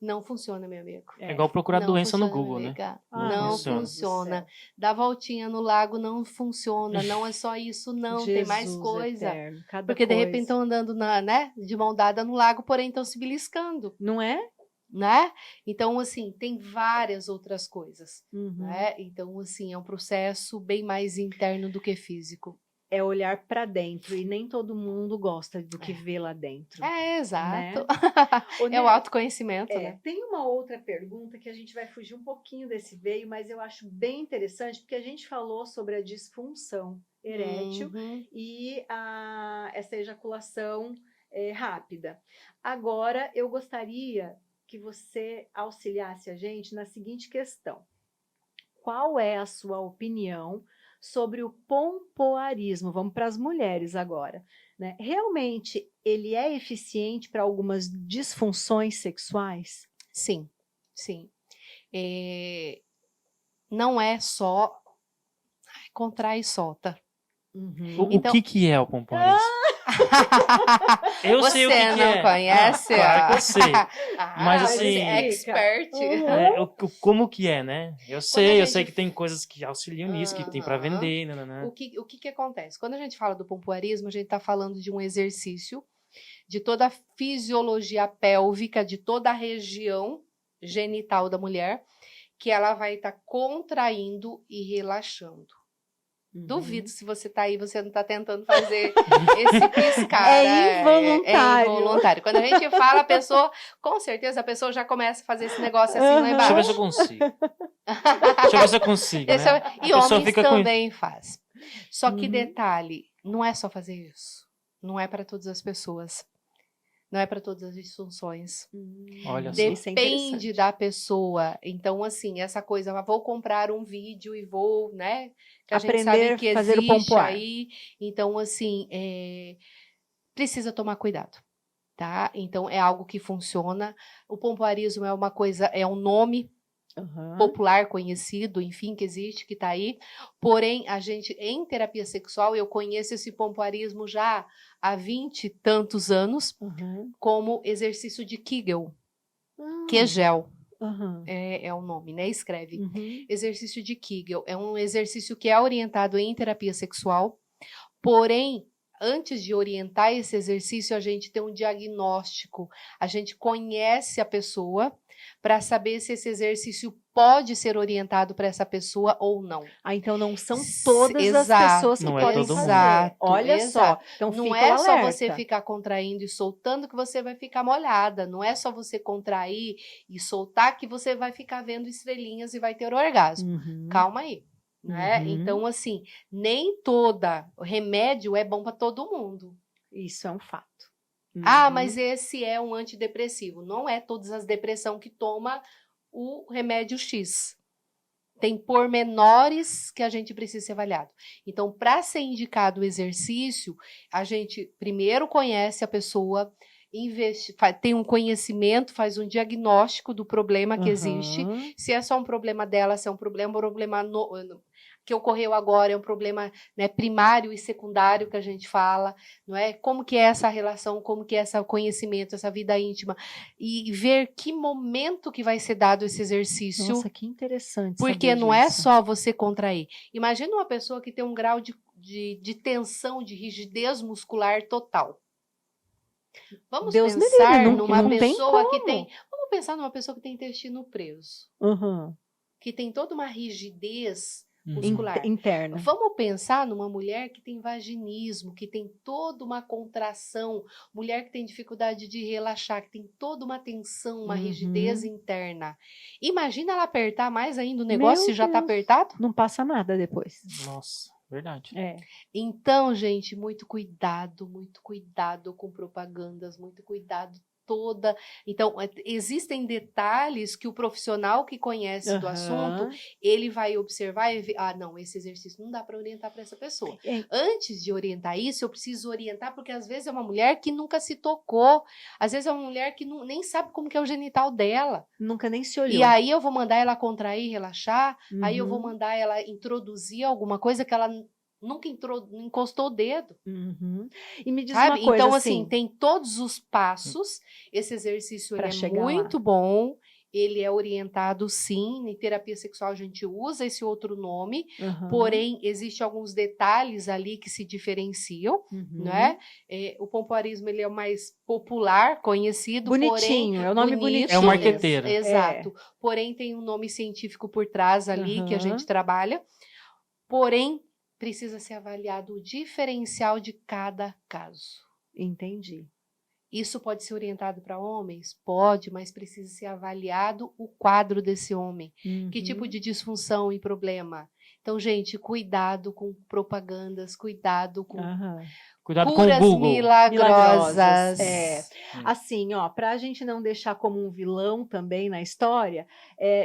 Speaker 3: não funciona, meu amigo.
Speaker 2: É igual procurar
Speaker 3: Não
Speaker 2: doença no
Speaker 3: funciona,
Speaker 2: Google,
Speaker 3: minha
Speaker 2: né?
Speaker 3: amiga.
Speaker 1: Ah,
Speaker 3: Não
Speaker 1: meu
Speaker 2: funciona.
Speaker 1: Deus do
Speaker 3: funciona.
Speaker 1: céu.
Speaker 3: Dar voltinha no lago não funciona. Não é só isso, não. Tem mais
Speaker 1: Jesus
Speaker 3: coisa.
Speaker 1: eterno, cada
Speaker 3: Porque de
Speaker 1: coisa.
Speaker 3: repente estão andando né, de mão dada no lago, porém estão se beliscando,
Speaker 1: Não é?
Speaker 3: né? Então, assim, tem várias outras coisas,
Speaker 1: Uhum.
Speaker 3: né? Então, assim, é um processo bem mais interno do que físico.
Speaker 1: É olhar para dentro e nem todo mundo gosta do que vê lá dentro.
Speaker 3: Exato.
Speaker 1: Ô,
Speaker 3: É o
Speaker 1: Nery,
Speaker 3: autoconhecimento, né?
Speaker 1: tem uma outra pergunta que a gente vai fugir um pouquinho desse veio, mas eu acho bem interessante, porque a gente falou sobre a disfunção erétil
Speaker 3: Uhum.
Speaker 1: e essa ejaculação rápida. Agora, eu gostaria que você auxiliasse a gente na seguinte questão. Qual é a sua opinião sobre o pompoarismo? Vamos para as mulheres agora, né? Realmente ele é eficiente para algumas disfunções sexuais?
Speaker 3: Sim, sim. Não é só contrai e solta.
Speaker 1: Uhum.
Speaker 3: Então-
Speaker 2: O que é o pompoarismo? Eu sei o que
Speaker 3: Você
Speaker 2: que
Speaker 3: não
Speaker 2: é.
Speaker 3: conhece?
Speaker 2: Claro que eu sei. Mas,
Speaker 3: Você
Speaker 2: assim,
Speaker 3: é expert.
Speaker 1: Uhum.
Speaker 2: Como que é, né? Eu
Speaker 3: a
Speaker 2: sei
Speaker 3: gente-
Speaker 2: que tem coisas que auxiliam nisso, que tem pra
Speaker 3: Aham.
Speaker 2: vender, né?
Speaker 3: O que acontece? Quando a gente fala do pompoarismo, a gente está falando de um exercício de toda a fisiologia pélvica, de toda a região genital da mulher, que ela vai estar contraindo e relaxando.
Speaker 1: Uhum.
Speaker 3: Duvido se você tá aí, você não tá tentando fazer esse piscar.
Speaker 1: É involuntário.
Speaker 3: É involuntário. Quando a gente fala, a pessoa, com certeza, a pessoa já começa a fazer esse negócio assim lá
Speaker 1: Uhum.
Speaker 2: Deixa eu ver se
Speaker 3: embaixo.
Speaker 2: eu consigo. Deixa eu ver se eu consigo, né?
Speaker 3: E
Speaker 2: A pessoa
Speaker 3: homens
Speaker 2: fica com-
Speaker 3: também faz. Só que
Speaker 1: Uhum.
Speaker 3: detalhe, não é só fazer isso. Não é para todas as pessoas. Não é para todas as disfunções.
Speaker 2: Olha só.
Speaker 1: Isso é
Speaker 3: Depende
Speaker 1: interessante.
Speaker 3: da pessoa. Então, assim, essa coisa, vou comprar um vídeo e vou, né? Que a gente
Speaker 1: Aprender
Speaker 3: sabe que
Speaker 1: a fazer o
Speaker 3: existe
Speaker 1: pompoar.
Speaker 3: aí. Então, assim, precisa tomar cuidado, tá? Então, é algo que funciona. O pompoarismo é uma coisa, é um nome
Speaker 1: Uhum.
Speaker 3: popular conhecido, enfim, que existe, que tá aí. Porém, a gente, em terapia sexual, eu conheço esse pompoarismo já há 20 e tantos anos,
Speaker 1: Uhum.
Speaker 3: como exercício de Kegel, Kegel,
Speaker 1: Uhum.
Speaker 3: é o nome, né? Escreve.
Speaker 1: Uhum.
Speaker 3: Exercício de Kegel é um exercício que é orientado em terapia sexual, porém, antes de orientar esse exercício, a gente tem um diagnóstico, a gente conhece a pessoa para saber se esse exercício pode ser orientado para essa pessoa ou não.
Speaker 1: Então não são todas as
Speaker 3: Exato,
Speaker 1: pessoas que
Speaker 2: Não é
Speaker 1: podem
Speaker 2: todo mundo.
Speaker 1: fazer.
Speaker 3: Exato,
Speaker 1: Olha
Speaker 3: exato.
Speaker 1: só. Então
Speaker 3: Não
Speaker 1: fica
Speaker 3: é
Speaker 1: o
Speaker 3: só
Speaker 1: alerta.
Speaker 3: você ficar contraindo e soltando que você vai ficar molhada. Não é só você contrair e soltar que você vai ficar vendo estrelinhas e vai ter orgasmo.
Speaker 1: Uhum.
Speaker 3: Calma aí. Né?
Speaker 1: Uhum.
Speaker 3: Então, assim, nem toda remédio é bom para todo mundo.
Speaker 1: Isso é um fato.
Speaker 3: Ah,
Speaker 1: Uhum.
Speaker 3: mas esse é um antidepressivo. Não é todas as depressões que toma o remédio X. Tem pormenores que a gente precisa ser avaliado. Então, para ser indicado o exercício, a gente primeiro conhece a pessoa, tem um conhecimento, faz um diagnóstico do problema que existe.
Speaker 1: Uhum.
Speaker 3: Se é só um problema dela, se é um problema que ocorreu agora é um problema, né, primário e secundário que a gente fala, não é? Como que é essa relação, como que é esse conhecimento, essa vida íntima, e ver que momento que vai ser dado esse exercício.
Speaker 1: Nossa, que interessante
Speaker 3: Porque
Speaker 1: saber
Speaker 3: não é
Speaker 1: disso.
Speaker 3: só você contrair. Imagina uma pessoa que tem um grau de tensão, de rigidez muscular total. Vamos
Speaker 1: Deus me
Speaker 3: pensar
Speaker 1: livre,
Speaker 3: numa
Speaker 1: não tem
Speaker 3: pessoa
Speaker 1: como.
Speaker 3: que tem. Vamos pensar numa pessoa que tem intestino preso,
Speaker 1: Uhum.
Speaker 3: que tem toda uma rigidez
Speaker 2: Uhum.
Speaker 3: muscular.
Speaker 1: Interna.
Speaker 3: Vamos pensar numa mulher que tem vaginismo, que tem toda uma contração, mulher que tem dificuldade de relaxar, que tem toda uma tensão, uma rigidez interna. Imagina ela apertar mais ainda o negócio se já está apertado?
Speaker 1: Não passa nada depois.
Speaker 2: Nossa, verdade.
Speaker 3: Então, gente, muito cuidado com propagandas, muito cuidado toda. Então, existem detalhes que o profissional que conhece do assunto, ele vai observar e ver, não, esse exercício não dá para orientar para essa pessoa. Antes de orientar isso, eu preciso orientar, porque às vezes é uma mulher que nunca se tocou, às vezes é uma mulher que nem sabe como que é o genital dela.
Speaker 1: Nunca nem se olhou.
Speaker 3: E aí eu vou mandar ela contrair, relaxar, aí eu vou mandar ela introduzir alguma coisa que ela nunca encostou o dedo.
Speaker 1: E me diz
Speaker 3: sabe?
Speaker 1: uma coisa
Speaker 3: então, assim, tem todos os passos. Esse exercício ele é muito bom. Ele é orientado, sim. Em terapia sexual a gente usa esse outro nome. Porém, existem alguns detalhes ali que se diferenciam. Né? O pompoarismo ele é o mais popular, conhecido.
Speaker 1: Bonitinho,
Speaker 3: porém,
Speaker 1: é o nome bonitinho.
Speaker 2: É o marqueteiro.
Speaker 3: Exato. Porém, tem um nome científico por trás ali que a gente trabalha. Porém, precisa ser avaliado o diferencial de cada caso.
Speaker 1: Entendi.
Speaker 3: Isso pode ser orientado para homens? Pode, mas precisa ser avaliado o quadro desse homem. Que tipo de disfunção e problema? Então, gente, cuidado com propagandas, cuidado com
Speaker 2: Cuidado
Speaker 3: curas
Speaker 2: com o Google.
Speaker 3: milagrosas.
Speaker 1: Assim, para a gente não deixar como um vilão também na história,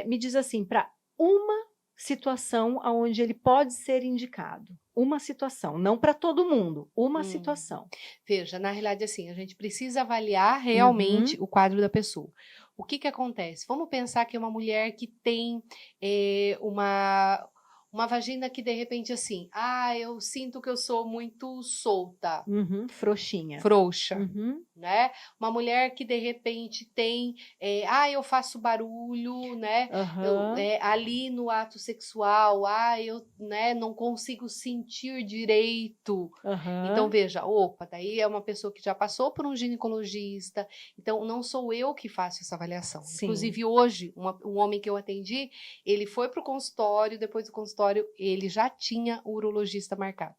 Speaker 1: me diz assim, para uma situação onde ele pode ser indicado. Uma situação, não para todo mundo, uma situação.
Speaker 3: Veja, na realidade, assim, a gente precisa avaliar realmente o quadro da pessoa. O que acontece? Vamos pensar que é uma mulher que tem uma vagina que, de repente, assim, eu sinto que eu sou muito solta.
Speaker 1: Frouxinha.
Speaker 3: Frouxa. Né? Uma mulher que, de repente, tem... eu faço barulho, né? Ali no ato sexual, eu não consigo sentir direito. Então, veja, daí é uma pessoa que já passou por um ginecologista. Então, não sou eu que faço essa avaliação.
Speaker 1: Sim.
Speaker 3: Inclusive, hoje, um homem que eu atendi, ele foi para o consultório, depois do consultório, ele já tinha o urologista marcado.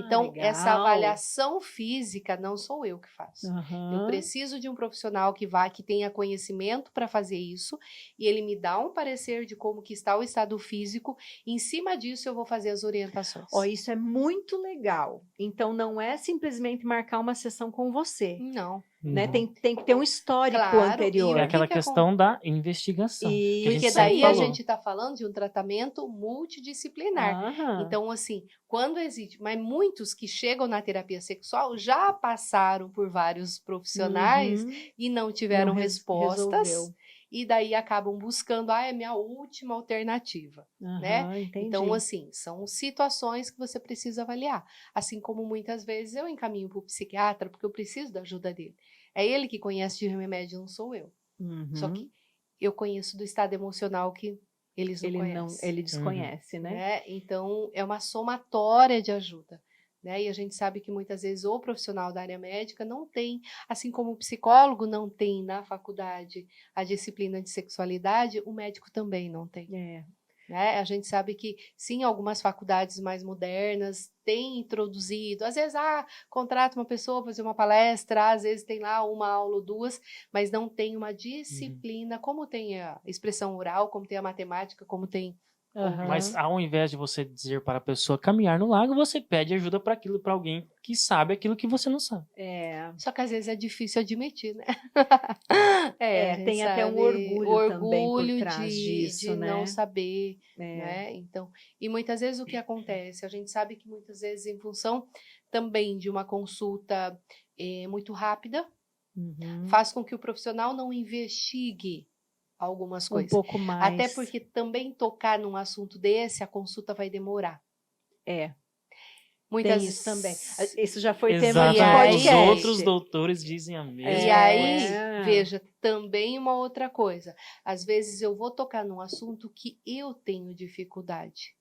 Speaker 3: Então,
Speaker 1: legal.
Speaker 3: essa avaliação física não sou eu que faço. Eu preciso de um profissional que tenha conhecimento para fazer isso, e ele me dá um parecer de como que está o estado físico, e em cima disso eu vou fazer as orientações.
Speaker 1: Isso é muito legal. Então, não é simplesmente marcar uma sessão com você.
Speaker 3: Não.
Speaker 1: Né? Tem que ter um histórico anterior.
Speaker 2: É aquela questão da investigação.
Speaker 3: Porque daí a gente está falando de um tratamento multidisciplinar. Então, assim, quando existe... Mas muitos que chegam na terapia sexual já passaram por vários profissionais e não tiveram respostas. E daí acabam buscando, é minha última alternativa. Né? Então, assim, são situações que você precisa avaliar. Assim como muitas vezes eu encaminho para o psiquiatra porque eu preciso da ajuda dele. É ele que conhece de remédio, não sou eu. Só que eu conheço do estado emocional que eles não conhecem.
Speaker 1: Ele desconhece, né?
Speaker 3: Então, é uma somatória de ajuda. Né? E a gente sabe que muitas vezes o profissional da área médica não tem, assim como o psicólogo não tem na faculdade a disciplina de sexualidade, o médico também não tem. Né? A gente sabe que, sim, algumas faculdades mais modernas têm introduzido, às vezes, contrata uma pessoa para fazer uma palestra, às vezes tem lá uma aula ou duas, mas não tem uma disciplina, como tem a expressão oral, como tem a matemática, como tem...
Speaker 2: Mas ao invés de você dizer para a pessoa caminhar no lago, você pede ajuda para alguém que sabe aquilo que você não sabe.
Speaker 3: Só que às vezes é difícil admitir, né?
Speaker 1: Tem até um orgulho também por trás disso,
Speaker 3: de não saber, né? Então, e muitas vezes o que acontece? A gente sabe que muitas vezes em função também de uma consulta muito rápida, faz com que o profissional não investigue algumas
Speaker 1: Um
Speaker 3: coisas.
Speaker 1: pouco mais.
Speaker 3: Até porque também tocar num assunto desse, a consulta vai demorar.
Speaker 1: É,
Speaker 3: Muitas
Speaker 1: tem isso também. Isso já foi tema
Speaker 2: Exato.
Speaker 1: de
Speaker 3: E aí-
Speaker 2: Os
Speaker 1: podcast.
Speaker 2: outros doutores dizem a mesma
Speaker 3: E
Speaker 1: É.
Speaker 3: aí, veja, também uma outra coisa. Às vezes eu vou tocar num assunto que eu tenho dificuldade.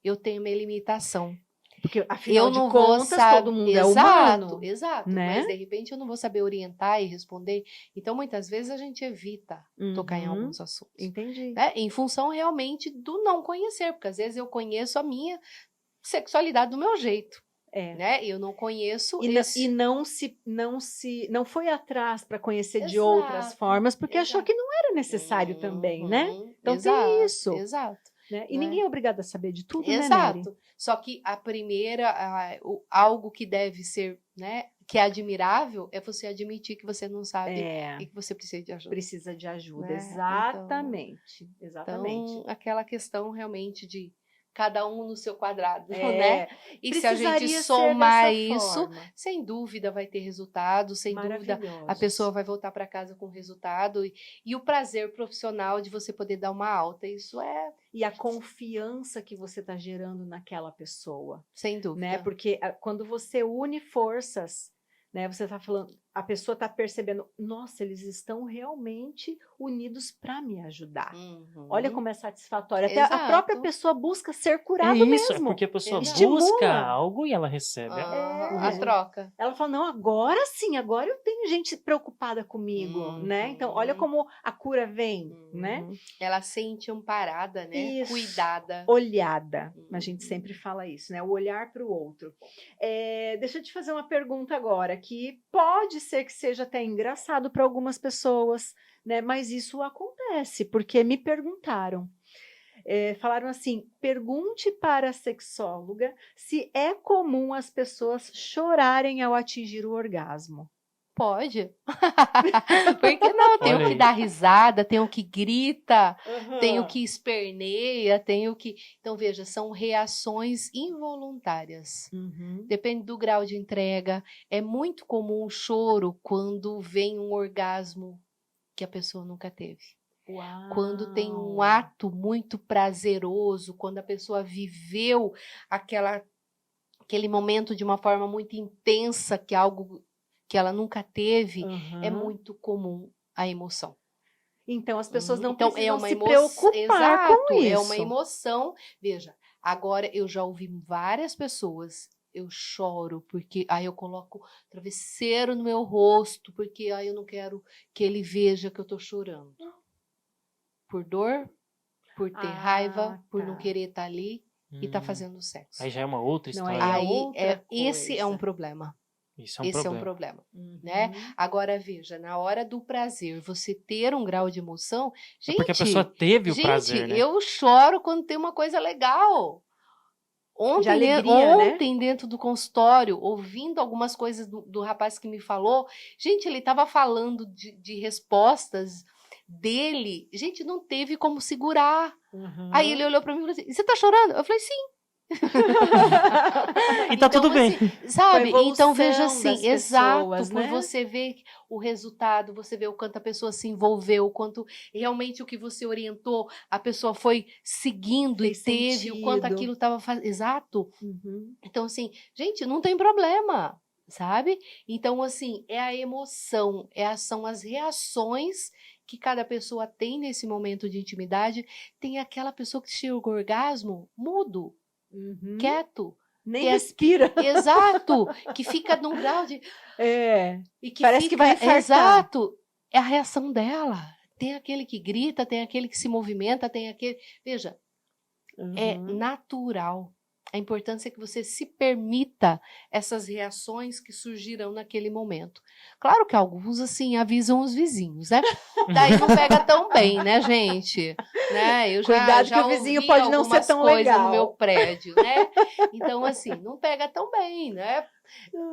Speaker 3: Eu tenho uma limitação.
Speaker 1: Porque, afinal
Speaker 3: Eu
Speaker 1: de
Speaker 3: não vou
Speaker 1: contas,
Speaker 3: saber.
Speaker 1: todo mundo é
Speaker 3: Exato,
Speaker 1: humano.
Speaker 3: exato.
Speaker 1: né?
Speaker 3: Mas de repente eu não vou saber orientar e responder. Então, muitas vezes a gente evita tocar em
Speaker 1: Uhum,
Speaker 3: alguns assuntos.
Speaker 1: Entendi.
Speaker 3: Né? Em função realmente do não conhecer, porque às vezes eu conheço a minha sexualidade do meu jeito.
Speaker 1: É.
Speaker 3: Né? Eu não conheço
Speaker 1: E,
Speaker 3: esse.
Speaker 1: não foi atrás para conhecer de
Speaker 3: Exato,
Speaker 1: outras formas, porque achou
Speaker 3: exato.
Speaker 1: que não era necessário também, né?
Speaker 3: Uhum,
Speaker 1: Então
Speaker 3: exato,
Speaker 1: tem isso.
Speaker 3: Exato.
Speaker 1: Né? E
Speaker 3: Né?
Speaker 1: ninguém é obrigado a saber de tudo, né, Nery?
Speaker 3: Exato. Só que a primeira, algo que deve ser, né, que é admirável, é você admitir que você não sabe
Speaker 1: É,
Speaker 3: e que você precisa de ajuda.
Speaker 1: precisa de ajuda,
Speaker 3: Né?
Speaker 1: exatamente, exatamente.
Speaker 3: Então, aquela questão realmente de cada um no seu quadrado,
Speaker 1: É,
Speaker 3: né? E se a gente
Speaker 1: precisaria ser
Speaker 3: somar
Speaker 1: dessa
Speaker 3: isso,
Speaker 1: forma.
Speaker 3: sem dúvida vai ter resultado, sem dúvida a
Speaker 1: Maravilhosos.
Speaker 3: pessoa vai voltar para casa com resultado e o prazer profissional de você poder dar uma alta, isso é
Speaker 1: E a confiança que você está gerando naquela pessoa,
Speaker 3: sem dúvida.
Speaker 1: né? Porque quando você une forças, né? Você está falando, a pessoa está percebendo, nossa, eles estão realmente unidos para me ajudar.
Speaker 3: Uhum.
Speaker 1: Olha como é satisfatório. Até a
Speaker 3: Exato.
Speaker 1: própria pessoa busca ser
Speaker 2: É
Speaker 1: curado
Speaker 2: isso,
Speaker 1: mesmo.
Speaker 2: é porque a pessoa
Speaker 3: Exato.
Speaker 2: busca
Speaker 1: Estimula.
Speaker 2: algo e ela recebe algo.
Speaker 3: A
Speaker 1: É.
Speaker 3: troca.
Speaker 1: Ela fala, não, agora sim, agora eu tenho gente preocupada comigo, né? Então, olha como a cura vem, né?
Speaker 3: Ela sente amparada, né?
Speaker 1: Isso.
Speaker 3: Cuidada.
Speaker 1: Olhada. A gente sempre fala isso, né? O olhar para o outro. Deixa eu te fazer uma pergunta agora, que pode ser que seja até engraçado para algumas pessoas, né? Mas isso acontece, porque me perguntaram. Falaram assim, pergunte para a sexóloga se é comum as pessoas chorarem ao atingir o orgasmo.
Speaker 3: Pode. Por que não? Tem
Speaker 2: Olha
Speaker 3: o que
Speaker 2: aí.
Speaker 3: dá risada, tem o que grita, tem o que esperneia, tem o que... Então, veja, são reações involuntárias.
Speaker 1: Uhum.
Speaker 3: Depende do grau de entrega. É muito comum o choro quando vem um orgasmo que a pessoa nunca teve.
Speaker 1: Uau.
Speaker 3: Quando tem um ato muito prazeroso, quando a pessoa viveu aquele momento de uma forma muito intensa, que é algo que ela nunca teve, é muito comum a emoção.
Speaker 1: Então as pessoas não
Speaker 3: Então,
Speaker 1: precisam se
Speaker 3: emoção,
Speaker 1: preocupar com isso.
Speaker 3: é uma emoção. Veja, agora eu já ouvi várias pessoas, eu choro porque aí eu coloco travesseiro no meu rosto, porque aí eu não quero que ele veja que eu tô chorando. Por dor, por ter raiva, por não querer estar ali e tá fazendo sexo.
Speaker 2: Aí já é uma outra
Speaker 1: Não,
Speaker 2: história.
Speaker 1: aí outra
Speaker 3: esse é um
Speaker 1: coisa.
Speaker 3: problema.
Speaker 2: Isso é um
Speaker 3: Esse
Speaker 2: problema.
Speaker 3: é um problema, né? Agora veja, na hora do prazer, você ter um grau de emoção, gente,
Speaker 2: Porque a pessoa teve o prazer, né?
Speaker 3: eu choro quando tem uma coisa legal.
Speaker 1: De alegria, né?
Speaker 3: Ontem dentro do consultório, ouvindo algumas coisas do rapaz que me falou, gente, ele estava falando de respostas dele, gente, não teve como segurar. Aí ele olhou para mim e falou assim, você tá chorando? Eu falei, sim.
Speaker 2: E tá tudo bem.
Speaker 3: Assim, sabe?
Speaker 1: Com a
Speaker 3: Então
Speaker 1: evolução
Speaker 3: veja
Speaker 1: das
Speaker 3: assim, exato,
Speaker 1: pessoas,
Speaker 3: por
Speaker 1: né?
Speaker 3: você ver o resultado, você vê o quanto a pessoa se envolveu, o quanto realmente o que você orientou, a pessoa foi seguindo
Speaker 1: Fez
Speaker 3: e teve, o quanto
Speaker 1: sentido.
Speaker 3: aquilo estava fazendo. Exato. Então, assim, gente, não tem problema, sabe? Então, assim, é a emoção, são as reações que cada pessoa tem nesse momento de intimidade. Tem aquela pessoa que chega ao orgasmo mudo, quieto.
Speaker 1: Nem respira.
Speaker 3: Exato, que fica num grau de... E que
Speaker 1: Parece que vai infartar.
Speaker 3: Exato, é a reação dela. Tem aquele que grita, tem aquele que se movimenta, tem aquele... Veja, é natural. A importância é que você se permita essas reações que surgirão naquele momento. Claro que alguns, assim, avisam os vizinhos, né? Daí não pega tão bem, né, gente? Né? Eu
Speaker 1: Cuidado
Speaker 3: já
Speaker 1: que o vizinho
Speaker 3: ouvi
Speaker 1: pode não ser
Speaker 3: algumas
Speaker 1: tão
Speaker 3: coisas
Speaker 1: legal.
Speaker 3: no meu prédio, né? Então, assim, não pega tão bem, né?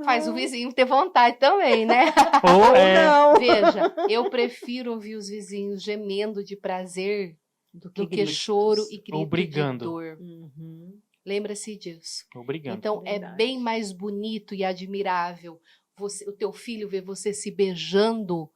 Speaker 3: Faz o vizinho ter vontade também, né?
Speaker 2: Ou
Speaker 1: não.
Speaker 3: Veja, eu prefiro ouvir os vizinhos gemendo de prazer do que
Speaker 1: gritos.
Speaker 3: choro e grito
Speaker 2: Ou brigando.
Speaker 3: de dor. Lembra-se disso.
Speaker 2: Obrigado.
Speaker 3: Então, é
Speaker 1: Verdade.
Speaker 3: bem mais bonito e admirável o teu filho ver você se beijando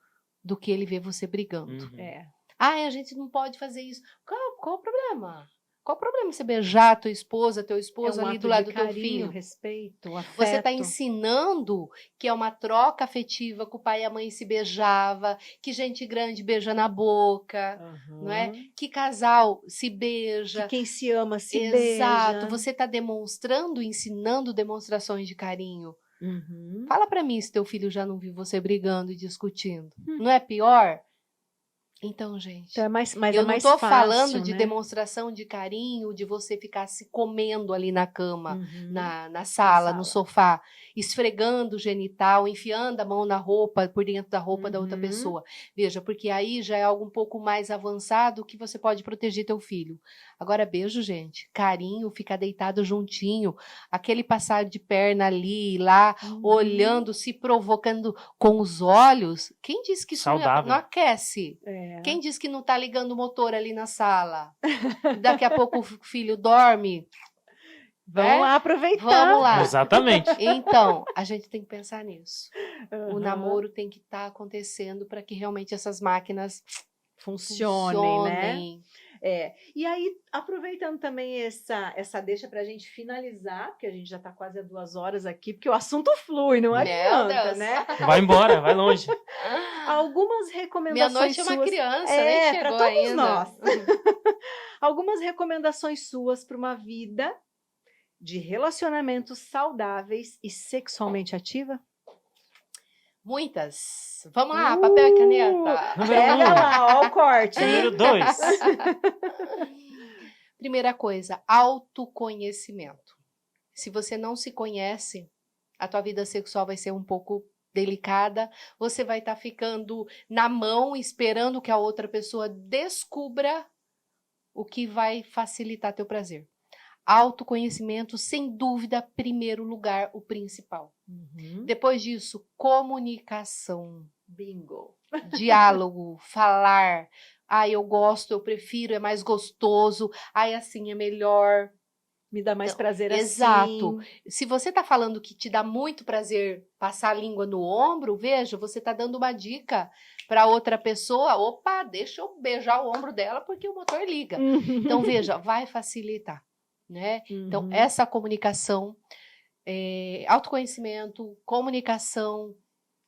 Speaker 3: do que ele ver você brigando.
Speaker 1: É.
Speaker 3: Ah, a gente não pode fazer isso. Qual o problema? Qual o problema você beijar a tua esposa, teu esposo ali do lado do teu filho?
Speaker 1: Respeito, afeto.
Speaker 3: Você está ensinando que é uma troca afetiva, que o pai e a mãe se beijava, que gente grande beija na boca, não é? Que casal se beija.
Speaker 1: Que quem se ama se
Speaker 3: Exato.
Speaker 1: beija.
Speaker 3: Exato. Você está demonstrando, ensinando demonstrações de carinho. Fala para mim se teu filho já não viu você brigando e discutindo. Não é pior? Então, gente,
Speaker 1: então mas
Speaker 3: eu
Speaker 1: é
Speaker 3: não
Speaker 1: mais
Speaker 3: estou
Speaker 1: fácil,
Speaker 3: falando de
Speaker 1: né?
Speaker 3: demonstração de carinho, de você ficar se comendo ali na cama, na sala, no sofá, esfregando o genital, enfiando a mão na roupa, por dentro da roupa da outra pessoa. Veja, porque aí já é algo um pouco mais avançado que você pode proteger teu filho. Agora, beijo, gente, carinho, ficar deitado juntinho, aquele passar de perna ali, lá, olhando, se provocando com os olhos. Quem disse que isso não aquece? Quem disse que não tá ligando o motor ali na sala? Daqui a pouco o filho dorme.
Speaker 1: Vamos lá aproveitar.
Speaker 3: Vamos lá.
Speaker 2: Exatamente.
Speaker 3: Então, a gente tem que pensar nisso. O namoro tem que estar acontecendo para que realmente essas máquinas funcionem.
Speaker 1: né? E aí, aproveitando também essa deixa para a gente finalizar, porque a gente já está quase há 2 horas aqui, porque o assunto flui, não adianta, né?
Speaker 2: Vai embora, vai longe.
Speaker 1: Algumas recomendações
Speaker 3: Minha noite
Speaker 1: suas.
Speaker 3: é uma criança, nem chegou
Speaker 1: para todos
Speaker 3: ainda.
Speaker 1: nós. Algumas recomendações suas para uma vida de relacionamentos saudáveis e sexualmente ativa?
Speaker 3: Muitas. Vamos lá, papel e caneta.
Speaker 1: Pega lá, ó o corte.
Speaker 2: Número 2.
Speaker 3: Primeira coisa, autoconhecimento. Se você não se conhece, a tua vida sexual vai ser um pouco delicada. Você vai estar ficando na mão, esperando que a outra pessoa descubra o que vai facilitar teu prazer. Autoconhecimento, sem dúvida, primeiro lugar, o principal. Depois disso, comunicação.
Speaker 1: Bingo.
Speaker 3: Diálogo, falar. Ah, eu gosto, eu prefiro, é mais gostoso. Ah, assim é melhor.
Speaker 1: Me dá mais prazer assim.
Speaker 3: Exato. Se você tá falando que te dá muito prazer passar a língua no ombro, veja, você tá dando uma dica para outra pessoa. Opa, deixa eu beijar o ombro dela porque o motor liga. Então, veja, vai facilitar. Né? Então, essa comunicação, autoconhecimento, comunicação,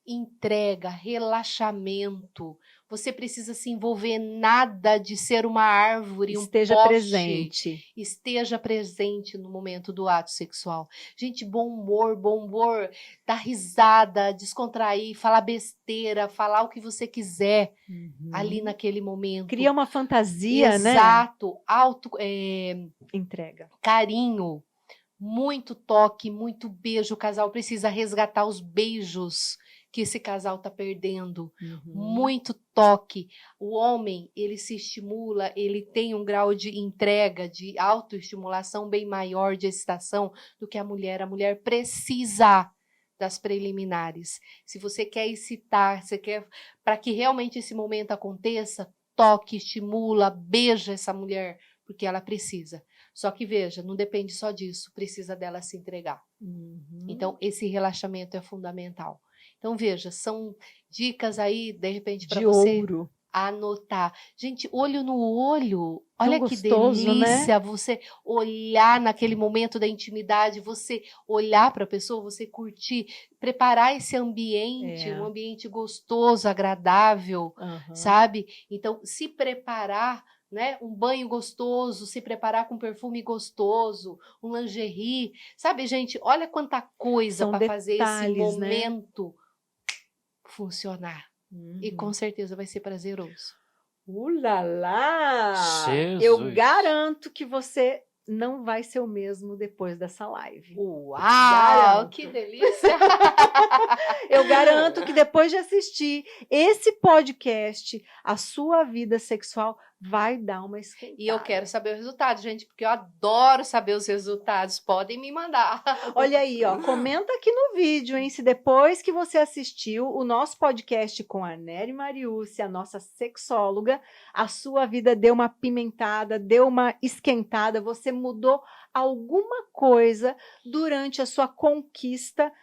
Speaker 3: entrega, relaxamento. Você precisa se envolver nada de ser uma árvore,
Speaker 1: Esteja
Speaker 3: um poste.
Speaker 1: presente.
Speaker 3: Esteja presente no momento do ato sexual. Gente, bom humor, dar risada, descontrair, falar besteira, falar o que você quiser ali naquele momento.
Speaker 1: Cria uma fantasia, né?
Speaker 3: Exato.
Speaker 1: Entrega.
Speaker 3: Carinho, muito toque, muito beijo. O casal precisa resgatar os beijos que esse casal tá perdendo. Muito toque. O homem, ele se estimula, ele tem um grau de entrega, de autoestimulação bem maior, de excitação, do que a mulher. A mulher precisa das preliminares. Se você quer excitar, você quer para que realmente esse momento aconteça, toque, estimula, beija essa mulher, porque ela precisa. Só que veja, não depende só disso, precisa dela se entregar. Então, esse relaxamento é fundamental. Então, veja, são dicas aí, de repente, para você
Speaker 1: ouro.
Speaker 3: Anotar. Gente, olho no olho, olha que
Speaker 1: gostoso,
Speaker 3: delícia, né? Você olhar naquele momento da intimidade, você olhar para a pessoa, você curtir, preparar esse ambiente, um ambiente gostoso, agradável, sabe? Então, se preparar, né? Um banho gostoso, se preparar com perfume gostoso, um lingerie, sabe, gente? Olha quanta coisa para fazer esse momento funcionar. E com certeza vai ser prazeroso.
Speaker 1: Ulala!
Speaker 2: Jesus.
Speaker 1: Eu garanto que você não vai ser o mesmo depois dessa live.
Speaker 3: Uau,
Speaker 1: Garanto.
Speaker 3: que delícia!
Speaker 1: Eu garanto que depois de assistir esse podcast, a sua vida sexual vai dar uma esquentada.
Speaker 3: E eu quero saber o resultado, gente, porque eu adoro saber os resultados. Podem me mandar.
Speaker 1: Olha aí, ó, comenta aqui no vídeo, hein? Se depois que você assistiu o nosso podcast com a Nery Mariúcia, a nossa sexóloga, a sua vida deu uma pimentada, deu uma esquentada, você mudou alguma coisa durante a sua conquista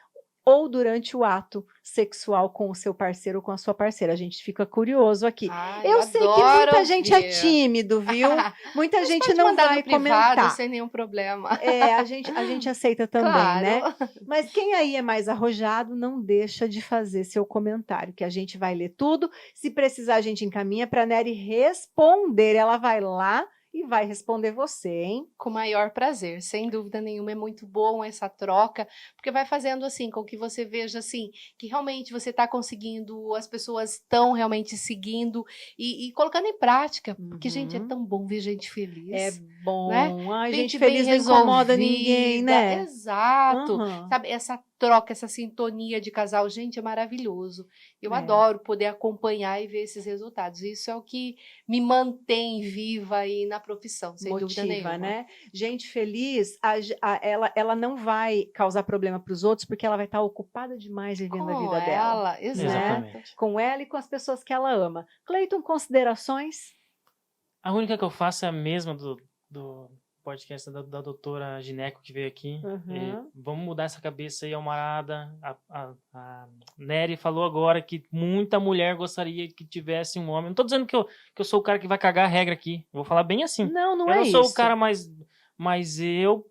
Speaker 1: ou durante o ato sexual com o seu parceiro ou com a sua parceira. A gente fica curioso aqui.
Speaker 3: Ai,
Speaker 1: Eu sei que
Speaker 3: adoro
Speaker 1: muita gente é
Speaker 3: ouvir.
Speaker 1: tímido, viu? Muita
Speaker 3: Mas
Speaker 1: gente
Speaker 3: pode
Speaker 1: não
Speaker 3: mandar
Speaker 1: vai
Speaker 3: no privado
Speaker 1: comentar.
Speaker 3: sem nenhum problema.
Speaker 1: A gente aceita também,
Speaker 3: Claro.
Speaker 1: né? Mas quem aí é mais arrojado, não deixa de fazer seu comentário, que a gente vai ler tudo. Se precisar, a gente encaminha para a Nery responder. Ela vai lá e vai responder você, hein?
Speaker 3: Com o maior prazer, sem dúvida nenhuma, é muito bom essa troca, porque vai fazendo assim, com que você veja assim, que realmente você está conseguindo, as pessoas estão realmente seguindo e colocando em prática, porque, gente, é tão bom ver gente feliz.
Speaker 1: É bom.
Speaker 3: Né?
Speaker 1: Ai, gente
Speaker 3: bem
Speaker 1: feliz não incomoda ninguém,
Speaker 3: resolvida.
Speaker 1: né?
Speaker 3: Exato.
Speaker 1: Uhum.
Speaker 3: Sabe, essa troca, essa sintonia de casal, gente, é maravilhoso. Eu
Speaker 1: É.
Speaker 3: adoro poder acompanhar e ver esses resultados. Isso é o que me mantém viva aí na profissão, sem dúvida nenhuma.
Speaker 1: Né? Gente feliz, ela não vai causar problema para os outros, porque ela vai estar ocupada demais vivendo a vida dela.
Speaker 3: Exatamente.
Speaker 1: Com ela e com as pessoas que ela ama. Cleiton, considerações?
Speaker 2: A única que eu faço é a mesma do podcast da doutora Gineco que veio aqui.
Speaker 1: Uhum.
Speaker 2: Vamos mudar essa cabeça aí, almarada. A Nery falou agora que muita mulher gostaria que tivesse um homem. Não tô dizendo que eu sou o cara que vai cagar a regra aqui. Eu vou falar bem assim.
Speaker 1: Não
Speaker 2: eu
Speaker 1: é
Speaker 2: não sou
Speaker 1: isso.
Speaker 2: o cara mais... Mas eu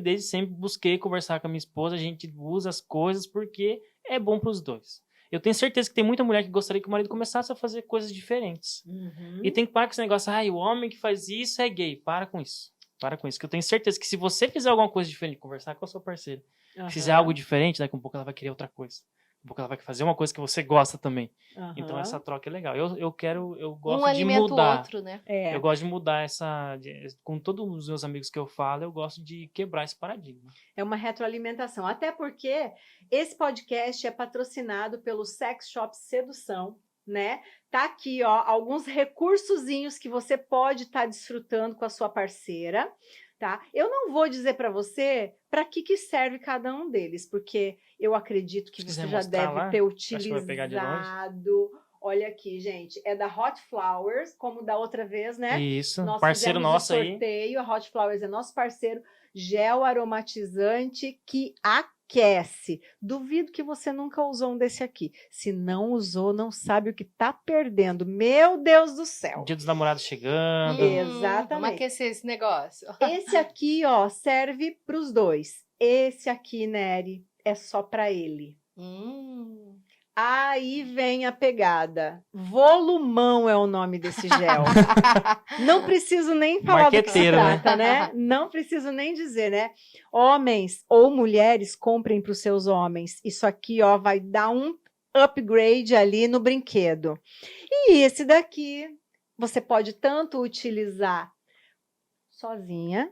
Speaker 2: desde sempre busquei conversar com a minha esposa. A gente usa as coisas porque é bom pros dois. Eu tenho certeza que tem muita mulher que gostaria que o marido começasse a fazer coisas diferentes.
Speaker 1: Uhum.
Speaker 2: E tem que parar com esse negócio, o homem que faz isso é gay. Para com isso. Para com isso, que eu tenho certeza que se você fizer alguma coisa diferente, conversar com a sua parceira, fizer algo diferente, daqui a um pouco ela vai querer outra coisa. Daqui a pouco ela vai fazer uma coisa que você gosta também. Então essa troca é legal. Eu gosto de mudar.
Speaker 3: Outro, né?
Speaker 2: Eu gosto de mudar com todos os meus amigos que eu falo, eu gosto de quebrar esse paradigma.
Speaker 1: É uma retroalimentação. Até porque esse podcast é patrocinado pelo Sex Shop Sedução, né? Tá aqui, ó, alguns recursozinhos que você pode estar desfrutando com a sua parceira, tá? Eu não vou dizer para você para que serve cada um deles, porque eu acredito que você já deve ter utilizado. Olha aqui, gente, é da Hot Flowers, como da outra vez, né?
Speaker 2: Isso,
Speaker 1: nós
Speaker 2: parceiro nosso aí.
Speaker 1: Sorteio, a Hot Flowers é nosso parceiro, gel aromatizante que aquece. Duvido que você nunca usou um desse aqui. Se não usou, não sabe o que tá perdendo. Meu Deus do céu.
Speaker 2: Dia dos namorados chegando.
Speaker 1: Exatamente.
Speaker 3: Vamos aquecer esse negócio.
Speaker 1: Esse aqui, ó, serve para os dois. Esse aqui, Nery, é só para ele. Aí vem a pegada. Volumão é o nome desse gel. Não preciso nem falar do que se trata, né? Não preciso nem dizer, né? Homens ou mulheres, comprem para os seus homens. Isso aqui, ó, vai dar um upgrade ali no brinquedo. E esse daqui, você pode tanto utilizar sozinho,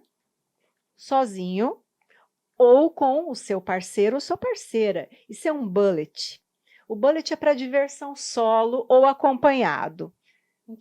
Speaker 1: ou com o seu parceiro ou sua parceira. Isso é um bullet. O bullet é para diversão solo ou acompanhado.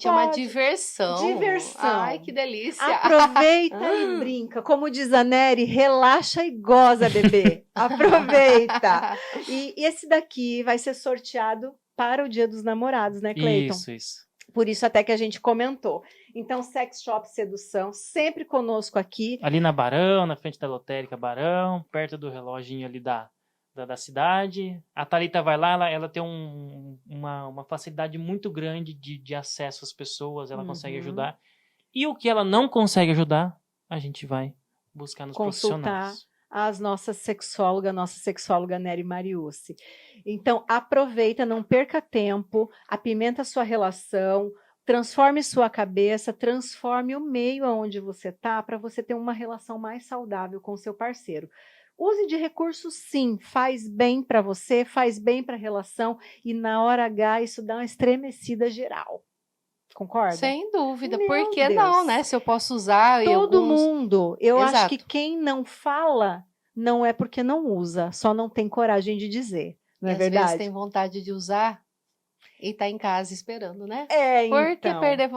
Speaker 3: É uma diversão.
Speaker 1: Diversão.
Speaker 3: Ai, que delícia.
Speaker 1: Aproveita e brinca. Como diz a Nery, relaxa e goza, bebê. Aproveita. E esse daqui vai ser sorteado para o Dia dos Namorados, né, Cleiton?
Speaker 2: Isso.
Speaker 1: Por isso até que a gente comentou. Então, Sex Shop Sedução, sempre conosco aqui.
Speaker 2: Ali na Barão, na frente da lotérica Barão, perto do reloginho ali da cidade. A Thalita vai lá, ela tem uma facilidade muito grande de acesso às pessoas, ela consegue ajudar. E o que ela não consegue ajudar, a gente vai buscar nos profissionais.
Speaker 1: A nossa sexóloga Nery Mariucci. Então, aproveita, não perca tempo, apimenta a sua relação, transforme sua cabeça, transforme o meio onde você está para você ter uma relação mais saudável com o seu parceiro. Use de recursos, sim, faz bem para você, faz bem para a relação e na hora H isso dá uma estremecida geral. Concorda?
Speaker 3: Sem dúvida.
Speaker 1: Meu
Speaker 3: Por que
Speaker 1: Deus.
Speaker 3: não, né? Se eu posso usar
Speaker 1: Todo mundo. Eu
Speaker 3: Exato.
Speaker 1: acho que quem não fala não é porque não usa, só não tem coragem de dizer. Não é verdade?
Speaker 3: Às vezes tem vontade de usar e tá em casa esperando, né?
Speaker 1: Por
Speaker 3: que perder,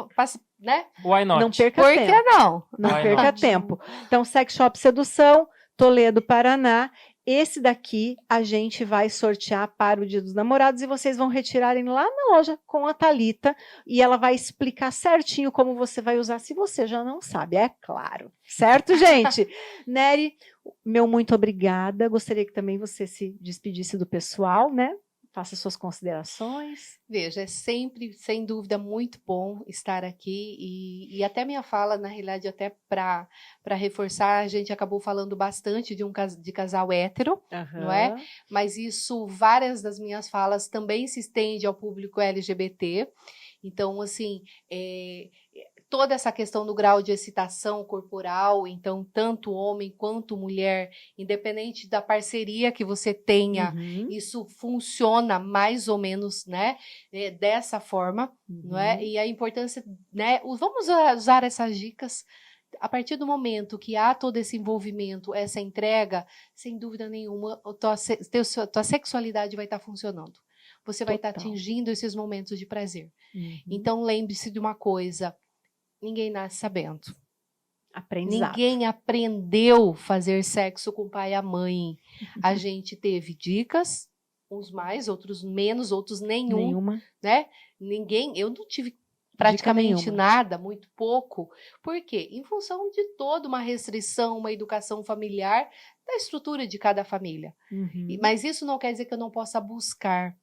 Speaker 3: né?
Speaker 2: Why not?
Speaker 1: Não perca
Speaker 3: Por
Speaker 1: tempo.
Speaker 3: que não?
Speaker 1: Não
Speaker 2: Why
Speaker 1: perca
Speaker 2: not?
Speaker 1: tempo. Então, Sex Shop Sedução, Toledo, Paraná. Esse daqui a gente vai sortear para o Dia dos Namorados e vocês vão retirarem lá na loja com a Thalita e ela vai explicar certinho como você vai usar, se você já não sabe, é claro. Certo, gente? Nery, meu muito obrigada. Gostaria que também você se despedisse do pessoal, né? Faça suas considerações.
Speaker 3: Veja, é sempre, sem dúvida, muito bom estar aqui e até minha fala, na realidade, até para reforçar, a gente acabou falando bastante de casal hétero, não é? Mas isso, várias das minhas falas também se estende ao público LGBT. Então, assim, toda essa questão do grau de excitação corporal, então, tanto homem quanto mulher, independente da parceria que você tenha, isso funciona mais ou menos, né, dessa forma, não é? E a importância, né, vamos usar essas dicas. A partir do momento que há todo esse envolvimento, essa entrega, sem dúvida nenhuma, a tua sexualidade vai estar funcionando. Você vai estar atingindo esses momentos de prazer. Então, lembre-se de uma coisa: ninguém nasce sabendo.
Speaker 1: Aprendizado.
Speaker 3: Ninguém aprendeu a fazer sexo com o pai e a mãe. A gente teve dicas, uns mais, outros menos, outros nenhuma. Né? Eu não tive praticamente nada, muito pouco. Por quê? Em função de toda uma restrição, uma educação familiar, da estrutura de cada família. Mas isso não quer dizer que eu não possa buscar.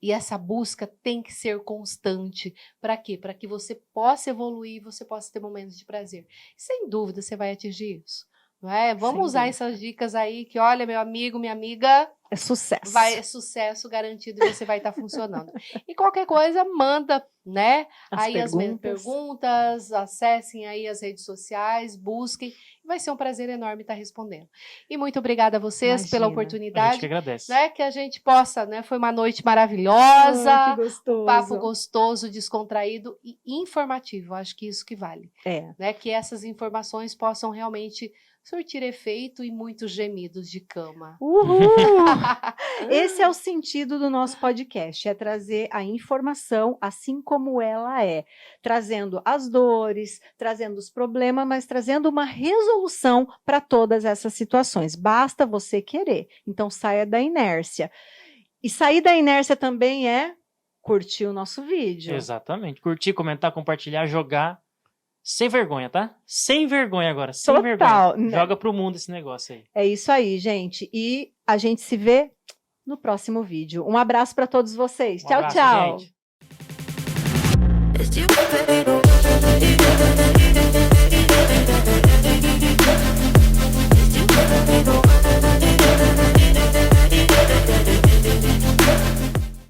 Speaker 3: E essa busca tem que ser constante. Para quê? Para que você possa evoluir, você possa ter momentos de prazer. Sem dúvida, você vai atingir isso. Não é? Vamos usar essas dicas aí, que olha, meu amigo, minha amiga...
Speaker 1: É sucesso.
Speaker 3: É sucesso garantido e você vai estar funcionando. E qualquer coisa, manda, né? As perguntas, acessem aí as redes sociais, busquem. Vai ser um prazer enorme estar respondendo. E muito obrigada a vocês pela oportunidade.
Speaker 2: A gente que agradece.
Speaker 3: Né? Que a gente possa, né? Foi uma noite maravilhosa.
Speaker 1: Que gostoso.
Speaker 3: Um papo gostoso, descontraído e informativo. Acho que isso que vale. Né? Que essas informações possam realmente surtir efeito e muitos gemidos de cama.
Speaker 1: Uhul! Esse é o sentido do nosso podcast, é trazer a informação assim como ela é, trazendo as dores, trazendo os problemas, mas trazendo uma resolução para todas essas situações. Basta você querer. Então saia da inércia. E sair da inércia também é curtir o nosso vídeo.
Speaker 2: Exatamente. Curtir, comentar, compartilhar, jogar. Sem vergonha, tá? Sem vergonha agora, sem
Speaker 1: Total,
Speaker 2: vergonha. Joga pro mundo esse negócio aí.
Speaker 1: É isso aí, gente. E a gente se vê no próximo vídeo. Um abraço para todos vocês. Tchau,
Speaker 2: abraço,
Speaker 1: tchau.
Speaker 2: gente.